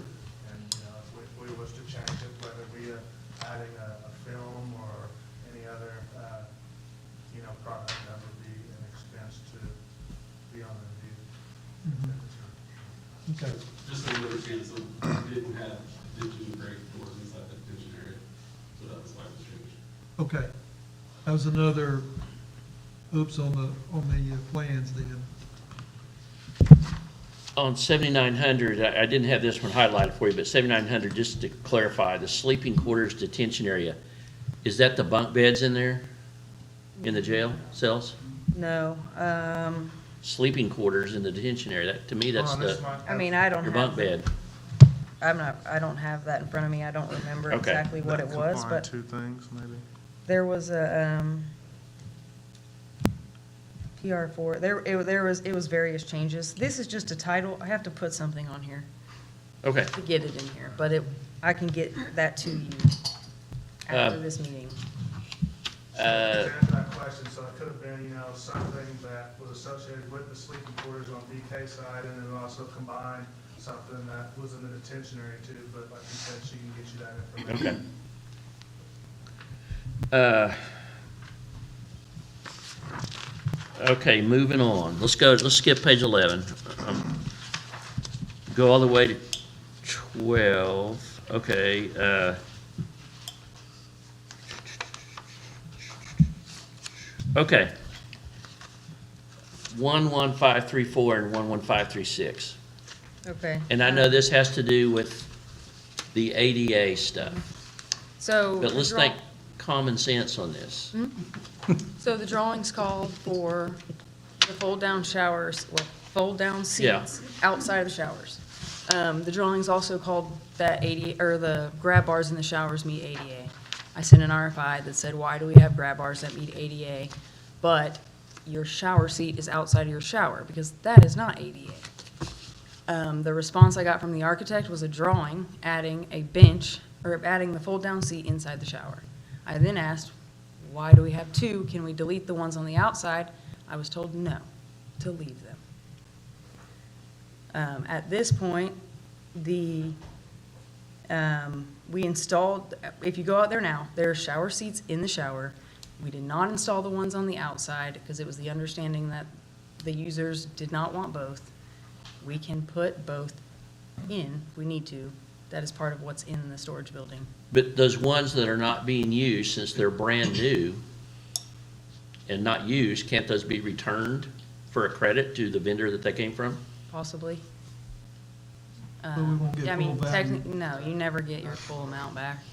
And, you know, if we was to change it, whether via adding a film or any other, you know, product, that would be an expense to be on review.
Okay.
Just so you understand, so we didn't have detention grade doors inside the detention area, so that was why it was changed.
Okay. That was another oops on the plans then.
On 7,900, I didn't have this one highlighted for you, but 7,900, just to clarify, the sleeping quarters detention area, is that the bunk beds in there, in the jail cells?
No,
Sleeping quarters in the detention area, that, to me, that's
I mean, I don't
your
have.
bunk bed.
I don't have that in front of me. I don't remember
Okay.
exactly what it was,
Combine
but
two things, maybe.
there was a, PR4, it was various changes. This is just a title. I have to put something on here
Okay.
to get it in here, but I can get that to you after this meeting.
To answer that question, so it could have been, you know, something that was associated with the sleeping quarters on BK side, and then also combine something that was in the detention area too, but like you said, she can get you that information.
Okay. Okay, moving on. Let's skip page 11. Go all the way to 12. Okay. Okay. 11534 and 11536.
Okay.
And I know this has to do with the ADA stuff,
So.
but
the
let's
draw-
think common sense on this.
So the drawings called for the fold-down showers, or fold-down
Yeah.
seats outside of the showers. The drawings also called that ADA, or the grab bars in the showers meet ADA. I sent an RFI that said, why do we have grab bars that meet ADA, but your shower seat is outside of your shower? Because that is not ADA. The response I got from the architect was a drawing adding a bench, or adding the fold-down seat inside the shower. I then asked, why do we have two? Can we delete the ones on the outside? I was told no, to leave them. At this point, we installed, if you go out there now, there are shower seats in the shower. We did not install the ones on the outside because it was the understanding that the users did not want both. We can put both in if we need to. That is part of what's in the storage building.
But those ones that are not being used, since they're brand new and not used, can't those be returned for a credit to the vendor that they came from?
Possibly.
But we won't get
Yeah, I mean,
full value.
technically, no, you never get your full amount back.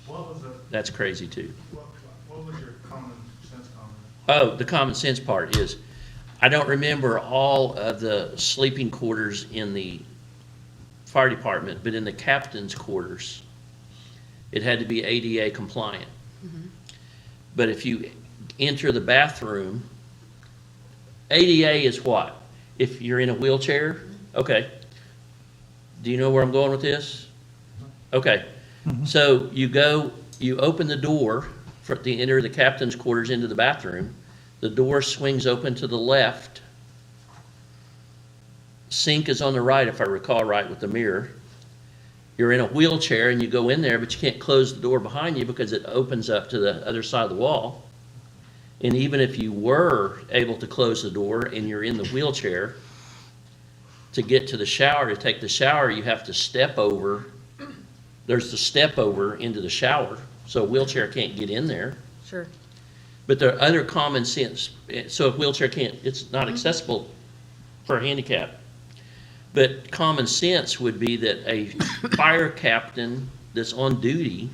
What was the,
That's crazy too.
what was your common sense comment?
Oh, the common sense part is, I don't remember all of the sleeping quarters in the fire department, but in the captain's quarters, it had to be ADA compliant. But if you enter the bathroom, ADA is what? If you're in a wheelchair? Okay. Do you know where I'm going with this? Okay. So you open the door to enter the captain's quarters into the bathroom. The door swings open to the left. Sink is on the right, if I recall right, with the mirror. You're in a wheelchair and you go in there, but you can't close the door behind you because it opens up to the other side of the wall. And even if you were able to close the door and you're in the wheelchair, to get to the shower, to take the shower, you have to step over. There's the step over into the shower, so a wheelchair can't get in there.
Sure.
But there are other common sense, so if wheelchair can't, it's not accessible for a handicap. But common sense would be that a fire captain that's on duty,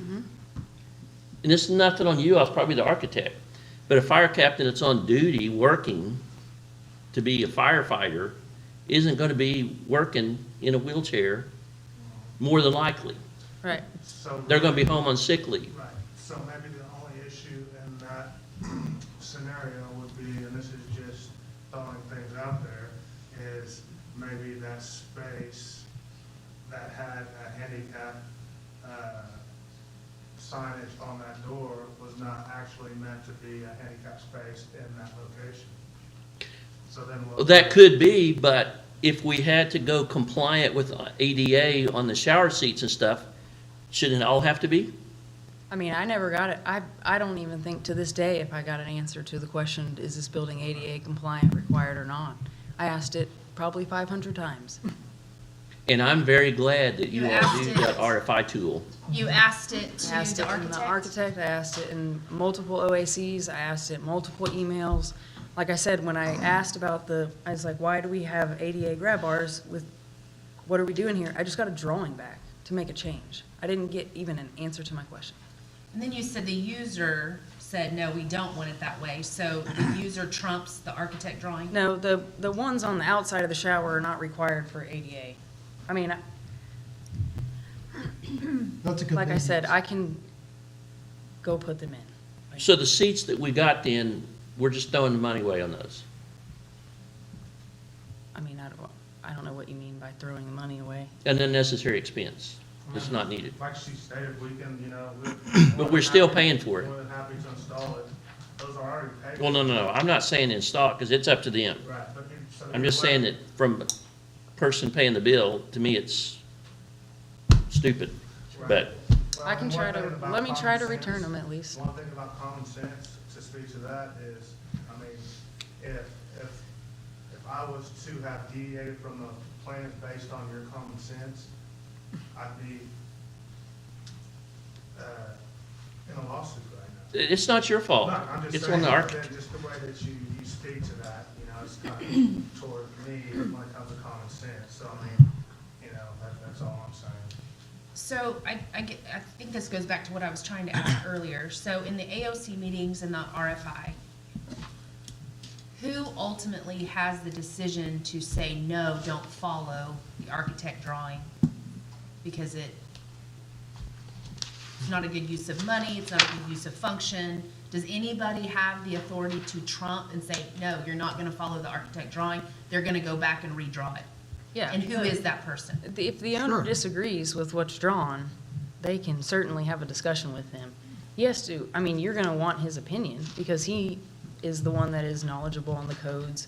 and this is nothing on you, I was probably the architect, but a fire captain that's on duty working to be a firefighter isn't going to be working in a wheelchair, more than likely.
Right.
So
They're going to be home on sick leave.
Right, so maybe the only issue in that scenario would be, and this is just throwing things out there, is maybe that space that had a handicap signage on that door was not actually meant to be a handicap space in that location. So then
Well, that could be, but if we had to go compliant with ADA on the shower seats and stuff, shouldn't it all have to be?
I mean, I never got it. I don't even think to this day if I got an answer to the question, is this building ADA compliant, required or not? I asked it probably 500 times.
And I'm very glad that you
You
all
asked
do
it.
that RFI tool.
You asked it
I
to
asked
the
it from the
architect?
architect, I asked it in multiple OACs, I asked it multiple emails. Like I said, when I asked about I was like, why do we have ADA grab bars with, what are we doing here? I just got a drawing back to make a change. I didn't get even an answer to my question.
And then you said the user said, no, we don't want it that way, so the user trumps the architect drawing?
No, the ones on the outside of the shower are not required for ADA. I mean,
That's a
like I said, I can go put them in.
So the seats that we got then, we're just throwing the money away on those.
I mean, I don't know what you mean by throwing the money away.
An unnecessary expense. It's not needed.
Like she stated, we can,
But we're still paying for it.
More than happy to install it. Those are already paid.
Well, no. I'm not saying install it because it's up to them.
Right, but so
I'm just saying that from a person paying the bill, to me, it's stupid. But
I can try to, let me try to return them at least.
One thing about common sense, to speak to that, is, I mean, if I was to have deviated from the plans based on your common sense, I'd be in a lawsuit right now.
It's not your fault.
No, I'm just
It's
saying,
on the
but
architect.
then just the way that you speak to that, you know, it's kind of toward me when it comes to common sense. So, I mean, you know, that's all I'm saying.
So I think this goes back to what I was trying to ask earlier. So in the AOC meetings and the RFI, who ultimately has the decision to say, no, don't follow the architect drawing? Because it's not a good use of money, it's not a good use of function. Does anybody have the authority to trump and say, no, you're not gonna follow the architect drawing, they're gonna go back and redraw it?
Yeah.
And who is that person?
If the owner
Sure.
disagrees with what's drawn, they can certainly have a discussion with him. He has to, I mean, you're gonna want his opinion, because he is the one that is knowledgeable on the codes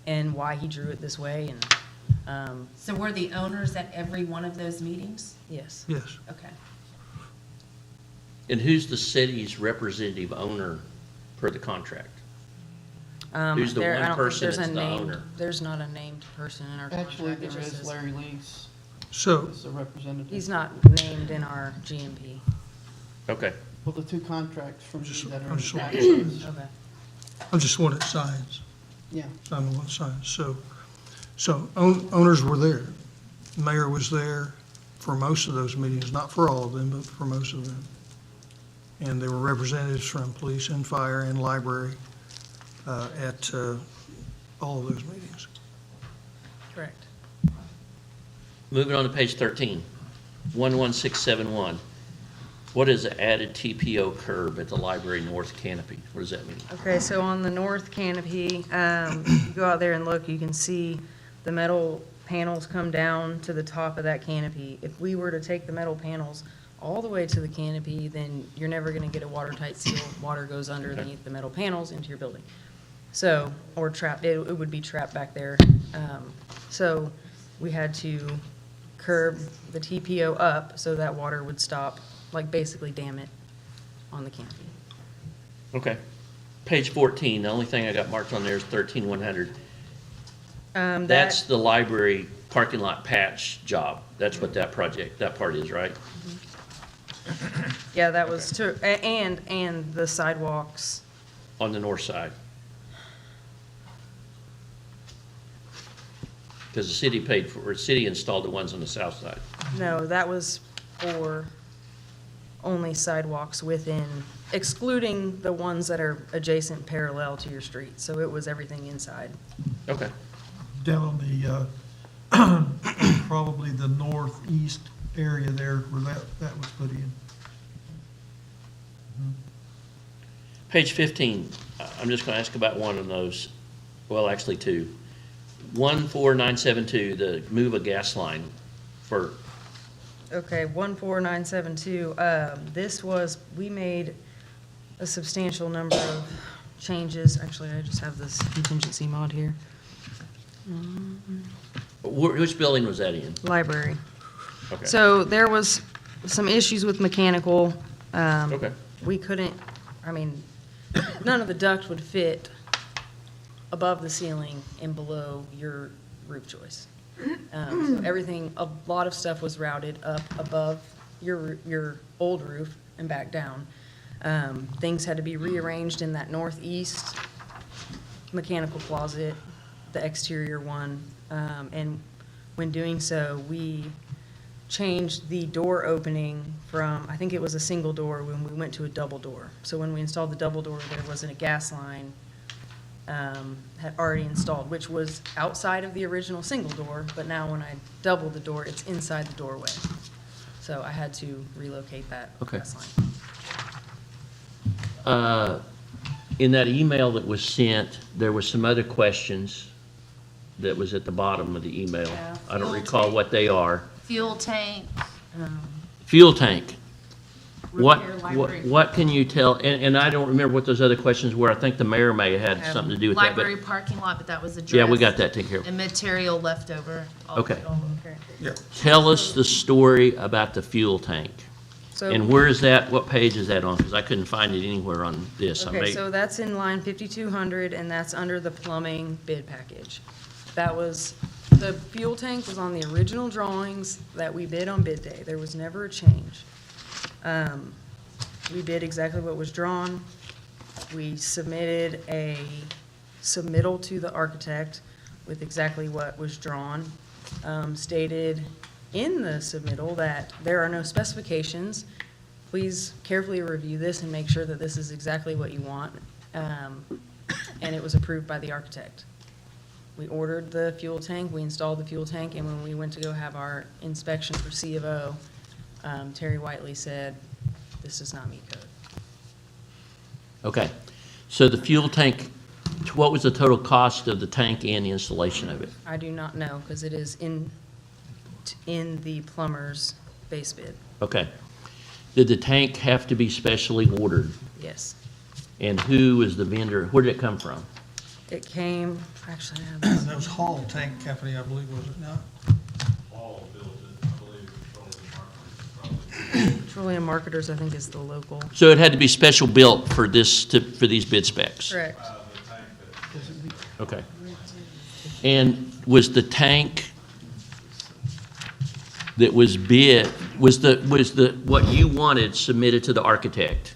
and why he drew it this way, and,
So were the owners at every one of those meetings?
yes.
Yes.
Okay.
And who's the city's representative owner per the contract? Who's the
There- I
one
don't think
person
there's a
that's the
named-
owner?
There's not a named person in our
Actually,
contract. It
there
just
is
says-
Larry Lees
So,
as the representative.
He's not named in our GMP.
Okay.
Well, the two contracts from you that
I'm
are
just-
attached.
Okay.
I'm just one that signs.
Yeah.
I'm the one that signs. So owners were there. Mayor was there for most of those meetings, not for all of them, but for most of them. And there were representatives from police and fire and library at all of those meetings.
Correct.
Moving on to page 13, 11671. What is the added TPO curb at the library north canopy? What does that mean?
Okay, so on the north canopy, you go out there and look, you can see the metal panels come down to the top of that canopy. If we were to take the metal panels all the way to the canopy, then you're never gonna get a watertight seal. Water goes underneath the metal panels into your building. So, or trapped, it would be trapped back there. So we had to curb the TPO up so that water would stop, like basically dam it on the canopy.
Okay. Page 14, the only thing I got marked on there is 13100. That's the library parking lot patch job. That's what that project, that part is, right?
Yeah, that was to, and the sidewalks.
On the north side. Because the city paid for, or the city installed the ones on the south side.
No, that was for only sidewalks within, excluding the ones that are adjacent parallel to your street. So it was everything inside.
Okay.
Down on the, probably the northeast area there where that was put in.
Page 15, I'm just going to ask about one of those, well, actually two. 14972, the move a gas line for,
Okay, 14972, this was, we made a substantial number of changes. Actually, I just have this contingency mod here.
which building was that in?
Library.
Okay.
So there was some issues with mechanical.
Okay.
We couldn't, I mean, none of the duct would fit above the ceiling and below your roof joist. So everything, a lot of stuff was routed up above your old roof and back down. Things had to be rearranged in that northeast mechanical closet, the exterior one. And when doing so, we changed the door opening from, I think it was a single door when we went to a double door. So when we installed the double door, there wasn't a gas line had already installed, which was outside of the original single door, but now when I double the door, it's inside the doorway. So I had to relocate that
Okay.
gas line.
In that email that was sent, there was some other questions that was at the bottom of the email.
Yeah.
I don't
Fuel
recall
tank.
what they are.
Fuel tank,
Fuel tank.
Repair library.
What can you tell, and I don't remember what those other questions were. I think the mayor may have had something to do with that,
library
but,
parking lot, but that was addressed.
yeah, we got that taken care of.
And material left over.
Okay.
Okay.
Tell us the story about the fuel tank.
So-
And where is that, what page is that on? Because I couldn't find it anywhere on this. I
Okay,
may-
so that's in line 5200, and that's under the plumbing bid package. That was, the fuel tank was on the original drawings that we bid on bid day. There was never a change. We bid exactly what was drawn. We submitted a submittal to the architect with exactly what was drawn. Stated in the submittal that there are no specifications. Please carefully review this and make sure that this is exactly what you want. And it was approved by the architect. We ordered the fuel tank, we installed the fuel tank, and when we went to go have our inspection for C of O, Terry Whiteley said, this does not meet code.
Okay. So the fuel tank, what was the total cost of the tank and the installation of it?
I do not know, because it is in the plumber's base bid,
Okay. Did the tank have to be specially ordered?
yes.
And who is the vendor? Where did it come from?
It came, actually, I have this.
That was Hall Tank Company, I believe, was it not?
All built it, I believe, probably.
Petroleum Marketers, I think, is the local.
So it had to be special built for this, for these bid specs?
Correct.
The tank that
Okay. And was the tank that was bid, was what you wanted submitted to the architect?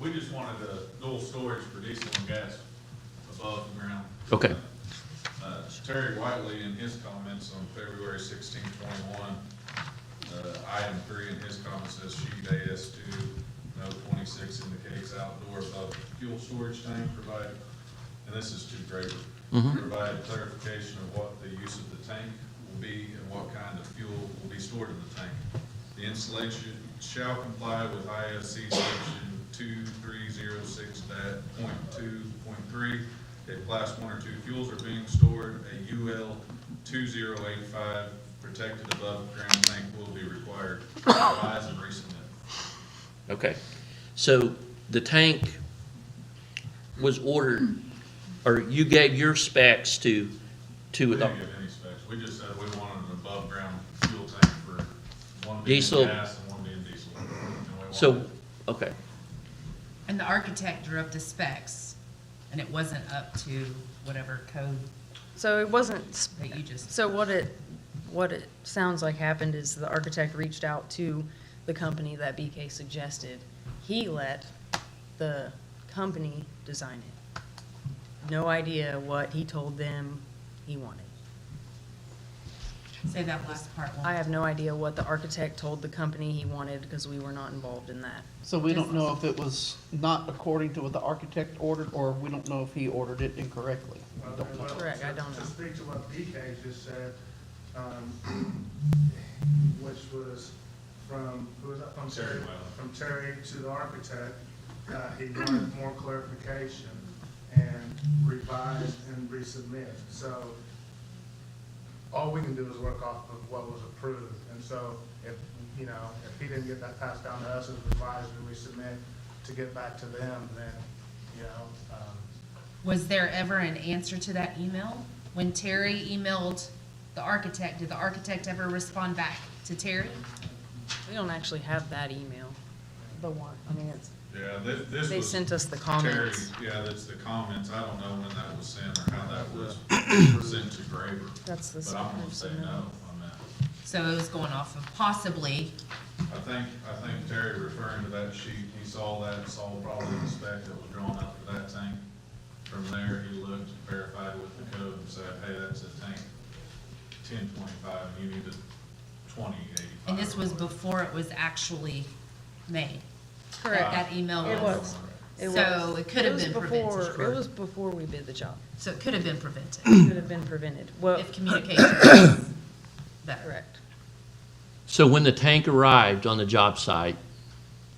we just wanted a dual storage for diesel and gas above the ground.
Okay.
Terry Whiteley, in his comments on February 16, 21, item 3 in his comments says sheet AS2, note 26 indicates outdoor above fuel storage tank provided, and this is to Graver, provide clarification of what the use of the tank will be and what kind of fuel will be stored in the tank. The installation shall comply with ISC section 2306.2.3. If class 1 or 2 fuels are being stored, a UL 2085 protected above ground tank will be required. Revise and resubmit.
Okay. So the tank was ordered, or you gave your specs to
We didn't give any specs. We just said we wanted an above ground fuel tank for one being
Diesel.
gas and one being diesel. And we
So,
wanted-
okay.
And the architect drew up the specs, and it wasn't up to whatever code
So it wasn't,
that you just.
so what it sounds like happened is the architect reached out to the company that BK suggested. He let the company design it. No idea what he told them he wanted.
Say that last part one.
I have no idea what the architect told the company he wanted because we were not involved in that.
So we don't know if it was not according to what the architect ordered, or we don't know if he ordered it incorrectly. We don't know.
Correct, I don't know.
To speak to what BK just said, which was from, who was that from?
Terry Whiteley.
From Terry to the architect, he wanted more clarification and revise and resubmit. So all we can do is work off of what was approved. And so if, you know, if he didn't get that passed down to us and revised and resubmit to get back to them, then, you know,
Was there ever an answer to that email? When Terry emailed the architect, did the architect ever respond back to Terry?
We don't actually have that email, the one, I mean, it's,
Yeah, this
they
was.
sent us the
Terry,
comments.
yeah, that's the comments. I don't know when that was sent or how that was sent to Graver.
That's the
But I'm gonna say
submittal.
no on that.
So it was going off of possibly,
I think Terry referring to that sheet, he saw that, saw probably the spec that was drawn up for that tank. From there, he looked, verified with the code and said, hey, that's a tank 1025, and you need a 2085.
and this was before it was actually made.
Correct.
That email
It was. It
So
was.
it could have
was
been
before-
prevented.
It was before we bid the job.
So it could have been prevented
Could have been prevented. Well,
if communication was better.
correct.
So when the tank arrived on the job site,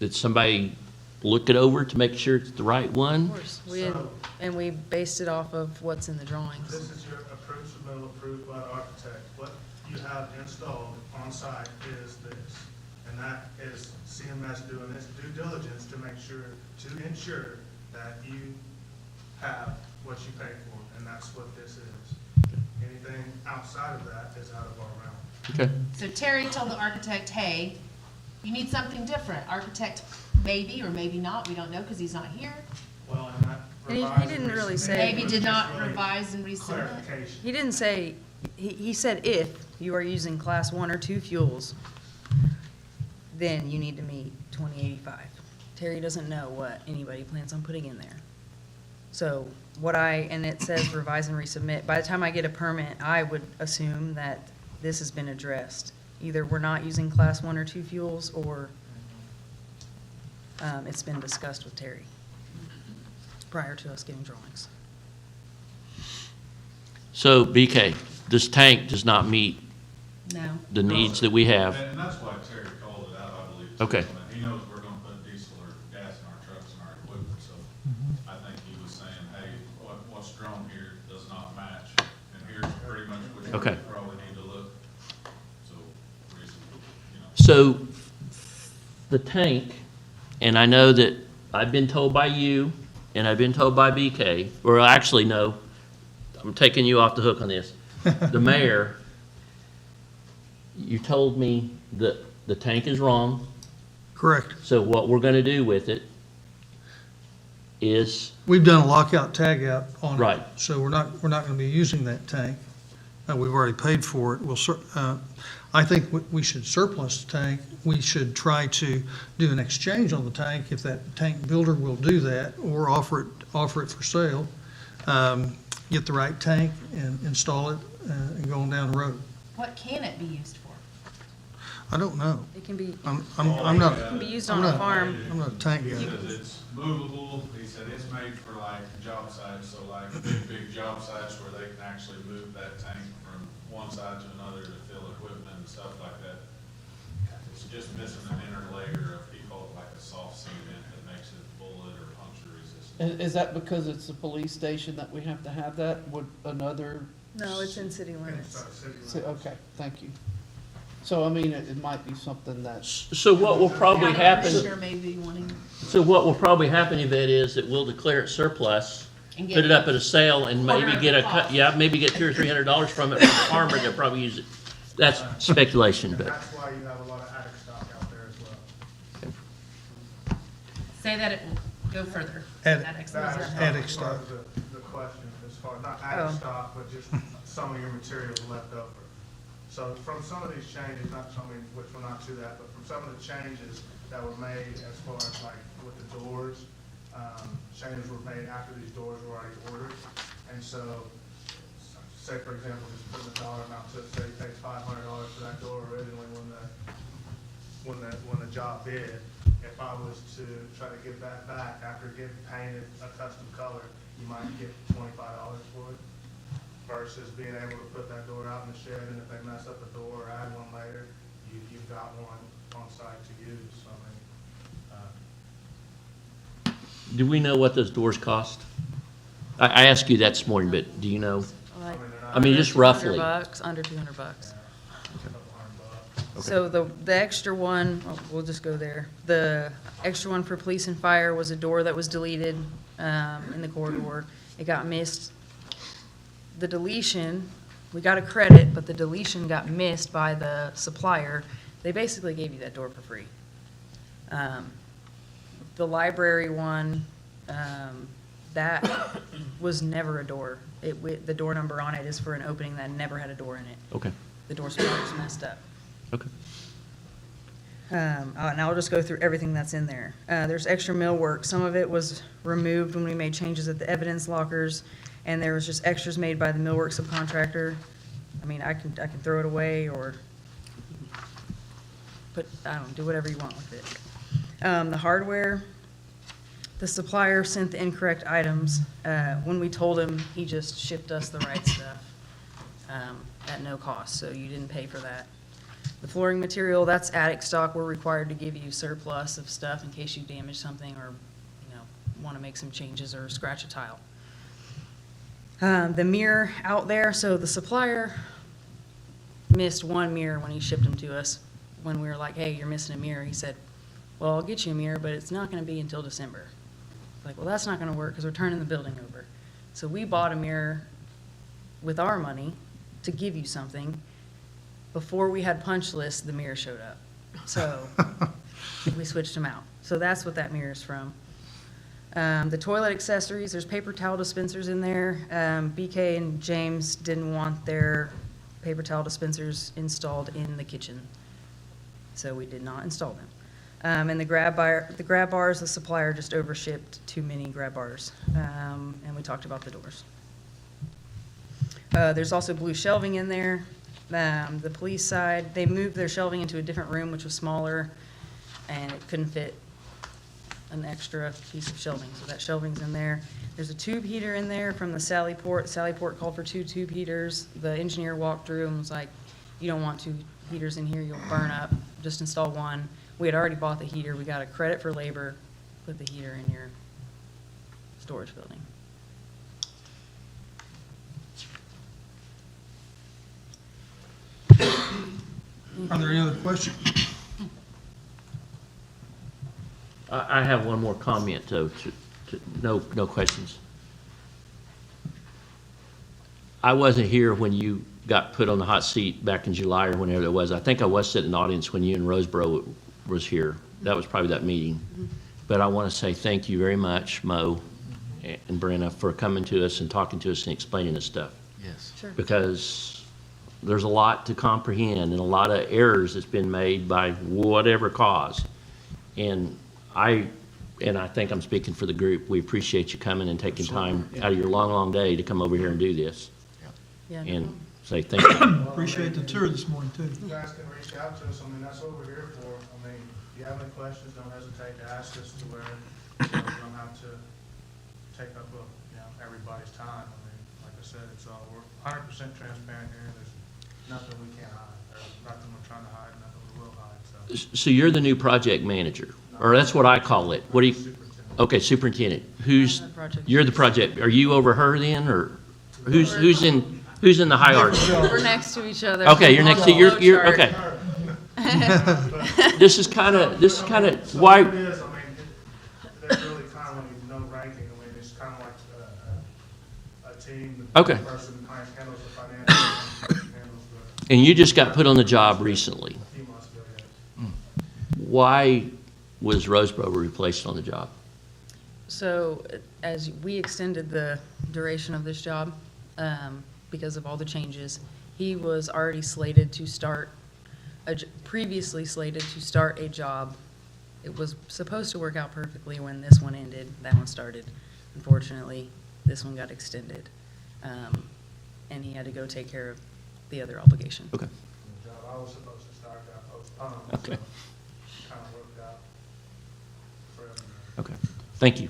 did somebody look it over to make sure it's the right one?
Of course, we had, and we based it off of what's in the drawings.
this is your approved submittal approved by the architect. What you have installed on site is this. And that is CMS doing its due diligence to make sure, to ensure that you have what you pay for, and that's what this is. Anything outside of that is out of our realm.
Okay.
So Terry told the architect, hey, You need something different. Architect, maybe or maybe not, we don't know because he's not here.
Well, and that
And he
revise and
didn't really
resubmit
say-
Maybe
was
did
just
not
really
revise and resubmit.
Clarification.
He didn't say, he said if you are using class 1 or 2 fuels, then you need to meet 2085. Terry doesn't know what anybody plans on putting in there. So and it says revise and resubmit. By the time I get a permit, I would assume that this has been addressed. Either we're not using class 1 or 2 fuels, or it's been discussed with Terry prior to us getting drawings.
So BK, this tank does not meet
No.
the needs that we have.
And that's why Terry called it out, I believe. too.
Okay.
I mean, he knows we're gonna put diesel or gas in our trucks and our equipment, so I think he was saying, hey, what's drawn here does not match, and here's pretty much what you
Okay.
probably need to look. So, reasonable, you know.
So the tank, and I know that I've been told by you and I've been told by BK, or actually, no, I'm taking you off the hook on this. The mayor, you told me that the tank is wrong.
Correct.
So what we're gonna do with it is,
We've done a lockout, tagout on it.
Right.
So we're not gonna be using that tank. We've already paid for it. I think we should surplus the tank. We should try to do an exchange on the tank if that tank builder will do that, or offer it for sale. Get the right tank and install it, and go on down the road.
What can it be used for?
I don't know.
It can be,
I'm not.
it can be used
I'm
on a
not-
farm.
I'm not a tank
He
guy.
says it's movable, he said it's made for like job sites, so like big job sites where they can actually move that tank from one side to another to fill equipment and stuff like that. It's just missing an inner layer of, he called it like a soft cement that makes it bullet or puncture resistant.
Is that because it's a police station that we have to have that? Would another,
No, it's in city limits.
okay, thank you. So, I mean, it might be something that,
so what will probably
County
happen,
commissioner may be wanting.
so what will probably happen, Yvette, is that we'll declare it surplus,
And get
put it up at a sale, and
quarter
maybe
of
get
the
a,
cost.
maybe get $200 or $300 from it from the farmer, they'll probably use it. That's speculation,
And
but,
that's why you have a lot of attic stock out there as well.
Say that it will go further.
Attic-
That ex-
That
reserve.
is
Attic
part
stock.
of the question, as far, not
Oh.
attic stock, but just some of your materials left over. So from some of these changes, not some, which we're not to that, but from some of the changes that were made as far as like with the doors, changes were made after these doors were already ordered. And so, say for example, just put the dollar amount to, say, he pays $500 for that door originally when the job bid. If I was to try to give that back after getting painted a custom color, you might get $25 for it, versus being able to put that door out in the shed, and if they mess up the door or add one later, you've got one on site to use. So, I mean,
do we know what those doors cost? I asked you that this morning, but do you know?
Like,
I mean, just roughly.
$200, under $200.
a couple $100.
So the extra one, we'll just go there. The extra one for police and fire was a door that was deleted in the corridor. It got missed. The deletion, we got a credit, but the deletion got missed by the supplier. They basically gave you that door for free. The library one, that was never a door. The door number on it is for an opening that never had a door in it.
Okay,
The door spot was messed up.
okay.
And I'll just go through everything that's in there. There's extra millwork. Some of it was removed when we made changes at the evidence lockers, and there was just extras made by the millwork subcontractor. I mean, I can throw it away or do whatever you want with it. The hardware, the supplier sent the incorrect items. When we told him, he just shipped us the right stuff at no cost, so you didn't pay for that. The flooring material, that's attic stock. We're required to give you surplus of stuff in case you damage something or, want to make some changes or scratch a tile. The mirror out there, so the supplier missed one mirror when he shipped them to us. When we were like, hey, you're missing a mirror, he said, well, I'll get you a mirror, but it's not going to be until December. Like, well, that's not going to work because we're turning the building over. So we bought a mirror with our money to give you something. Before we had punch lists, the mirror showed up. So we switched them out. So that's what that mirror's from. The toilet accessories, there's paper towel dispensers in there. BK and James didn't want their paper towel dispensers installed in the kitchen, so we did not install them. And the grab bars, the supplier just overshipped too many grab bars. And we talked about the doors. There's also blue shelving in there. The police side, they moved their shelving into a different room, which was smaller, and it couldn't fit an extra piece of shelving, so that shelving's in there. There's a tube heater in there from the Sallyport. Sallyport called for 2 tube heaters. The engineer walked through and was like, you don't want 2 heaters in here, you'll burn up, just install 1. We had already bought the heater, we got a credit for labor, put the heater in your storage building.
Are there any other questions?
I have one more comment, though, no questions. I wasn't here when you got put on the hot seat back in July or whenever it was. I think I was sitting in the audience when you and Roseboro was here. That was probably that meeting. But I want to say thank you very much, Mo and Brenna, for coming to us and talking to us and explaining this stuff.
Yes.
Sure.
Because there's a lot to comprehend and a lot of errors that's been made by whatever cause. And I think I'm speaking for the group, we appreciate you coming and taking time out of your long, long day to come over here and do this.
Yeah.
And say thank you.
Appreciate the tour this morning, too.
You guys can reach out to us, I mean, that's what we're here for. I mean, if you have any questions, don't hesitate to ask us to where you don't have to take up, everybody's time. I mean, like I said, it's all, we're 100% transparent here. There's nothing we can't hide. There's nothing we're trying to hide, nothing we will hide, so.
So you're the new project manager, or that's what I call it. What do you, okay, superintendent. You're the project, are you over her then, or who's in the hierarchy?
We're next to each other.
Okay, you're next to, you're, okay. This is kind of why,
It is, I mean, there's really kind of no ranking. I mean, it's kind of like a team.
Okay.
The person handles the financial, handles the.
and you just got put on the job recently.
A few months ago, yeah.
Why was Roseboro replaced on the job?
So as we extended the duration of this job, because of all the changes, he was already slated to start, previously slated to start a job. It was supposed to work out perfectly when this one ended, that one started. Unfortunately, this one got extended. And he had to go take care of the other obligation.
Okay.
The job I was supposed to start got postponed.
Okay.
So kind of worked out for everyone.
Okay, thank you.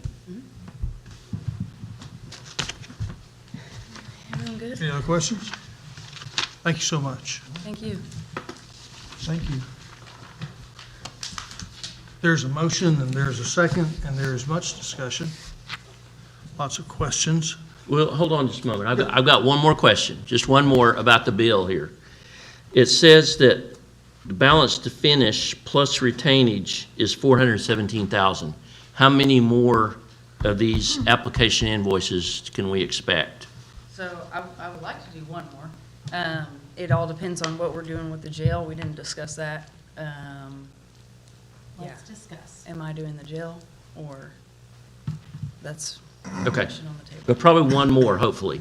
Everyone good?
Any other questions? Thank you so much.
Thank you.
Thank you.
There's a motion, and there's a second, and there is much discussion. Lots of questions.
Well, hold on just a moment. I've got one more question, just one more about the bill here. It says that the balance to finish plus retainage is $417,000. How many more of these application invoices can we expect?
So I would like to do one more. It all depends on what we're doing with the jail. We didn't discuss that.
Let's discuss.
Am I doing the jail, or that's a
Okay,
question on the table?
but probably one more, hopefully.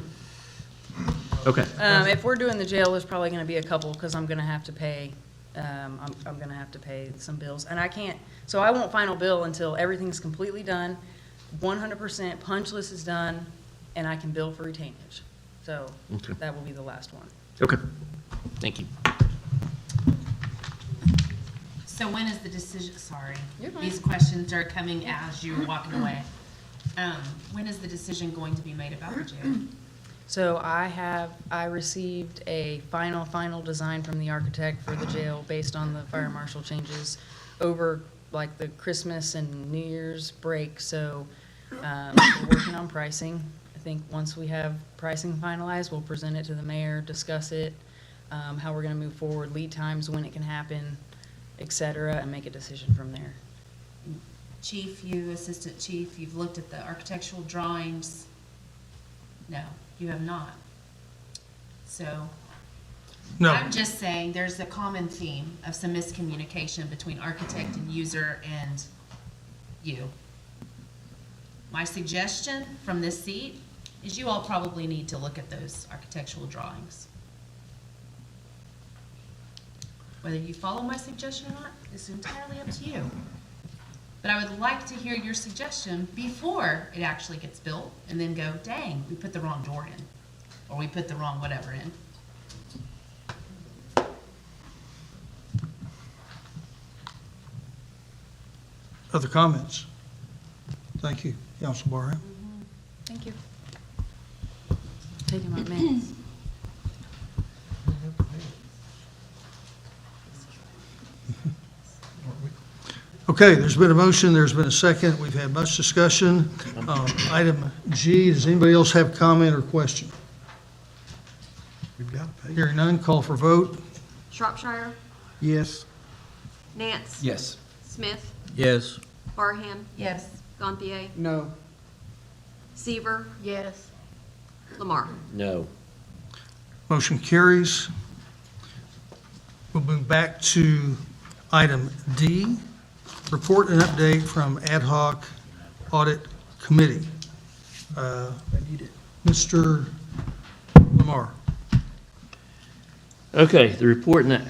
Okay,
If we're doing the jail, there's probably gonna be a couple, because I'm gonna have to pay, I'm gonna have to pay some bills. And I can't, so I won't final bill until everything's completely done, 100% punch list is done, and I can bill for retainage. So
Okay.
that will be the last one.
okay, thank you.
So when is the decision, sorry,
You're fine.
these questions are coming as you're walking away. When is the decision going to be made about the jail?
So I received a final design from the architect for the jail based on the fire marshal changes over like the Christmas and New Year's break. So we're working on pricing. I think once we have pricing finalized, we'll present it to the mayor, discuss it, how we're gonna move forward, lead times, when it can happen, et cetera, and make a decision from there.
Chief, you, assistant chief, you've looked at the architectural drawings? No, you have not. So,
No.
I'm just saying, there's a common theme of some miscommunication between architect and user and you. My suggestion from this seat is you all probably need to look at those architectural drawings. Whether you follow my suggestion or not is entirely up to you. But I would like to hear your suggestion before it actually gets built, and then go, dang, we put the wrong door in, or we put the wrong whatever in.
Other comments? Thank you, Council Barham.
Thank you. Taking my minutes.
Okay, there's been a motion, there's been a second, we've had much discussion. Item G, does anybody else have a comment or question?
We've got to pay.
Hearing none, call for vote.
Shropshire,
Yes.
Nance.
Yes.
Smith,
Yes.
Barham,
Yes.
Gantier,
No.
Seaver,
Yes.
Lamar.
No.
Motion carries. We'll move back to item D, report and update from Ad hoc Audit Committee. Mr. Lamar.
Okay, the report and the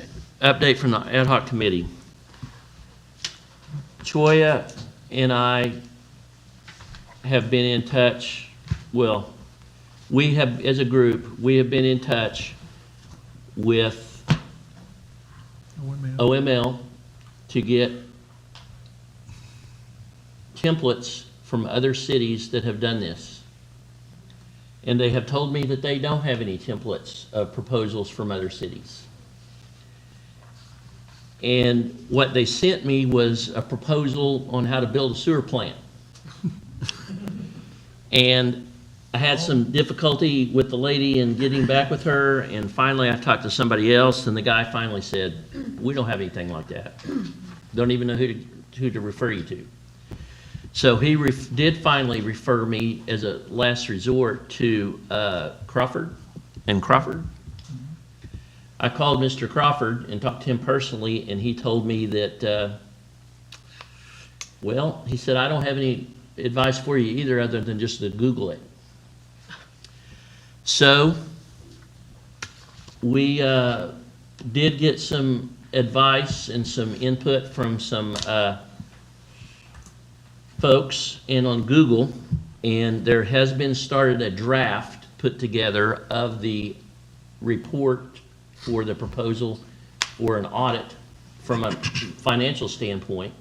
update from the ad hoc committee. Choya and I have been in touch, well, we have, as a group, we have been in touch with OML to get templates from other cities that have done this. And they have told me that they don't have any templates of proposals from other cities. And what they sent me was a proposal on how to build a sewer plant. And I had some difficulty with the lady in getting back with her, and finally I talked to somebody else, and the guy finally said, we don't have anything like that. Don't even know who to refer you to. So he did finally refer me as a last resort to Crawford and Crawford. I called Mr. Crawford and talked to him personally, and he told me that, well, he said, I don't have any advice for you either other than just to Google it. So we did get some advice and some input from some folks in on Google, and there has been started a draft put together of the report for the proposal for an audit from a financial standpoint.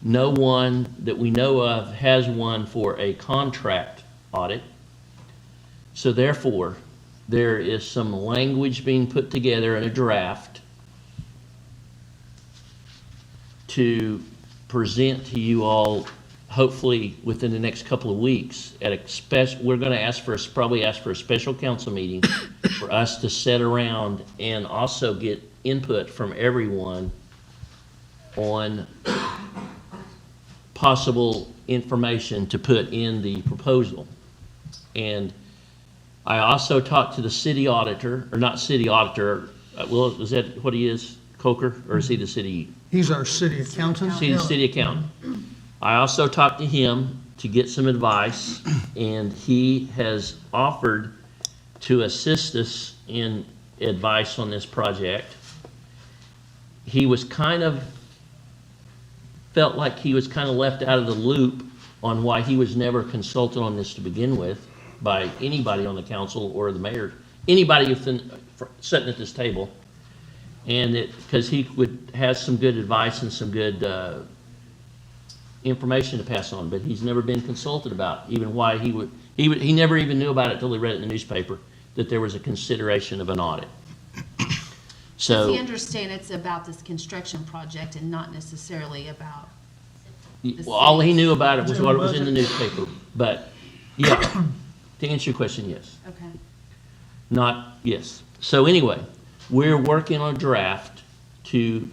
No one that we know of has one for a contract audit. So therefore, there is some language being put together in a draft to present to you all, hopefully within the next couple of weeks. At a we're going to probably ask for a special council meeting for us to sit around and also get input from everyone on possible information to put in the proposal. And I also talked to the city auditor, or not city auditor, well, is that what he is, Coker, or is he the city?
He's our city accountant.
City accountant. I also talked to him to get some advice, and he has offered to assist us in advice on this project. He was felt like he was kind of left out of the loop on why he was never consulted on this to begin with by anybody on the council or the mayor, anybody sitting at this table. And because he has some good advice and some good information to pass on, but he's never been consulted about even why he never even knew about it till he read it in the newspaper, that there was a consideration of an audit. So,
Does he understand it's about this construction project and not necessarily about the
well, all he
city's
knew about it was what was in the newspaper. But yeah, to answer your question, yes.
Okay.
Yes. So anyway, we're working on a draft to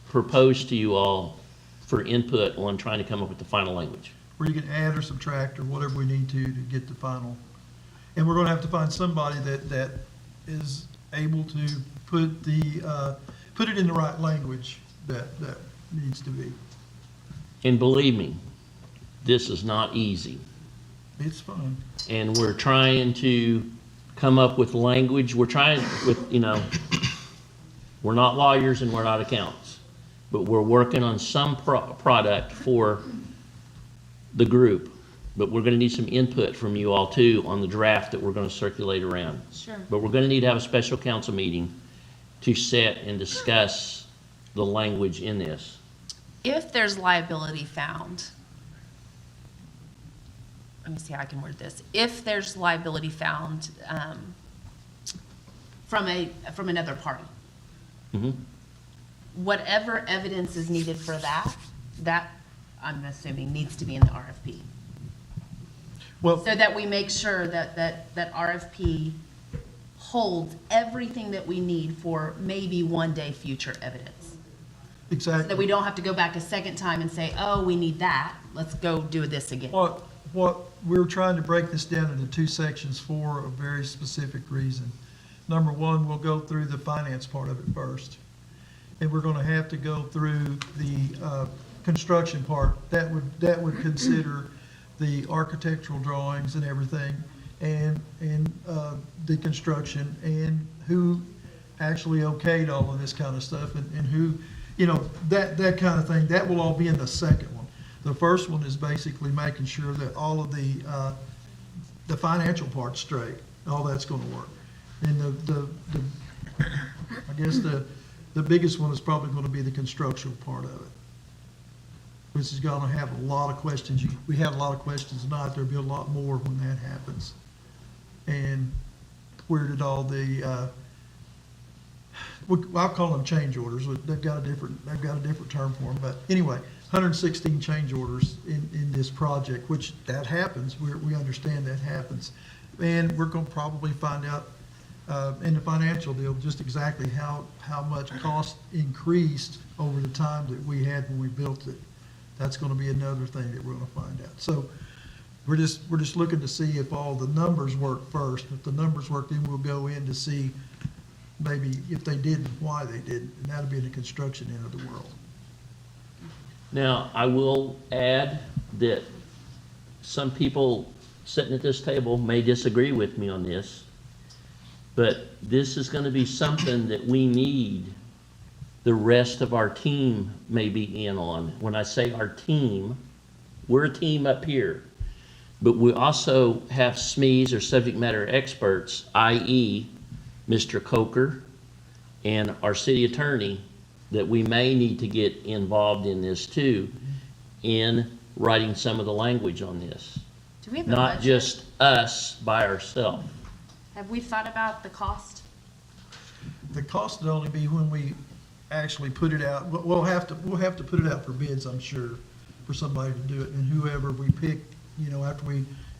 propose to you all for input on trying to come up with the final language.
Where you can add or subtract or whatever we need to get the final. And we're gonna have to find somebody that is able to put it in the right language that needs to be.
And believe me, this is not easy.
It's fun.
And we're trying to come up with language. We're trying with, we're not lawyers and we're not accountants, but we're working on some product for the group. But we're going to need some input from you all too on the draft that we're going to circulate around.
Sure.
But we're going to need to have a special council meeting to set and discuss the language in this.
If there's liability found, let me see how I can word this. If there's liability found from another party, whatever evidence is needed for that I'm assuming needs to be in the RFP.
Well,
So that we make sure that RFP holds everything that we need for maybe one day future evidence. So that
exactly.
we don't have to go back a second time and say, oh, we need that, let's go do this again.
What we're trying to break this down into two sections for a very specific reason. Number one, we'll go through the finance part of it first. And we're gonna have to go through the construction part. That would consider the architectural drawings and everything, and the construction, and who actually okayed all of this kind of stuff, and who, that kind of thing. That will all be in the second one. The first one is basically making sure that all of the financial part's straight, all that's gonna work. And I guess the biggest one is probably gonna be the construction part of it, which is gonna have a lot of questions. We had a lot of questions tonight, there'll be a lot more when that happens. And where did all the, I'll call them change orders, they've got a different term for them, but anyway, 116 change orders in this project, which that happens, we understand that happens. And we're gonna probably find out in the financial deal just exactly how much cost increased over the time that we had when we built it. That's gonna be another thing that we're gonna find out. So we're just looking to see if all the numbers work first. If the numbers work, then we'll go in to see maybe if they didn't, why they didn't, and that'll be in the construction end of the world.
Now, I will add that some people sitting at this table may disagree with me on this, but this is going to be something that we need the rest of our team may be in on. When I say our team, we're a team up here, but we also have SMEs or subject matter experts, i.e. Mr. Coker and our city attorney, that we may need to get involved in this too, in writing some of the language on this.
Do we have a
Not
budget?
just us by ourselves.
Have we thought about the cost?
The cost would only be when we actually put it out. We'll have to put it out for bids, I'm sure, for somebody to do it. And whoever we pick,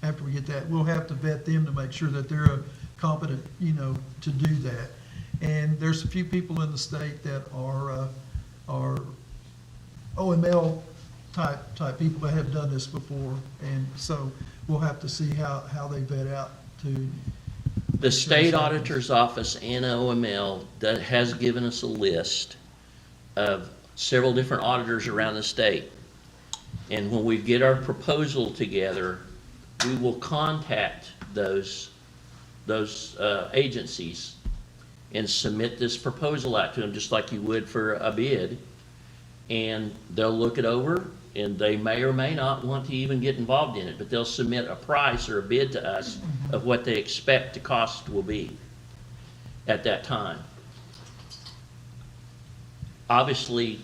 after we get that, we'll have to vet them to make sure that they're competent, to do that. And there's a few people in the state that are OML type people that have done this before. And so we'll have to see how they vet out to.
The state auditor's office and OML that has given us a list of several different auditors around the state. And when we get our proposal together, we will contact those agencies and submit this proposal out to them, just like you would for a bid. And they'll look it over, and they may or may not want to even get involved in it, but they'll submit a price or a bid to us of what they expect the cost will be at that time. Obviously,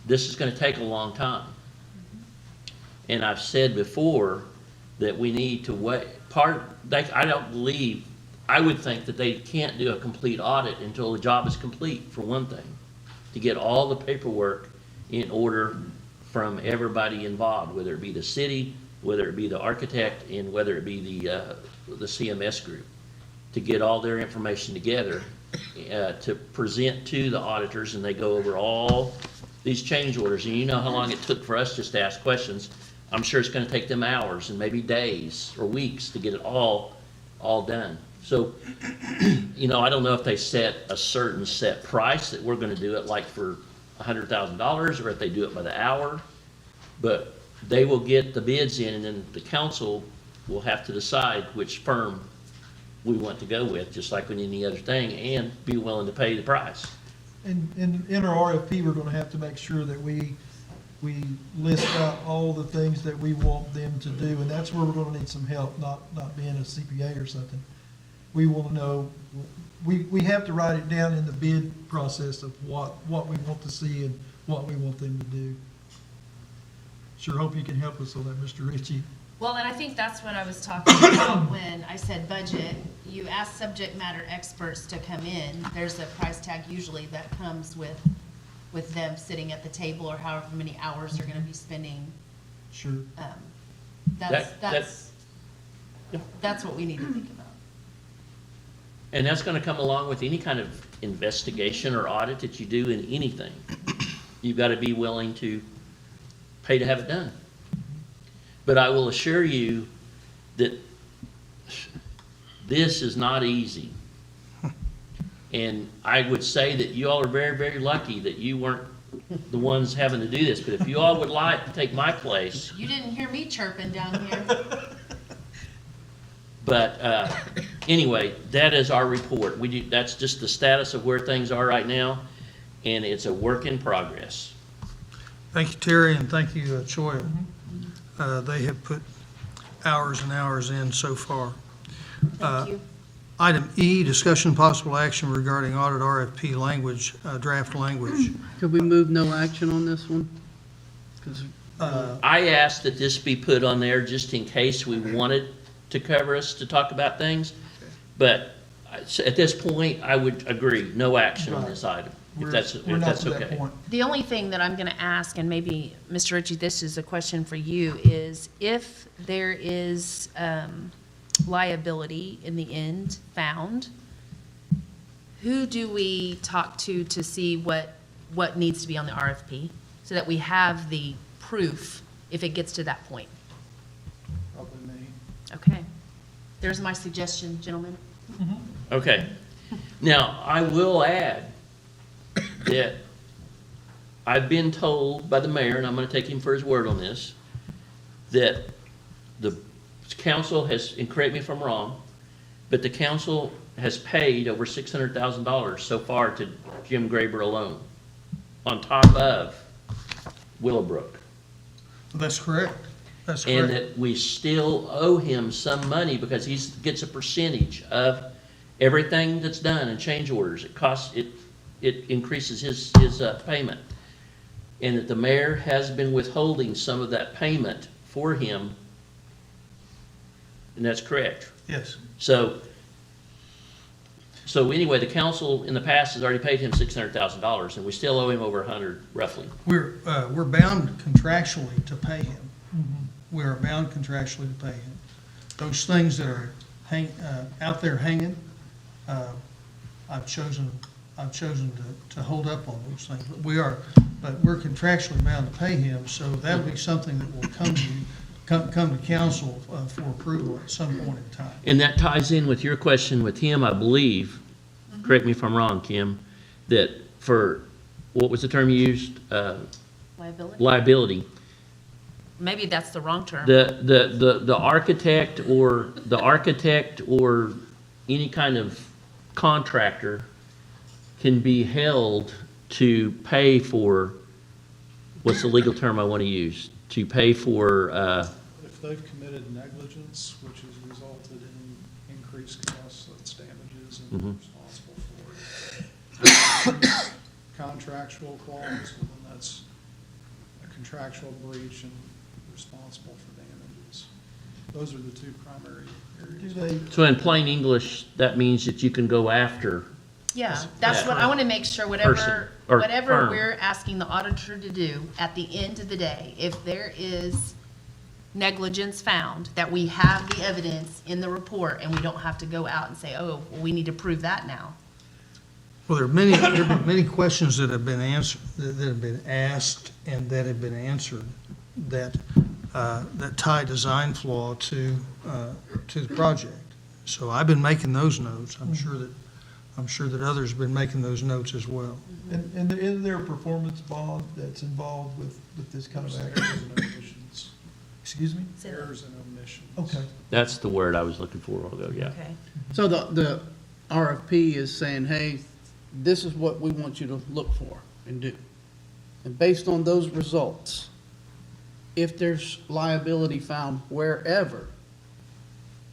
this is going to take a long time. And I've said before that we need to wait. I don't believe, I would think that they can't do a complete audit until the job is complete, for one thing, to get all the paperwork in order from everybody involved, whether it be the city, whether it be the architect, and whether it be the CMS group, to get all their information together to present to the auditors, and they go over all these change orders. And you know how long it took for us just to ask questions. I'm sure it's going to take them hours and maybe days or weeks to get it all all done. So, I don't know if they set a certain set price that we're gonna do it like for $100,000, or if they do it by the hour. But they will get the bids in, and then the council will have to decide which firm we want to go with, just like with any other thing, and be willing to pay the price.
And in our RFP, we're gonna have to make sure that we list out all the things that we want them to do, and that's where we're gonna need some help, not being a CPA or something. We wanna know, we have to write it down in the bid process of what we want to see and what we want them to do. Sure hope you can help us on that, Mr. Ritchie.
Well, and I think that's what I was talking about when I said budget. You ask subject matter experts to come in. There's a price tag usually that comes with them sitting at the table, or however many hours they're gonna be spending.
Sure.
That's what we need to think about.
And that's gonna come along with any kind of investigation or audit that you do in anything. You've gotta be willing to pay to have it done. But I will assure you that this is not easy. And I would say that you all are very, very lucky that you weren't the ones having to do this. But if you all would like to take my place.
You didn't hear me chirping down here.
But anyway, that is our report. That's just the status of where things are right now, and it's a work in progress.
Thank you, Terry, and thank you, Choya. They have put hours and hours in so far.
Thank you.
Item E, discussion possible action regarding audit RFP language, draft language.
Could we move no action on this one? 'Cause,
I asked that this be put on there just in case we wanted to cover us to talk about things. But at this point, I would agree, no action on this item, if that's okay.
The only thing that I'm gonna ask, and maybe, Mr. Ritchie, this is a question for you, is if there is liability in the end found, who do we talk to see what needs to be on the RFP, so that we have the proof if it gets to that point?
Probably me.
Okay. There's my suggestion, gentlemen.
Okay. Now, I will add that I've been told by the mayor, and I'm gonna take him for his word on this, that the council has, and correct me if I'm wrong, but the council has paid over $600,000 so far to Jim Graber alone, on top of Willowbrook.
That's correct. That's
And
correct.
that we still owe him some money because he gets a percentage of everything that's done and change orders. It increases his payment. And that the mayor has been withholding some of that payment for him. And that's correct.
Yes.
So anyway, the council in the past has already paid him $600,000, and we still owe him over 100, roughly.
We're bound contractually to pay him. We are bound contractually to pay him. Those things that are out there hanging, I've chosen to hold up on those things. But we're contractually bound to pay him, so that would be something that will come to council for approval at some point in time.
And that ties in with your question with him, I believe, correct me if I'm wrong, Kim, that for, what was the term you used?
Liability?
Liability.
Maybe that's the wrong term.
The architect or any kind of contractor can be held to pay for, what's the legal term I want to use? To pay for,
if they've committed negligence, which has resulted in increased costs, that's damages, and they're responsible for it. Contractual clause, well, then that's a contractual breach and responsible for damages. Those are the two primary areas.
so in plain English, that means that you can go after.
Yeah, that's what, I want to make sure
Person or
whatever
firm.
we're asking the auditor to do, at the end of the day, if there is negligence found, that we have the evidence in the report, and we don't have to go out and say, oh, well, we need to prove that now.
Well, there are many questions that have been answered, that have been asked and that have been answered that tie design flaw to the project. So I've been making those notes. I'm sure that others have been making those notes as well.
And is there a performance bond that's involved with this kind of
Errors
action?
and omissions.
Excuse me?
Errors and omissions.
Okay.
That's the word I was looking for, I'll go, yeah.
Okay.
So the RFP is saying, hey, this is what we want you to look for and do. And based on those results, if there's liability found wherever,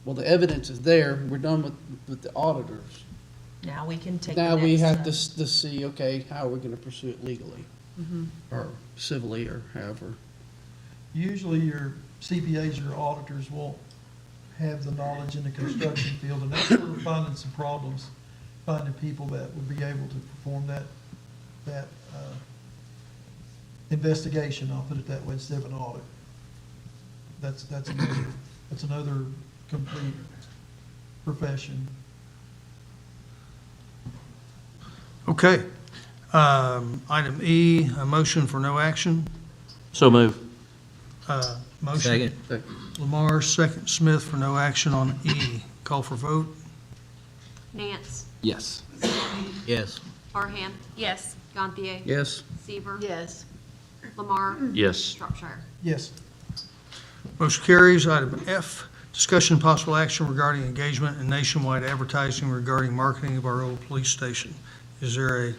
well, the evidence is there, we're done with the auditors.
Now we can take the
Now we
next
have to,
step.
to see, okay, how are we gonna pursue it legally?
Mhm.
Or civilly, or however.
Usually your CPAs, your auditors won't have the knowledge in the construction field, and that's where we're finding some problems, finding people that would be able to perform that investigation, I'll put it that way, instead of an audit. That's another complete profession.
Okay. Item E, a motion for no action.
So move.
Motion.
Second.
Lamar, second Smith for no action on E. Call for vote.
Nance,
Yes. Yes.
Parham,
Yes.
Gantier.
Yes?
Seaver,
Yes.
Lamar,
Yes.
Shropshire.
Yes.
Motion carries. Item F, discussion possible action regarding engagement in nationwide advertising regarding marketing of our old police station. Is there a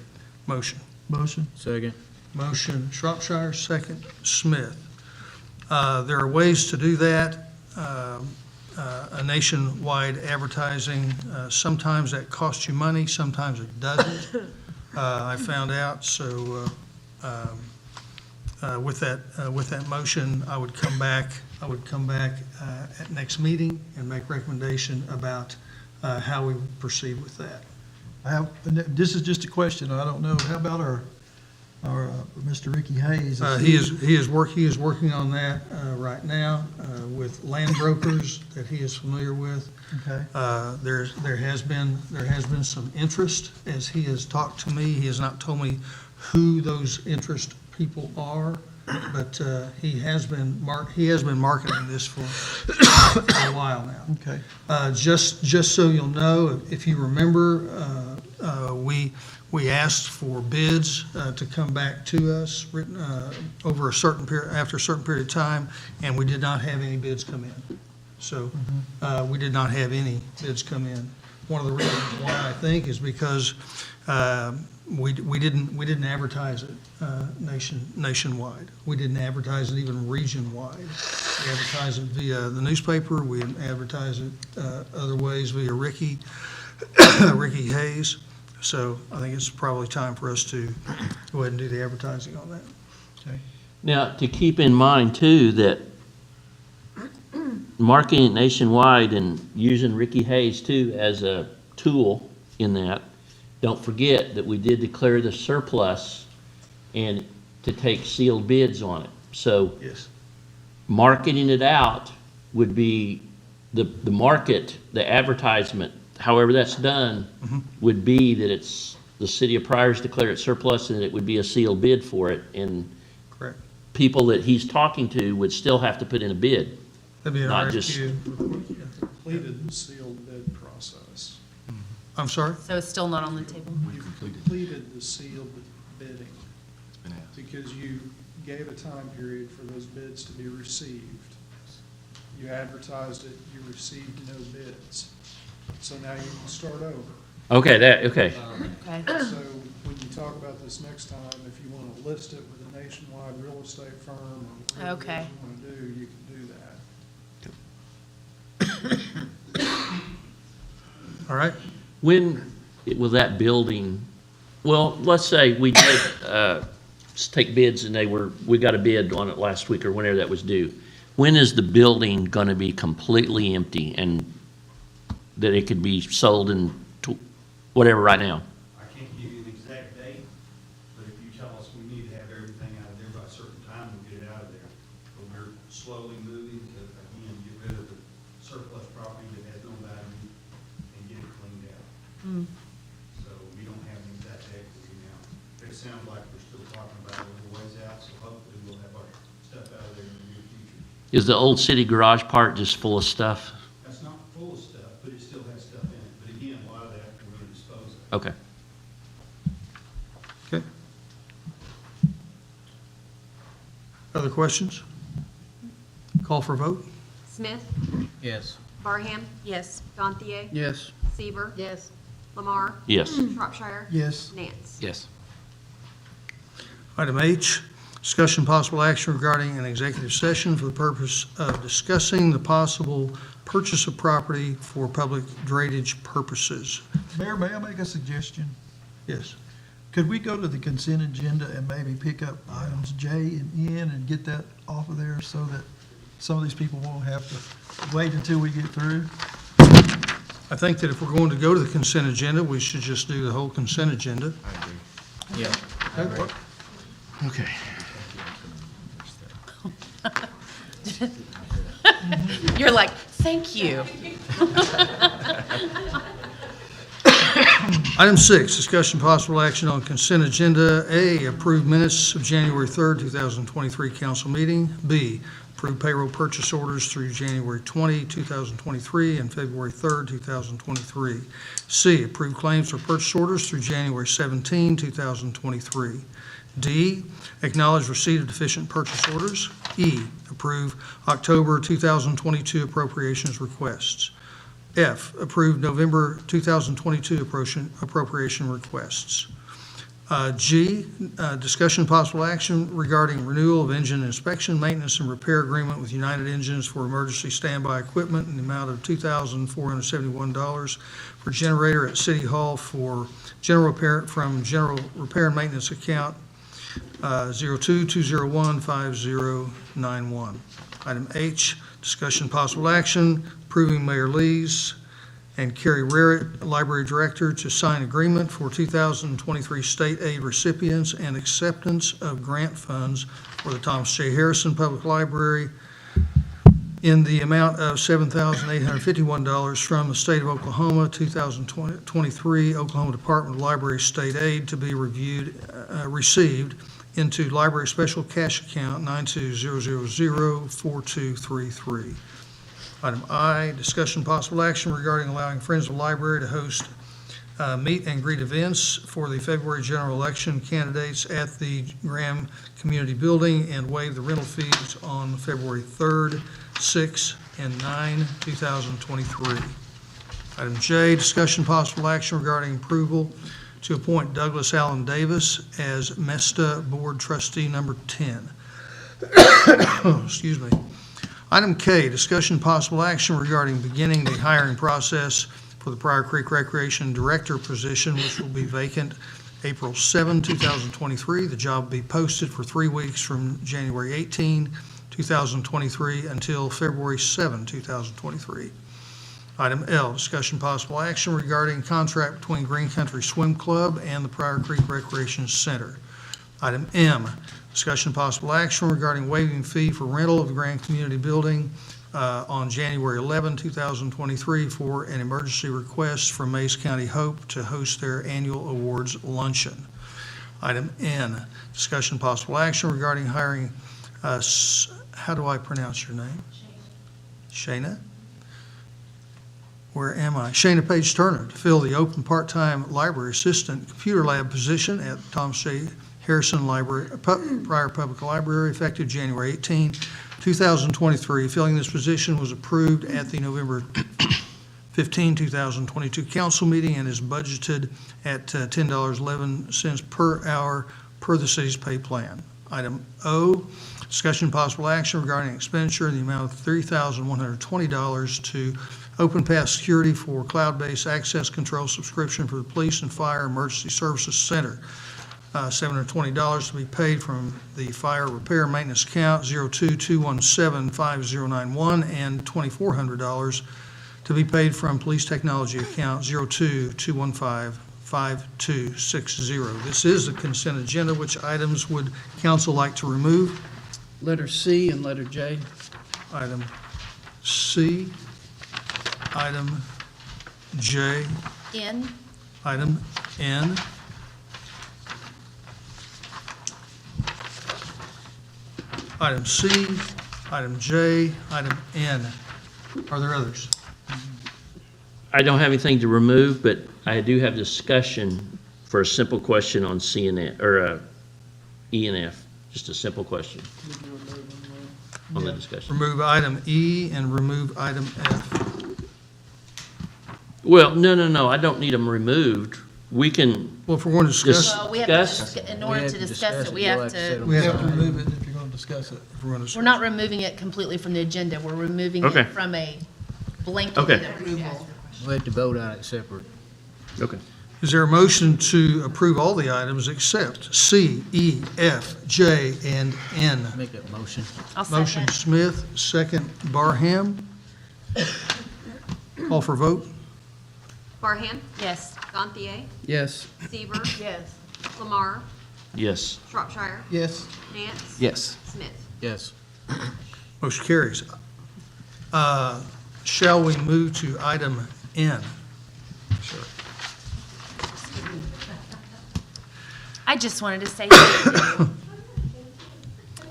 motion?
Motion?
Second.
Motion Shropshire, second Smith. There are ways to do that. A nationwide advertising, sometimes that costs you money, sometimes it doesn't. I found out, so with that motion, I would come back at next meeting and make recommendation about how we would proceed with that.
This is just a question, I don't know, how about our Mr. Ricky Hayes?
He is working on that right now with land brokers that he is familiar with.
Okay.
There has been some interest as he has talked to me. He has not told me who those interest people are, but he has been marketing this for a while now.
Okay.
Just so you'll know, if you remember, we asked for bids to come back to us over a certain period, after a certain period of time, and we did not have any bids come in. So we did not have any bids come in. One of the reasons why, I think, is because we didn't advertise it nationwide. We didn't advertise it even region-wide. We advertised it via the newspaper. We advertised it other ways via Ricky Hayes. So I think it's probably time for us to go ahead and do the advertising on that.
Okay.
Now, to keep in mind too, that marketing it nationwide and using Ricky Hayes too as a tool in that, don't forget that we did declare the surplus and to take sealed bids on it. So
Yes.
marketing it out would be the market, the advertisement, however that's done, would be that it's the city of Pryor's declared it surplus and it would be a sealed bid for it. And
Correct.
people that he's talking to would still have to put in a bid.
That'd be an
Not just-
RFQ.
Completed the sealed bid process.
I'm sorry?
So it's still not on the table?
You completed the sealed bidding. Because you gave a time period for those bids to be received. You advertised it, you received no bids. So now you can start over.
Okay, okay.
Okay.
So when you talk about this next time, if you want to list it with a nationwide real estate firm or whatever it is
Okay.
you want to do, you can do that.
All right.
When will that building, well, let's say we did, take bids and we got a bid on it last week or whenever that was due. When is the building gonna be completely empty and that it could be sold in whatever right now?
I can't give you an exact date, but if you tell us we need to have everything out of there by a certain time, we'll get it out of there. But we're slowly moving to, again, get rid of the surplus property that has no value and get it cleaned out. So we don't have an exact date for you now. It sounds like we're still talking about it a little ways out, so hopefully we'll have our stuff out of there in the near future.
Is the old city garage part just full of stuff?
That's not full of stuff, but it still has
Okay.
Okay. Other questions? Call for vote?
Smith,
Yes.
Barham,
Yes.
Gantier,
Yes.
Seaver,
Yes.
Lamar,
Yes.
Shropshire,
Yes.
Nance.
Yes.
Item H, discussion possible action regarding an executive session for the purpose of discussing the possible purchase of property for public drainage purposes.
Mayor, may I make a suggestion?
Yes.
Could we go to the consent agenda and maybe pick up items J and N and get that off of there so that some of these people won't have to wait until we get through?
I think that if we're going to go to the consent agenda, we should just do the whole consent agenda.
Yeah.
Okay.
You're like, thank you.
Item 6, discussion possible action on consent agenda. A, approve minutes of January 3rd, 2023 council meeting. B, approve payroll purchase orders through January 20, 2023 and February 3rd, 2023. C, approve claims for purchase orders through January 17, 2023. D, acknowledge receipt of deficient purchase orders. E, approve October 2022 appropriations requests. F, approve November 2022 appropriation requests. G, discussion possible action regarding renewal of engine inspection, maintenance, and repair agreement with United Engines for emergency standby equipment in the amount of $2,471 for generator at City Hall for general repair from general repair and maintenance account 02-201-5091. Item H, discussion possible action approving Mayor Lee's and Kerry Raritt, Library Director, to sign agreement for 2023 state aid recipients and acceptance of grant funds for the Thomas J. Harrison Public Library in the amount of $7,851 from the state of Oklahoma, 2023 Oklahoma Department of Library State Aid to be received into Library Special Cash Account 920004233. Item I, discussion possible action regarding allowing Friends of the Library to host meet and greet events for the February general election candidates at the Graham Community Building and waive the rental fees on February 3rd, 6th, and 9, 2023. Item J, discussion possible action regarding approval to appoint Douglas Allen Davis as MESTA Board Trustee Number 10. Excuse me. Item K, discussion possible action regarding beginning the hiring process for the Pryor Creek Recreation Director position, which will be vacant April 7, 2023. The job will be posted for 3 weeks from January 18, 2023 until February 7, 2023. Item L, discussion possible action regarding contract between Green Country Swim Club and the Pryor Creek Recreation Center. Item M, discussion possible action regarding waiving fee for rental of the Grand Community Building on January 11, 2023 for an emergency request from Mays County Hope to host their annual awards luncheon. Item N, discussion possible action regarding hiring, how do I pronounce your name? Shayna? Where am I? Shayna Page Turner to fill the open part-time library assistant computer lab position at Thomas J. Harrison Library, Pryor Public Library, effective January 18, 2023. Filling this position was approved at the November 15, 2022 council meeting and is budgeted at $10.11 per hour per the city's pay plan. Item O, discussion possible action regarding expenditure in the amount of $3,120 to Open Path Security for cloud-based access control subscription for the Police and Fire Emergency Services Center. $720 to be paid from the Fire Repair and Maintenance account 02-217-5091 and $2,400 to be paid from Police Technology account 02-215-5260. This is a consent agenda. Which items would council like to remove?
Letter C and letter J.
Item C, item J,
N,
item N, item C, item J, item N. Are there others?
I don't have anything to remove, but I do have discussion for a simple question on C and F, or E and F. Just a simple question on the discussion.
Remove item E and remove item F.
Well, no, I don't need them removed. We can.
Well, if we're going to discuss.
Well, we have to,
Discuss?
in order to discuss it, we have to,
We have to
remove it if you're gonna discuss it.
If we're going to
we're not removing it completely from the agenda. We're removing
Okay.
it from a blanket
Okay.
approval.
We'll have to vote on it separate.
Okay.
Is there a motion to approve all the items except C, E, F, J, and N?
Make that motion.
I'll
Motion
second.
Smith, second Barham. Call for vote?
Barham?
Yes.
Gantier?
Yes.
Seaver?
Yes.
Lamar?
Yes.
Shropshire?
Yes.
Nance?
Yes.
Smith?
Yes.
Motion carries. Shall we move to item N? Sure.
I just wanted to say thank you.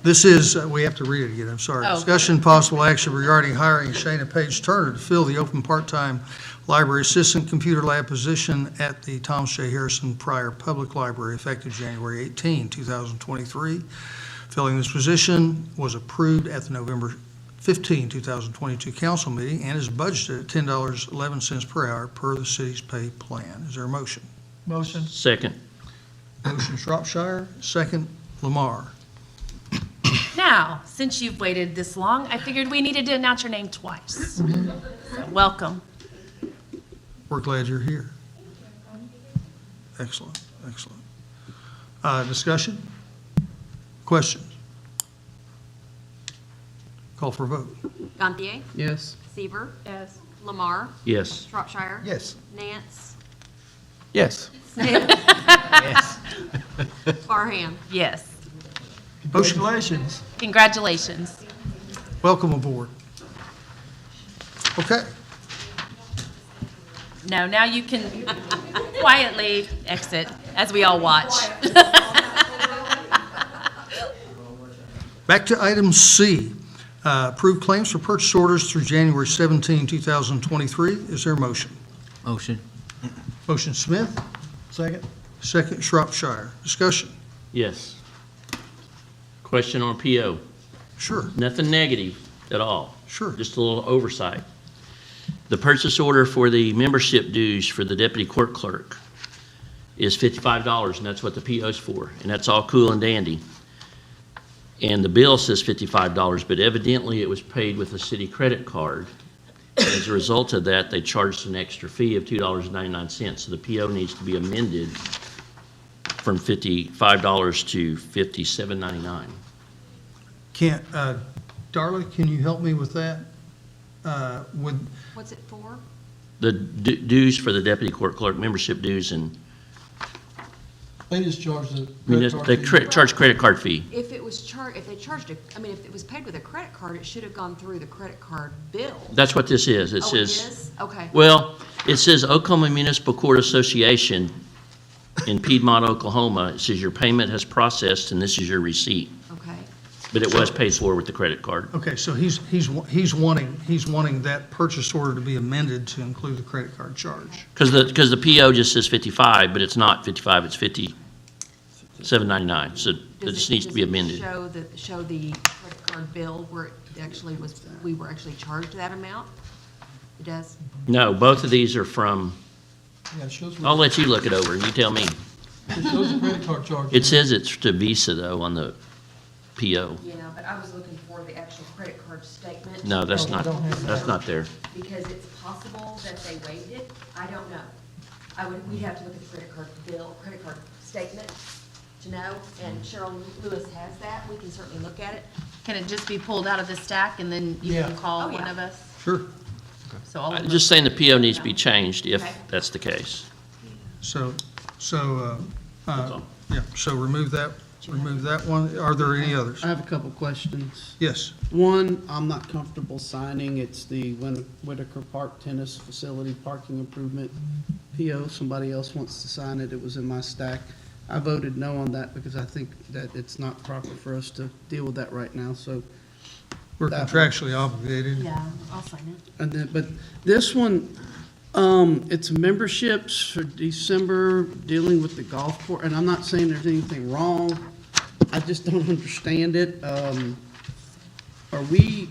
This is, we have to read it again, I'm sorry.
Oh.
Discussion possible action regarding hiring Shayna Page Turner to fill the open part-time library assistant computer lab position at the Thomas J. Harrison Pryor Public Library effective January 18, 2023. Filling this position was approved at the November 15, 2022 council meeting and is budgeted at $10.11 per hour per the city's pay plan. Is there a motion?
Motion.
Second.
Motion Shropshire, second Lamar.
Now, since you've waited this long, I figured we needed to announce your name twice. So, welcome.
We're glad you're here. Excellent, excellent. Discussion? Questions? Call for a vote.
Gantier?
Yes.
Seaver?
Yes.
Lamar?
Yes.
Shropshire?
Yes.
Nance?
Yes.
Smith?
Yes.
Barham?
Yes.
Congratulations.
Congratulations.
Welcome aboard. Okay,
No, now you can quietly exit as we all watch.
back to item C. Approved claims for purchase orders through January 17, 2023. Is there a motion?
Motion.
Motion Smith,
Second.
second Shropshire. Discussion?
Yes. Question on PO.
Sure,
Nothing negative at all.
sure.
Just a little oversight. The purchase order for the membership dues for the deputy court clerk is $55, and that's what the PO's for, and that's all cool and dandy. And the bill says $55, but evidently it was paid with a city credit card. As a result of that, they charged an extra fee of $2.99, so the PO needs to be amended from $55 to $57.99.
Can't, Darla, can you help me with that? With,
What's it for?
The dues for the deputy court clerk, membership dues, and
They just charged the
they charge credit card fee.
If it was if they charged if it was paid with a credit card, it should have gone through the credit card bill.
That's what this is. It
Oh,
says.
it is? Okay.
Well, it says Oklahoma Municipal Court Association in Piedmont, Oklahoma. It says your payment has processed and this is your receipt.
Okay.
But it was paid for with the credit card.
okay, so he's wanting that purchase order to be amended to include the credit card charge.
Because the PO just says 55, but it's not 55, it's 57.99. So it just needs to be amended.
Show the credit card bill where it actually was, we were actually charged that amount? It does?
No, both of these are from,
Yeah, it shows,
I'll let you look it over and you tell me.
it shows the credit card charge.
It says it's to Visa though on the PO.
Yeah, but I was looking for the actual credit card statement.
No, that's
Oh,
not,
I don't have
that's not there.
Because it's possible that they waived it. I don't know. We'd have to look at the credit card statement to know, and Cheryl Lewis has that. We can certainly look at it.
Can it just be pulled out of the stack and then you
Yeah.
can call
Oh, yeah.
one of us?
Sure.
So all of
I'm
us.
just saying the PO needs to be changed if
Okay.
that's the case.
So,
That's all.
yeah, so remove that one. Are there any others?
I have a couple questions.
Yes.
One, I'm not comfortable signing. It's the Whitaker Park Tennis Facility Parking Improvement PO. Somebody else wants to sign it. It was in my stack. I voted no on that because I think that it's not proper for us to deal with that right now, so.
We're
that one.
contractually obligated.
Yeah, I'll sign it.
And then, but this one, It's memberships for December, dealing with the golf course, and I'm not saying there's anything wrong. I just don't understand it. Are we,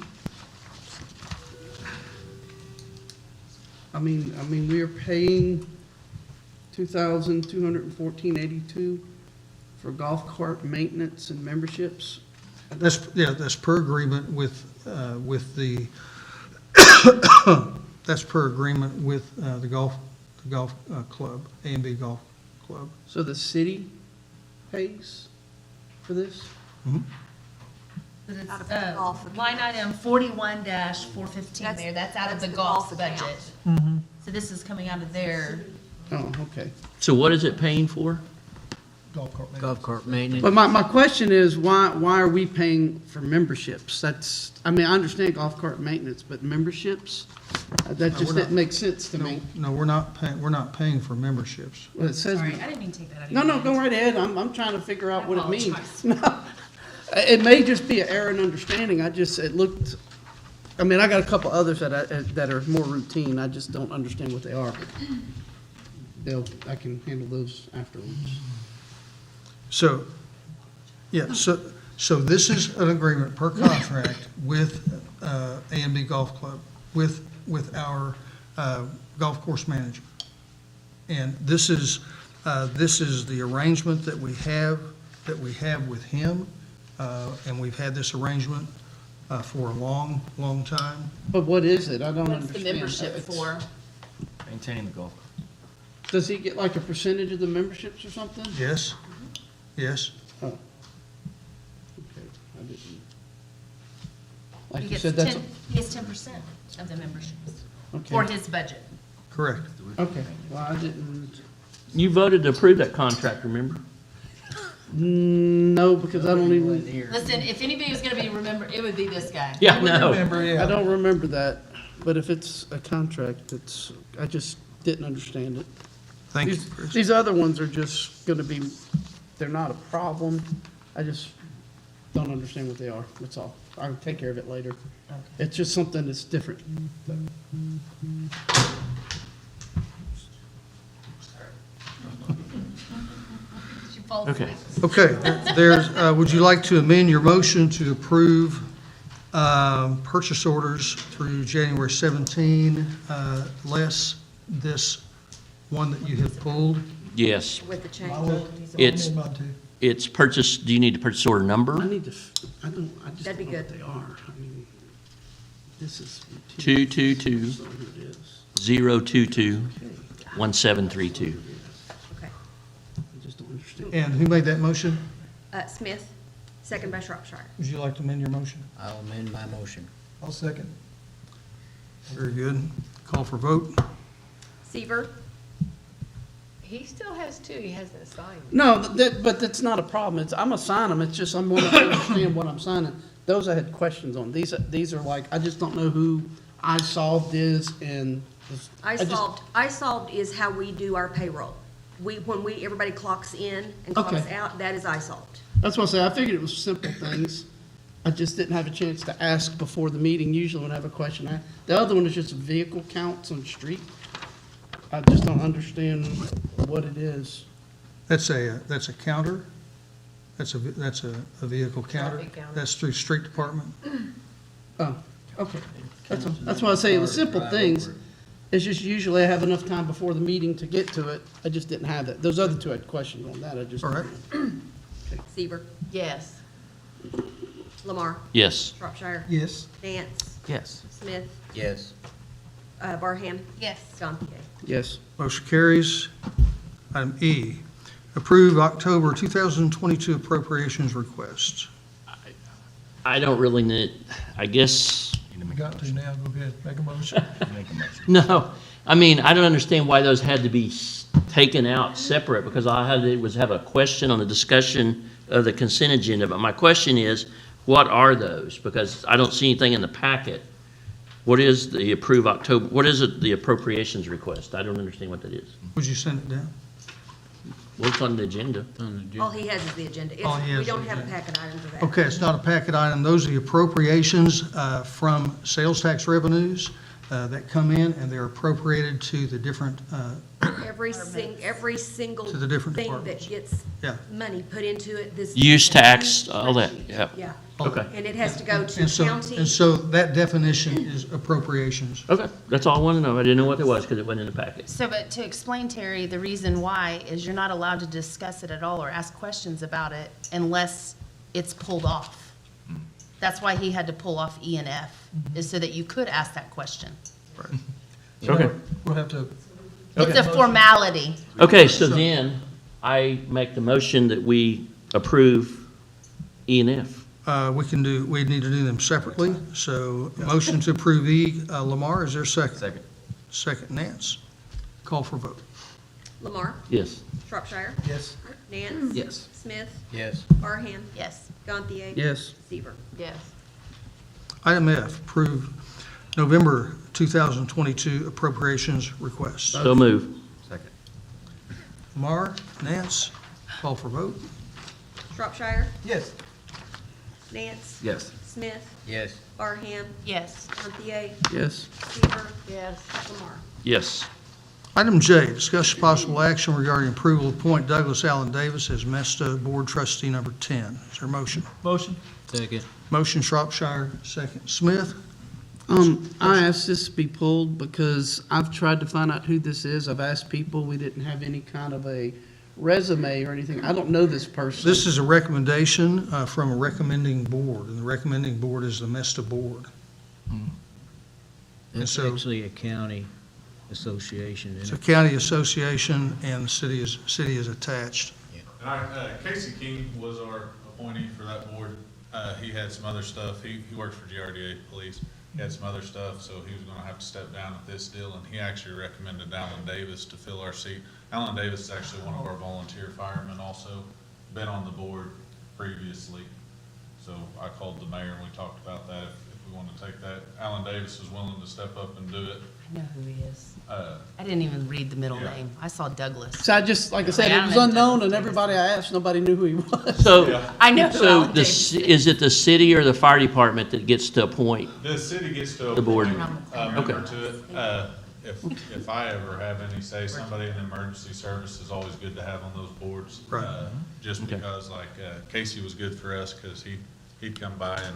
I mean, we are paying $2,214.82 for golf cart maintenance and memberships.
That's per agreement with the, that's per agreement with the golf club, A&B Golf Club.
So the city pays for this?
Mhm.
But it's,
Out of the golf
line item 41-415 there, that's out of the golf budget.
Mhm.
So this is coming out of their,
Oh, okay.
So what is it paying for?
Golf cart maintenance.
But my question is, why are we paying for memberships? That's, I mean, I understand golf cart maintenance, but memberships? That
No,
just
we're
didn't
not-
make sense to me.
No, we're not paying for memberships.
Well, it says.
sorry, I didn't mean to take that out of
No,
your
no,
mind.
go right ahead. I'm trying to figure out
I
what it means.
apologize.
No. It may just be an error in understanding. It looked, I mean, I got a couple others that are more routine. I just don't understand what they are. I can handle those afterwards.
So, yeah, so this is an agreement per contract with A&B Golf Club, with our golf course manager. And this is the arrangement that we have with him, and we've had this arrangement for a long, long time.
But what is it? I don't
What's the
understand.
membership
It's-
for?
Maintaining the golf course.
Does he get like a percentage of the memberships or something?
Yes, yes.
Oh. Okay, I didn't. Like
He
you
gets
said, that's,
10% of the memberships
Okay.
for his budget.
Correct.
okay, well, I didn't,
You voted to approve that contract, remember?
no, because I don't even,
Listen, if anybody was gonna be remembered, it would be this guy.
Yeah, no.
I don't remember that. But if it's a contract, I just didn't understand it.
Thank you,
These-
Chris.
These other ones are just gonna be, they're not a problem. I just don't understand what they are, that's all. I'll take care of it later. It's just something that's different.
She falls
Okay.
asleep.
Okay, would you like to amend your motion to approve purchase orders through January 17, less this one that you have pulled?
Yes.
With the change.
It's,
Amend mine too.
it's purchase, do you need the purchase order number?
I need to, I just
That'd be
don't know what
good.
they are. I mean, this is.
222
So here it is.
022 1732.
Okay.
I just don't understand.
And who made that motion?
Smith, second by Shropshire.
Would you like to amend your motion?
I'll amend my motion.
I'll second.
Very good. Call for vote.
Seaver,
He still has two, he hasn't assigned.
No, but that's not a problem. I'm gonna sign them. It's just I'm wanting to understand what I'm signing. Those I had questions on. These are like, I just don't know who iSolved is and. just-
iSolved is how we do our payroll. When everybody clocks in and clocks
Okay.
out, that is iSolved.
That's what I say. I figured it was simple things. I just didn't have a chance to ask before the meeting. Usually when I have a question, the other one is just vehicle counts on the street. I just don't understand what it is.
That's a counter. That's a vehicle counter.
Traffic counter.
That's through street department.
Oh, okay. That's why I say the simple things. It's just usually I have enough time before the meeting to get to it. I just didn't have that. Those other two I had questions on that. I just.
All right.
Seaver,
Yes.
Lamar,
Yes.
Shropshire,
Yes.
Dance,
Yes.
Smith,
Yes.
Barham,
Yes.
Gantier.
Yes.
Motion carries. Item E, approve October 2022 appropriations request.
I don't really need, I guess,
Got to now, go ahead, make a motion.
Make a motion.
no. I mean, I don't understand why those had to be taken out separate, because all I had to do was have a question on the discussion of the consent agenda. But my question is, what are those? Because I don't see anything in the packet. What is the approved October, what is it, the appropriations request? I don't understand what that is.
Would you send it down?
What's on the agenda?
All he has is the agenda.
All he has
We
is
don't
the
have a
agenda.
packet item for that.
Okay, it's not a packet item. Those are the appropriations from sales tax revenues that come in, and they're appropriated to the different,
Every single
To the different
thing
departments.
that gets
Yeah.
money put into it, this.
Use tax, all that, yeah.
Yeah.
Okay.
And it has to go to
and so,
county.
and so that definition is appropriations.
Okay, that's all I wanted to know. I didn't know what it was because it wasn't in the packet.
So, but to explain, Terry, the reason why is you're not allowed to discuss it at all or ask questions about it unless it's pulled off. That's why he had to pull off E and F, is so that you could ask that question.
Okay.
We'll have to,
It's a formality.
Okay, so then I make the motion that we approve E and F.
we need to do them separately. So motion to approve E, Lamar, is there a second?
Second.
Second, Nance. Call for vote.
Lamar,
Yes.
Shropshire,
Yes.
Nance.
Yes.
Smith,
Yes.
Barham,
Yes.
Gantier.
Yes.
Seaver.
Yes.
Item F, approve November 2022 appropriations request.
So move.
Second.
Lamar, Nance, call for vote.
Shropshire,
Yes.
Nance.
Yes.
Smith,
Yes.
Barham,
Yes.
Gantier,
Yes.
Seaver,
Yes.
Lamar.
Yes.
Item J, discuss possible action regarding approval to appoint Douglas Allen Davis as MESTA Board Trustee number 10. Is there a motion?
Motion.
Second.
Motion Shropshire, second Smith.
I asked this to be pulled because I've tried to find out who this is. I've asked people. We didn't have any kind of a resume or anything. I don't know this person.
This is a recommendation from a recommending board, and the recommending board is the MESTA Board.
It's
so-
actually a county association,
It's
isn't
a
it?
county association, and the city is attached.
And Casey King was our appointee for that board. He had some other stuff. He works for GRDA Police. He had some other stuff, so he was gonna have to step down at this deal, and he actually recommended Alan Davis to fill our seat. Alan Davis is actually one of our volunteer firemen also, been on the board previously. So I called the mayor and we talked about that, if we want to take that. Alan Davis is willing to step up and do it.
I know who he is.
Uh,
I didn't even read the middle
Yeah.
name. I saw Douglas.
So I just, like I said,
Yeah,
it
I
was
don't know
unknown,
Douglas
and everybody I asked, nobody knew who he was.
So,
Yeah.
I know who
so
Alan
the,
Davis is.
is it the city or the fire department that gets to appoint?
The city gets to
The board.
appoint a member
Okay.
to it. If I ever have any say, somebody in emergency service is always good to have on those boards.
Right.
Just
Okay.
because Casey was good for us because he'd come by and,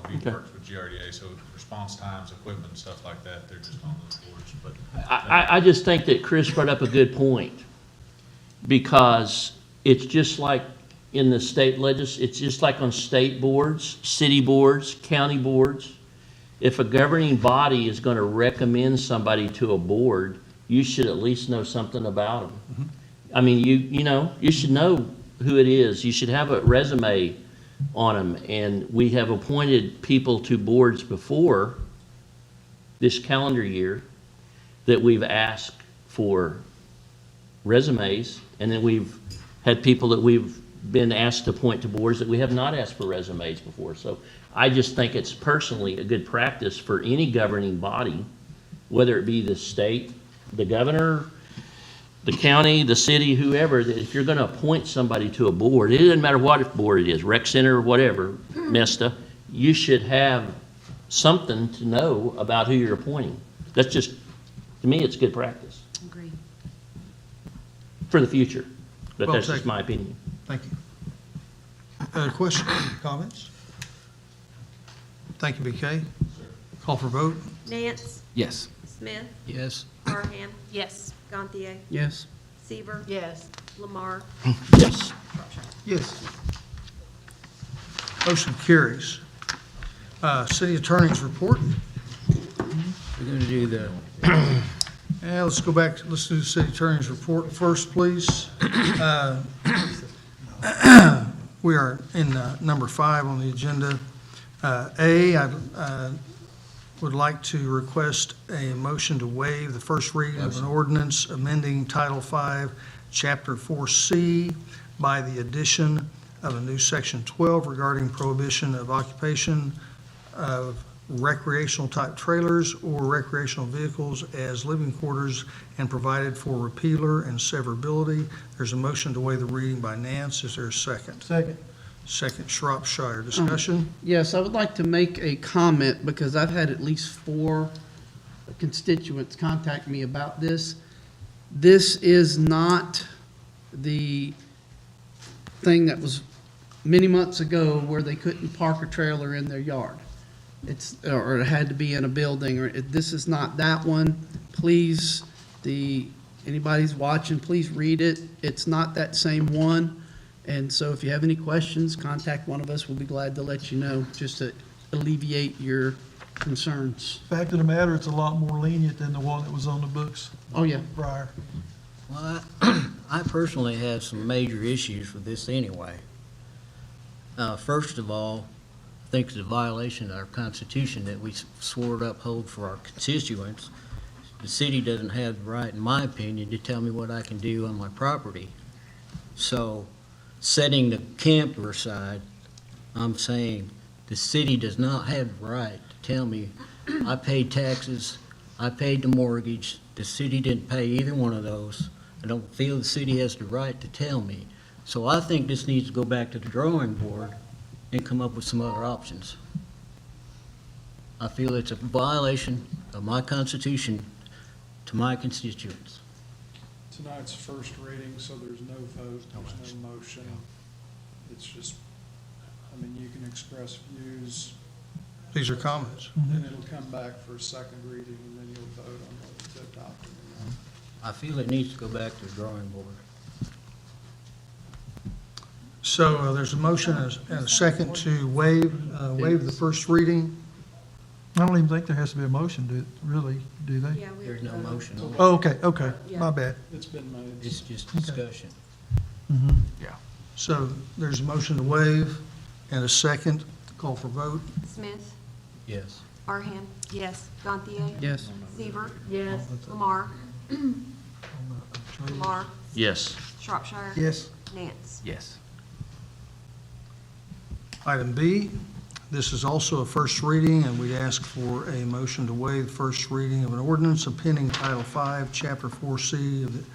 he
Okay.
works with GRDA, so response times, equipment and stuff like that, they're just on those boards, but.
I just think that Chris brought up a good point, because it's just like in the state it's just like on state boards, city boards, county boards. If a governing body is gonna recommend somebody to a board, you should at least know something about them. I mean, you should know who it is. You should have a resume on them, and we have appointed people to boards before this calendar year that we've asked for resumes, and then we've had people that we've been asked to appoint to boards that we have not asked for resumes before. So I just think it's personally a good practice for any governing body, whether it be the state, the governor, the county, the city, whoever, that if you're gonna appoint somebody to a board, it doesn't matter what board it is, rec center or whatever, MESTA, you should have something to know about who you're appointing. That's just, to me, it's good practice
Agreed.
for the future, but
Well
that's just
taken.
my opinion.
Thank you. Other questions, comments? Thank you, BK. Call for vote.
Nance.
Yes.
Smith,
Yes.
Barham,
Yes.
Gantier,
Yes.
Seaver,
Yes.
Lamar.
Yes.
Yes. Motion carries. City Attorney's report.
We're gonna do the,
Yeah, let's go back, let's do the City Attorney's report first, please. We are in number 5 on the agenda. I would like to request a motion to waive the first reading of an ordinance amending Title 5, Chapter 4C by the addition of a new Section 12 regarding prohibition of occupation of recreational-type trailers or recreational vehicles as living quarters and provided for repealer and severability. There's a motion to waive the reading by Nance. Is there a second?
Second.
Second, Shropshire. Discussion?
Yes, I would like to make a comment because I've had at least 4 constituents contact me about this. This is not the thing that was many months ago where they couldn't park a trailer in their yard. Or it had to be in a building, this is not that one. Please, anybody's watching, please read it. It's not that same one. And so if you have any questions, contact one of us. We'll be glad to let you know, just to alleviate your concerns.
Fact of the matter, it's a lot more lenient than the one that was on the books.
Oh, yeah.
Prior.
Well, I personally have some major issues with this anyway. First of all, I think it's a violation of our Constitution that we swore to uphold for our constituents. The city doesn't have the right, in my opinion, to tell me what I can do on my property. So, setting the camper aside, I'm saying the city does not have the right to tell me I paid taxes, I paid the mortgage, the city didn't pay either one of those. I don't feel the city has the right to tell me. So I think this needs to go back to the drawing board and come up with some other options. I feel it's a violation of my Constitution to my constituents.
Tonight's first reading, so there's no vote, there's no motion. It's just, I mean, you can express views.
These are comments.
And it'll come back for a second reading, and then you'll vote on whether to adopt it or not.
I feel it needs to go back to the drawing board.
So there's a motion and a second to waive the first reading.
I don't even think there has to be a motion, do they?
Yeah,
There's no motion on it.
Oh, okay, my bad.
It's been made.
It's just discussion.
Yeah.
So there's a motion to waive and a second. Call for vote.
Smith,
Yes.
Arhan,
Yes.
Gantier,
Yes.
Seaver,
Yes.
Lamar, Lamar,
Yes.
Shropshire.
Yes.
Nance.
Yes.
Item B, this is also a first reading, and we'd ask for a motion to waive first reading of an ordinance appending Title V, Chapter 4C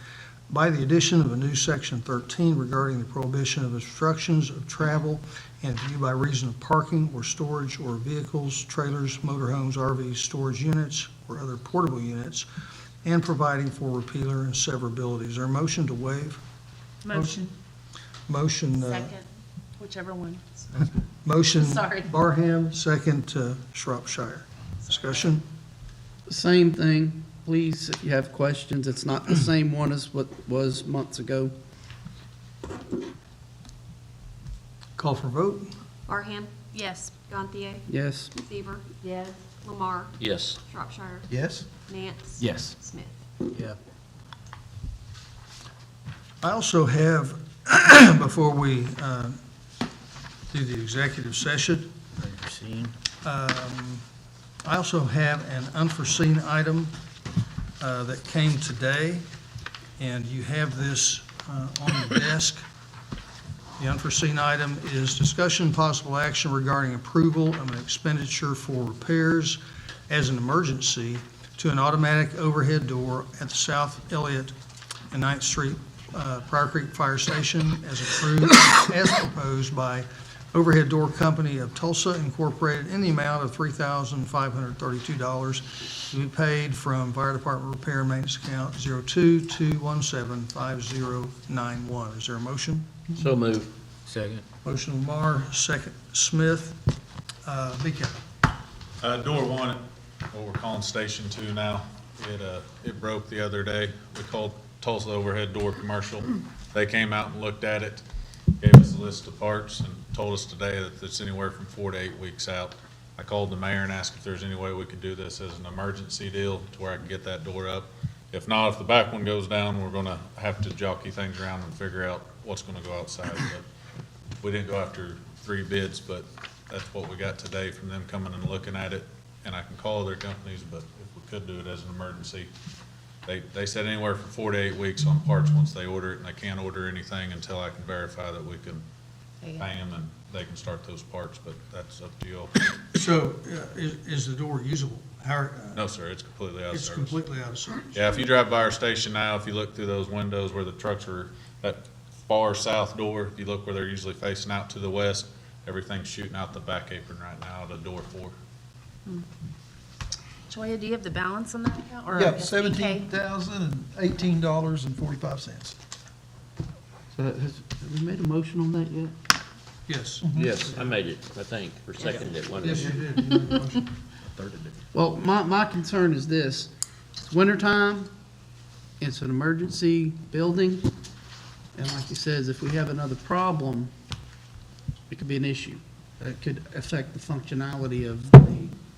by the addition of a new Section 13 regarding the prohibition of obstructions of travel and view by reason of parking or storage or vehicles, trailers, motorhomes, RVs, storage units, or other portable units, and providing for repealer and severability. Is there a motion to waive?
Motion.
Motion.
Second, whichever one.
Motion.
Sorry.
Barham, second Shropshire. Discussion?
Same thing. Please, if you have questions, it's not the same one as what was months ago.
Call for vote.
Arhan,
Yes.
Gantier,
Yes.
Seaver,
Yes.
Lamar,
Yes.
Shropshire,
Yes?
Nance.
Yes.
Smith.
Yeah.
I also have, before we do the executive session,
Unforeseen.
I also have an unforeseen item that came today, and you have this on the desk. The unforeseen item is discussion possible action regarding approval of an expenditure for repairs as an emergency to an automatic overhead door at the South Elliott and 9th Street Pryor Creek Fire Station as approved, as proposed by Overhead Door Company of Tulsa Incorporated in the amount of $3,532 to be paid from Fire Department Repair and Maintenance Account 02-217-5091. Is there a motion?
So move.
Second.
Motion Lamar, second Smith. BK.
Door one, what we're calling Station 2 now, it broke the other day. We called Tulsa Overhead Door Commercial. They came out and looked at it, gave us a list of parts, and told us today that it's anywhere from 4 to 8 weeks out. I called the mayor and asked if there's any way we could do this as an emergency deal to where I can get that door up. If not, if the back one goes down, we're gonna have to jockey things around and figure out what's gonna go outside. But we didn't go after 3 bids, but that's what we got today from them coming and looking at it. And I can call other companies, but if we could do it as an emergency, they said anywhere from 4 to 8 weeks on parts once they order it, and they can't order anything until I can verify that we can pay them and they can start those parts, but that's up to you.
So is the door usable?
No, sir, it's completely out of
It's
service.
completely out of service.
Yeah, if you drive by our station now, if you look through those windows where the trucks are, that far south door, if you look where they're usually facing out to the west, everything's shooting out the back apron right now, the door 4.
Joya, do you have the balance on that account? Or
Yeah,
SBK?
$17,018.45.
So have we made a motion on that yet?
Yes.
Yes, I made it, I think, or seconded it, one of
Yes, you
them.
did. You made the motion.
Thirded it.
Well, my concern is this, it's wintertime, it's an emergency building, and like he says, if we have another problem, it could be an issue. It could affect the functionality of the,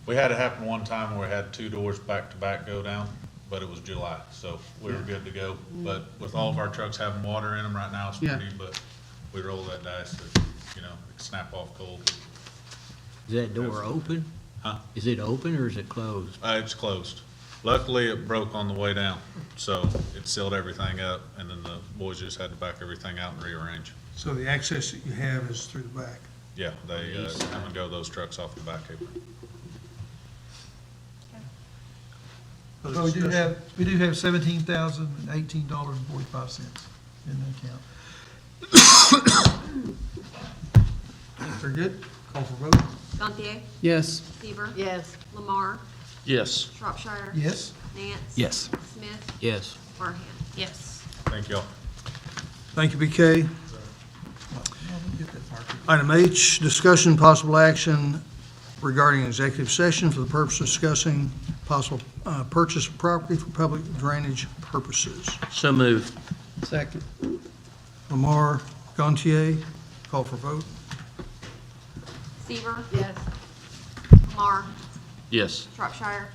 We had it happen one time where we had 2 doors back to back go down, but it was July, so we were good to go. But with all of our trucks having water in them right now, it's
Yeah.
pretty, but we roll that dice that, it can snap off cold.
Is that door open?
Huh?
Is it open or is it closed?
It's closed. Luckily, it broke on the way down, so it sealed everything up, and then the boys just had to back everything out and rearrange.
So the access that you have is through the back.
Yeah, they come and go those trucks off the back apron.
So we do have $17,018.45 in the account.
Very good. Call for vote.
Gantier,
yes,
Seaver,
Yes.
Lamar,
Yes.
Shropshire.
Yes?
Nance.
Yes.
Smith,
Yes.
Barham.
Yes.
Thank y'all.
Thank you, BK. Item H, discussion possible action regarding executive session for the purpose of discussing possible purchase of property for public drainage purposes.
So moved.
second,
Lamar, Gantier, call for vote.
Seaver,
Yes.
Lamar,
Yes.
Shropshire,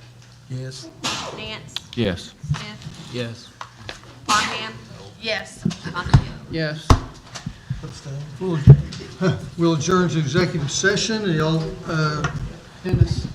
Yes.
Nance,
Yes.
Smith,
Yes.
Barham,
Yes.
Gantier.
yes.
We'll adjourn to executive session, and y'all
Dennis?